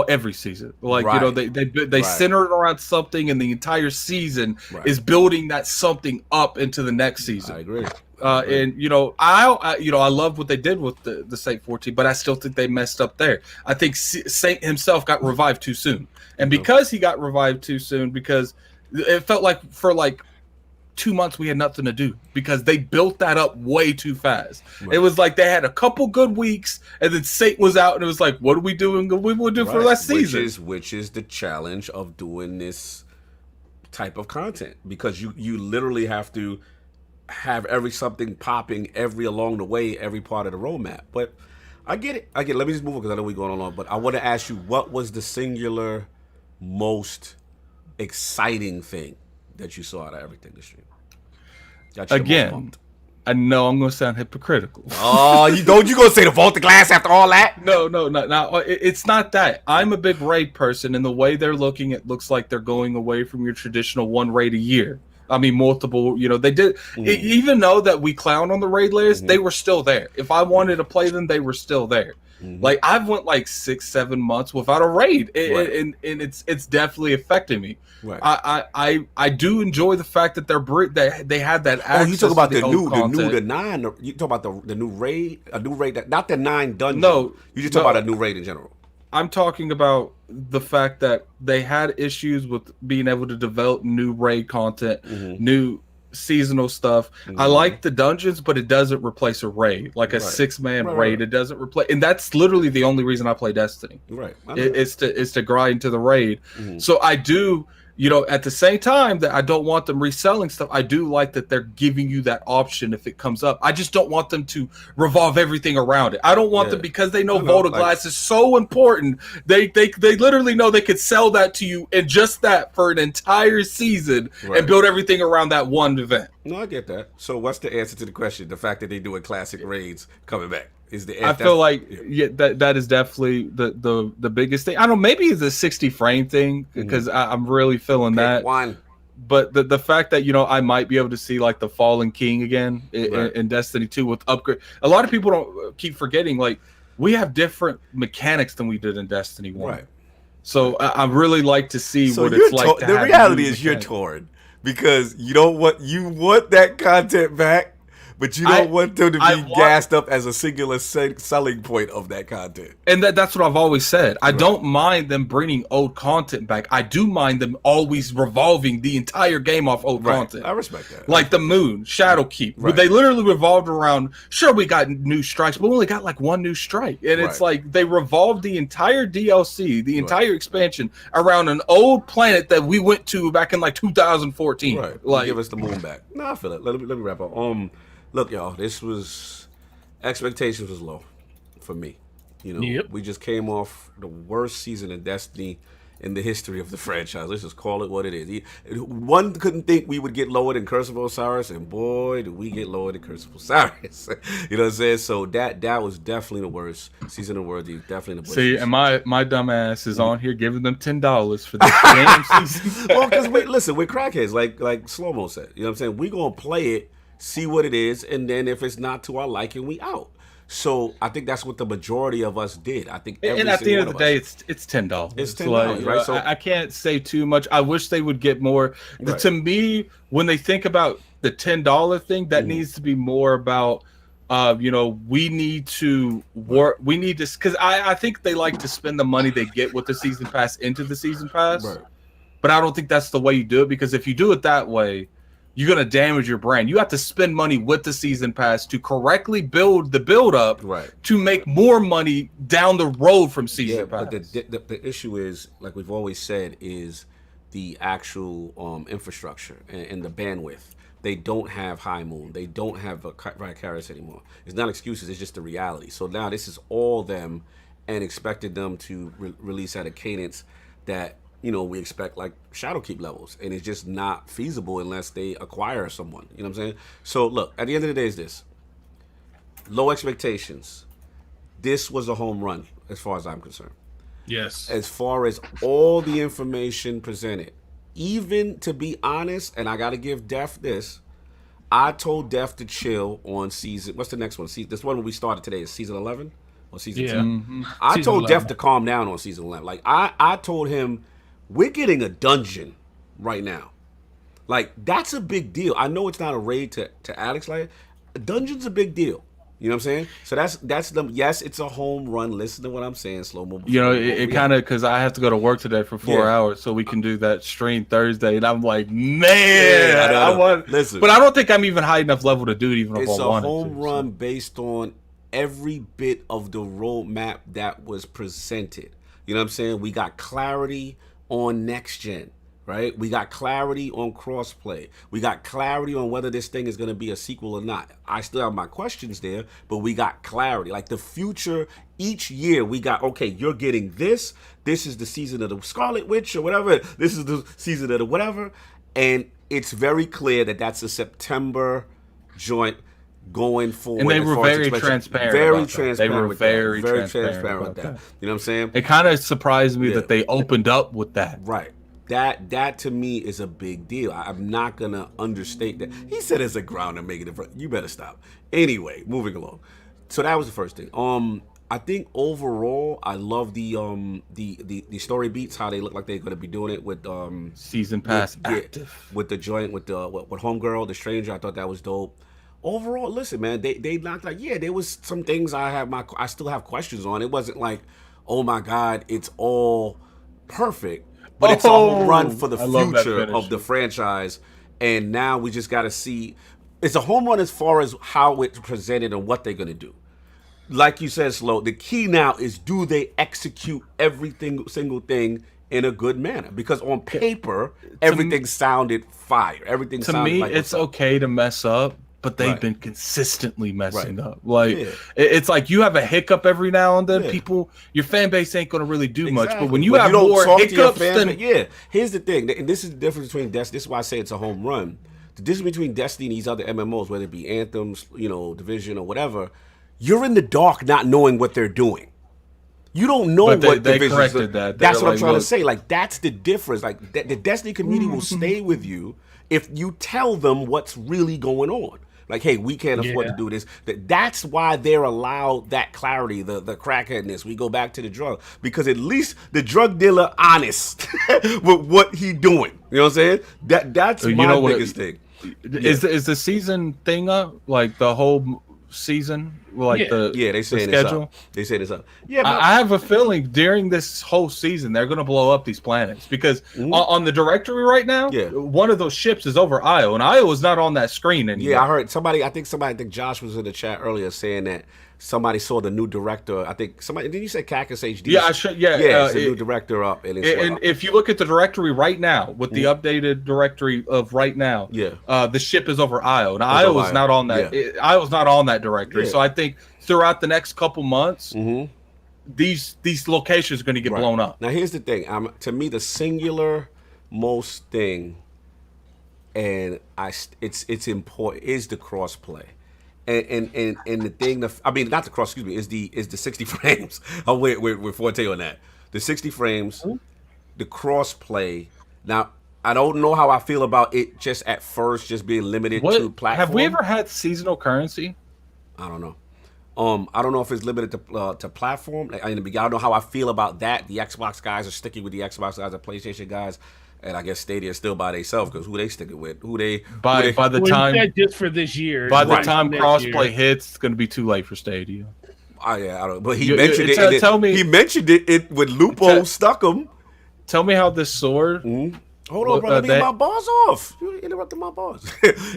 every season. Like, you know, they center it around something, and the entire season is building that something up into the next season. I agree. And you know, I love what they did with the Saint 14, but I still think they messed up there. I think Saint himself got revived too soon, and because he got revived too soon, because it felt like for like 2 months we had nothing to do because they built that up way too fast. It was like they had a couple good weeks, and then Saint was out, and it was like, what are we doing? What we do for last season? Which is the challenge of doing this type of content, because you literally have to have something popping along the way, every part of the roadmap. But I get it. Let me just move on because I know we're going on. But I want to ask you, what was the singular most exciting thing that you saw out of everything this stream? Again, I know I'm going to sound hypocritical. Oh, you going to say the Vault of Glass after all that? No. It's not that. I'm a big raid person, and the way they're looking, it looks like they're going away from your traditional one raid a year. I mean, multiple, you know, they did, even though that we clown on the raid layers, they were still there. If I wanted to play them, they were still there. Like, I've went like 6-7 months without a raid, and it's definitely affecting me. I do enjoy the fact that they had that access. Oh, you talk about the new 9. You talk about the new raid, not the 9 dungeon. No, you just talk about a new raid in general. I'm talking about the fact that they had issues with being able to develop new raid content, new seasonal stuff. I like the dungeons, but it doesn't replace a raid, like a 6-man raid. It doesn't replace, and that's literally the only reason I play Destiny. It's to grind to the raid. So I do. You know, at the same time that I don't want them reselling stuff, I do like that they're giving you that option if it comes up. I just don't want them to revolve everything around it. I don't want them, because they know Vault of Glass is so important. They literally know they could sell that to you and just that for an entire season and build everything around that one event. No, I get that. So what's the answer to the question? The fact that they doing classic raids coming back is the. I feel like that is definitely the biggest thing. I don't know, maybe it's a 60 frame thing, because I'm really feeling that. But the fact that, you know, I might be able to see like the Fallen King again in Destiny 2 with upgrade. A lot of people don't keep forgetting, like, we have different mechanics than we did in Destiny 1. So I really like to see what it's like. The reality is you're torn, because you don't want that content back, but you don't want them to be gassed up as a singular selling point of that content. And that's what I've always said. I don't mind them bringing old content back. I do mind them always revolving the entire game off old content. I respect that. Like the Moon, Shadowkeep. They literally revolved around, sure, we got new strikes, but we only got like one new strike. And it's like they revolved the entire DLC, the entire expansion around an old planet that we went to back in like 2014. Like, give us the Moon back. No, I feel it. Let me wrap up. Look, y'all, expectations was low for me. You know, we just came off the worst season of Destiny in the history of the franchise. Let's just call it what it is. One couldn't think we would get lower than Curse of Osiris, and boy, did we get lower than Curse of Osiris. You know what I'm saying? So that was definitely the worst season of Worthy. Definitely the worst. See, and my dumb ass is on here giving them $10 for this damn season. Well, because listen, we're crackheads, like Slow Mo said. You know what I'm saying? We're gonna play it, see what it is, and then if it's not to our liking, we out. So I think that's what the majority of us did. I think, and at the end of the day, it's $10. It's $10, right? So I can't say too much. I wish they would get more. To me, when they think about the $10 thing, that needs to be more about, you know, we need to work. We need to, because I think they like to spend the money they get with the season pass into the season pass. But I don't think that's the way you do it, because if you do it that way, you're going to damage your brand. You have to spend money with the season pass to correctly build the build up to make more money down the road from season pass. But the issue is, like we've always said, is the actual infrastructure and the bandwidth. They don't have High Moon. They don't have Vicarious anymore. It's not excuses. It's just the reality. So now this is all them, and expected them to release at a cadence that, you know, we expect like Shadowkeep levels, and it's just not feasible unless they acquire someone. You know what I'm saying? So look, at the end of the day, is this low expectations. This was a home run as far as I'm concerned. Yes. As far as all the information presented, even to be honest, and I got to give Def this, I told Def to chill on season. What's the next one? This one we started today is season 11 or season 10. Mm-hmm. I Season told 11. Def to calm down on season 11. Like I told him, we're getting a dungeon right now. Like that's a big deal. I know it's not a raid to Alex. Like a dungeon's a big deal. You know what I'm saying? So that's the yes, it's a home run. Listen to what I'm saying, slow mo. You know, it kind of because I have to go to work today for 4 hours, so we can do that stream Thursday, and I'm like, man, I want. Listen, but I don't think I'm even high enough level to do it. Even if it's I a wanted home to, run based on every bit of the roadmap that was presented. You know what I'm saying? We got clarity on next gen. Right? We got clarity on crossplay. We got clarity on whether this thing is going to be a sequel or not. I still have my questions there, but we got clarity. Like the future, each year we got, okay, you're getting this. This is the season of the Scarlet Witch or whatever. This is the season of the whatever. And it's very clear that that's a September joint going forward. And they were very transparent. Very transparent. They were very transparent with that. You know what I'm saying? It kind of surprised me that they opened up with that. Right. That to me is a big deal. I'm not gonna understate that. He said it's a ground to make it. You better stop. Anyway, moving along. So that was the first thing. I think overall, I love the story beats, how they look like they're gonna be doing it with season pass active with the joint with the with Homegirl, the Stranger. I thought that was dope. Overall, listen, man, they knocked like there was some things I still have questions on. It wasn't like, oh my God, it's all perfect. But it's a home run for the future of the franchise. And now we just got to see. It's a home run as far as how it's presented and what they're going to do. Like you said, Slow, the key now is, do they execute single thing in a good manner? Because on paper, everything sounded fire. Everything to sounded me, like it's okay to mess up, but they've been consistently messing up. Like it's like you have a hiccup every now and then. People, your fan base ain't gonna really do much. But when you have more hiccups, then here's the thing, and this is the difference between Destiny. This is why I say it's a home run. The difference between Destiny and these other MMOs, whether it be Anthems, Division or whatever, you're in the dark, not knowing what they're doing. You don't know what they corrected that. That's what I'm trying to say. Like that's the difference. Like the Destiny community will stay with you if you tell them what's really going on. Like, hey, we can't afford to do this. That's why they're allowed that clarity, the crackheadness. We go back to the drug. Because at least the drug dealer honest with what he doing. You know what I'm saying? That's my biggest thing. Is the season thing up? Like the whole season? Like they saying schedule? It's up. They say it's up. Yeah, but I have a feeling during this whole season they're going to blow up these planets because on the directory right now, one of those ships is over Io, and Io is not on that screen anymore. Yeah, I heard somebody. I think Josh was in the chat earlier saying that somebody saw the new director. I think somebody. Did you say Cactus HD? Yeah, it's the new director up, and if you look at the directory right now with the updated directory of right now, the ship is over Io, and Io is not on that. Io is not on that directory, so I think throughout the next couple months, these locations are going to get blown up. Now, here's the thing. To me, the singular most thing, and it's important, is the crossplay. And the thing, I mean, not the cross, excuse me, is the 60 frames. I'm with Forte on that. The 60 frames, the crossplay. Now, I don't know how I feel about it just at first, just being limited to platform. Have we ever had seasonal currency? I don't know. I don't know if it's limited to platform. I don't know how I feel about that. The Xbox guys are sticking with the Xbox guys, the PlayStation guys, and I guess Stadia is still by themselves because who they sticking with? By the time just for this year. By the time crossplay hits, it's going to be too late for Stadia. I don't. But he mentioned it. Tell me, he mentioned it when Lupo stuck him. Tell me how this sword. Hold on, bro. Let me get my bars off. You interrupted my bars.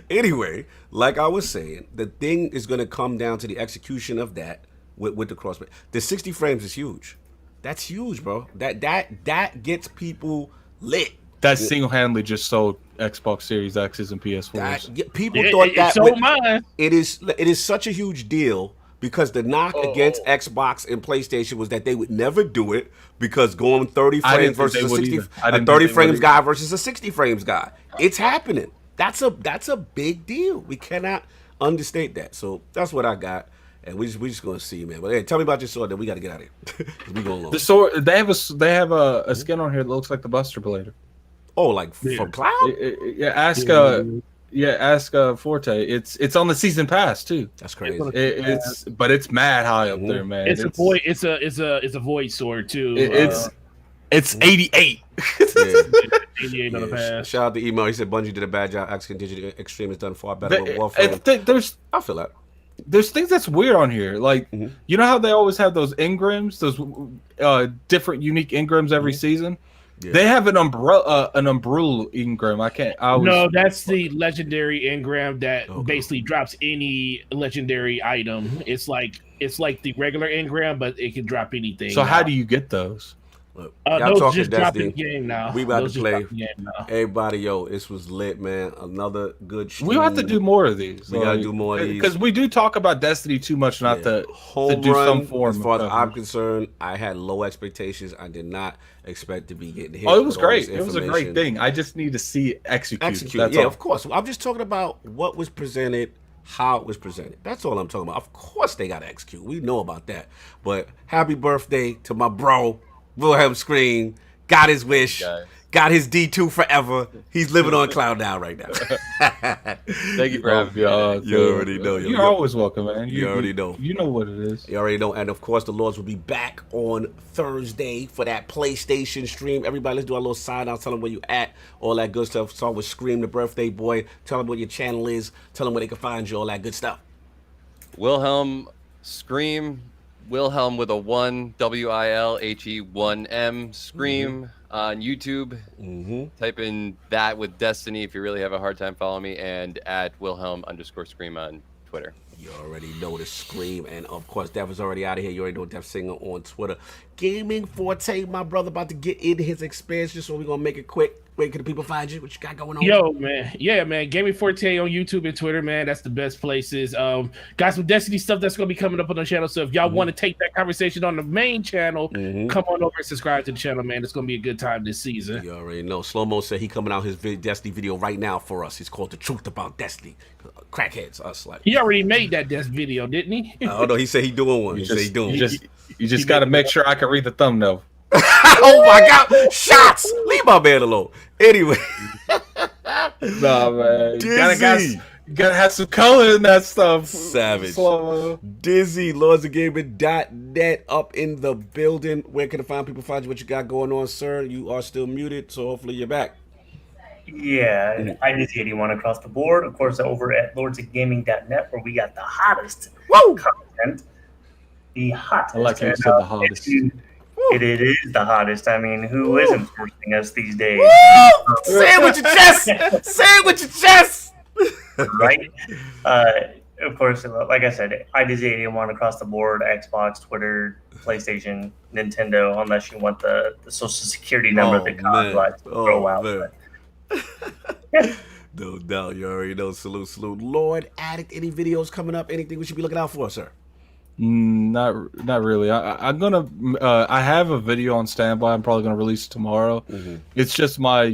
Anyway, like I was saying, the thing is going to come down to the execution of that with the crossplay. The 60 frames is huge. That's huge, bro. That gets people lit. That single-handedly just sold Xbox Series X's and PS4s. People thought that. It is such a huge deal. Because the knock against Xbox and PlayStation was that they would never do it because going 30 frames versus a 30 frames guy versus a 60 frames guy. It's happening. That's a big deal. We cannot understate that. So that's what I got. And we just gonna see, man. But hey, tell me about your sword. Then we got to get out of here. We going long. The sword. They have a skin on here that looks like the Buster Blader. Oh, like from Cloud? Yeah. Ask Forte. It's on the season pass too. That's crazy. But it's mad high up there, man. It's a void sword too. It's 88. 88 on the pass. Shout out to email. He said Bungie did a bad job. Action Digital Extreme has done far better with Warfare. I feel that. There's things that's weird on here. Like, you know how they always have those engrams, those different unique engrams every season? Yeah. They have an umbrella engram. No, that's the legendary engram that basically drops any legendary item. It's like the regular engram, but it can drop anything. So how do you get those? Look, those just drop in the game now. We about to play. Everybody, yo, this was lit, man. Another good stream. We have to do more of these. We gotta do more of these because we do talk about Destiny too much, not to do some form. As far as I'm concerned, I had low expectations. I did not expect to be getting hit. Oh, it was great. It was a great thing. I just need to see it execute. That's all. Of course. I'm just talking about what was presented, how it was presented. That's all I'm talking about. Of course, they gotta execute. We know about that. But happy birthday to my bro. Wilhe1m Scream got his wish, got his D2 forever. He's living on cloud now right now. Thank you for having me on. You already know. You're always welcome, man. You already know. You know what it is. You already know. And of course, the Lords will be back on Thursday for that PlayStation stream. Everybody, let's do our little sign out. Tell them where you at. All that good stuff. Start with Scream, the birthday boy. Tell them what your channel is. Tell them where they can find you. All that good stuff. Wilhe1m Scream. Wilhe1m with a 1, Wilhe1m Scream on YouTube. Type in that with Destiny if you really have a hard time following me, and at Wilhe1m_Scream on Twitter. You already know the Scream, and of course, Dev is already out of here. You already know Dev Singer on Twitter. Gaming Forte, my brother, about to get in his expansion, so we're gonna make it quick. Where can the people find you? What you got going on? Yo, man. Yeah, man. Gaming Forte on YouTube and Twitter, man. That's the best places. Got some Destiny stuff that's going to be coming up on the channel. So if y'all want to take that conversation on the main channel, come on over and subscribe to the channel, man. It's going to be a good time this season. You already know. Slow Mo said he coming out his Destiny video right now for us. He's called The Truth About Destiny. Crackheads, us. Like he already made that video, didn't he? Oh, no. He said he doing one. He said he doing one. You just got to make sure I can read the thumbnail. Oh my God! Shots! Leave my man alone. Anyway, nah, man. You gotta have some color in that stuff. Savage. Dizzy, LordsOfGaming.net up in the building. Where can the fine people find you? What you got going on, sir? You are still muted, so hopefully you're back. Yeah, iDizzy81 across the board. Of course, over at LordsOfGaming.net, where we got the hottest content. The hottest. I like how you said the hottest. It is the hottest. I mean, who isn't forcing us these days? Say it with your chest! Say it with your chest! Right? Of course, like I said, iDizzy81 across the board, Xbox, Twitter, PlayStation, Nintendo, unless you want the social security number that God likes to throw out. No doubt. You already know. Salute. Lord Addict, any videos coming up? Anything we should be looking out for, sir? Not really. I'm gonna. I have a video on standby. I'm probably gonna release it tomorrow. It's just my,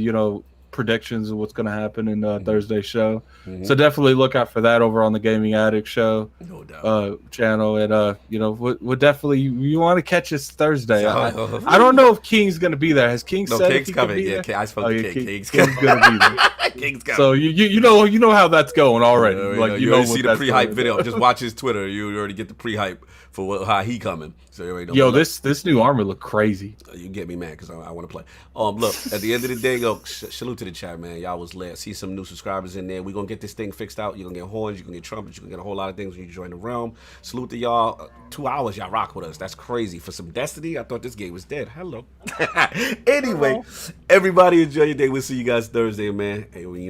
predictions of what's gonna happen in Thursday's show. So definitely look out for that over on the Gaming Addict Show channel. And we'll definitely you want to catch us Thursday. I don't know if King's gonna be there. Has King said King's if he coming? Yeah, I spoke to King. King's gonna be there. King's coming. So you know how that's going already. You already see the pre-hype video. Just watch his Twitter. You already get the pre-hype for how he coming. So you already know. This new armor look crazy. You get me mad because I want to play. Look, at the end of the day, salute to the chat, man. Y'all was lit. See some new subscribers in there. We're gonna get this thing fixed out. You're gonna get horns, you're gonna get trumpets, you're gonna get a whole lot of things when you join the realm. Salute to y'all. 2 hours y'all rock with us. That's crazy. For some Destiny, I thought this game was dead. Hello. Anyway, everybody enjoy your day. We'll see you guys Thursday, man. Hey,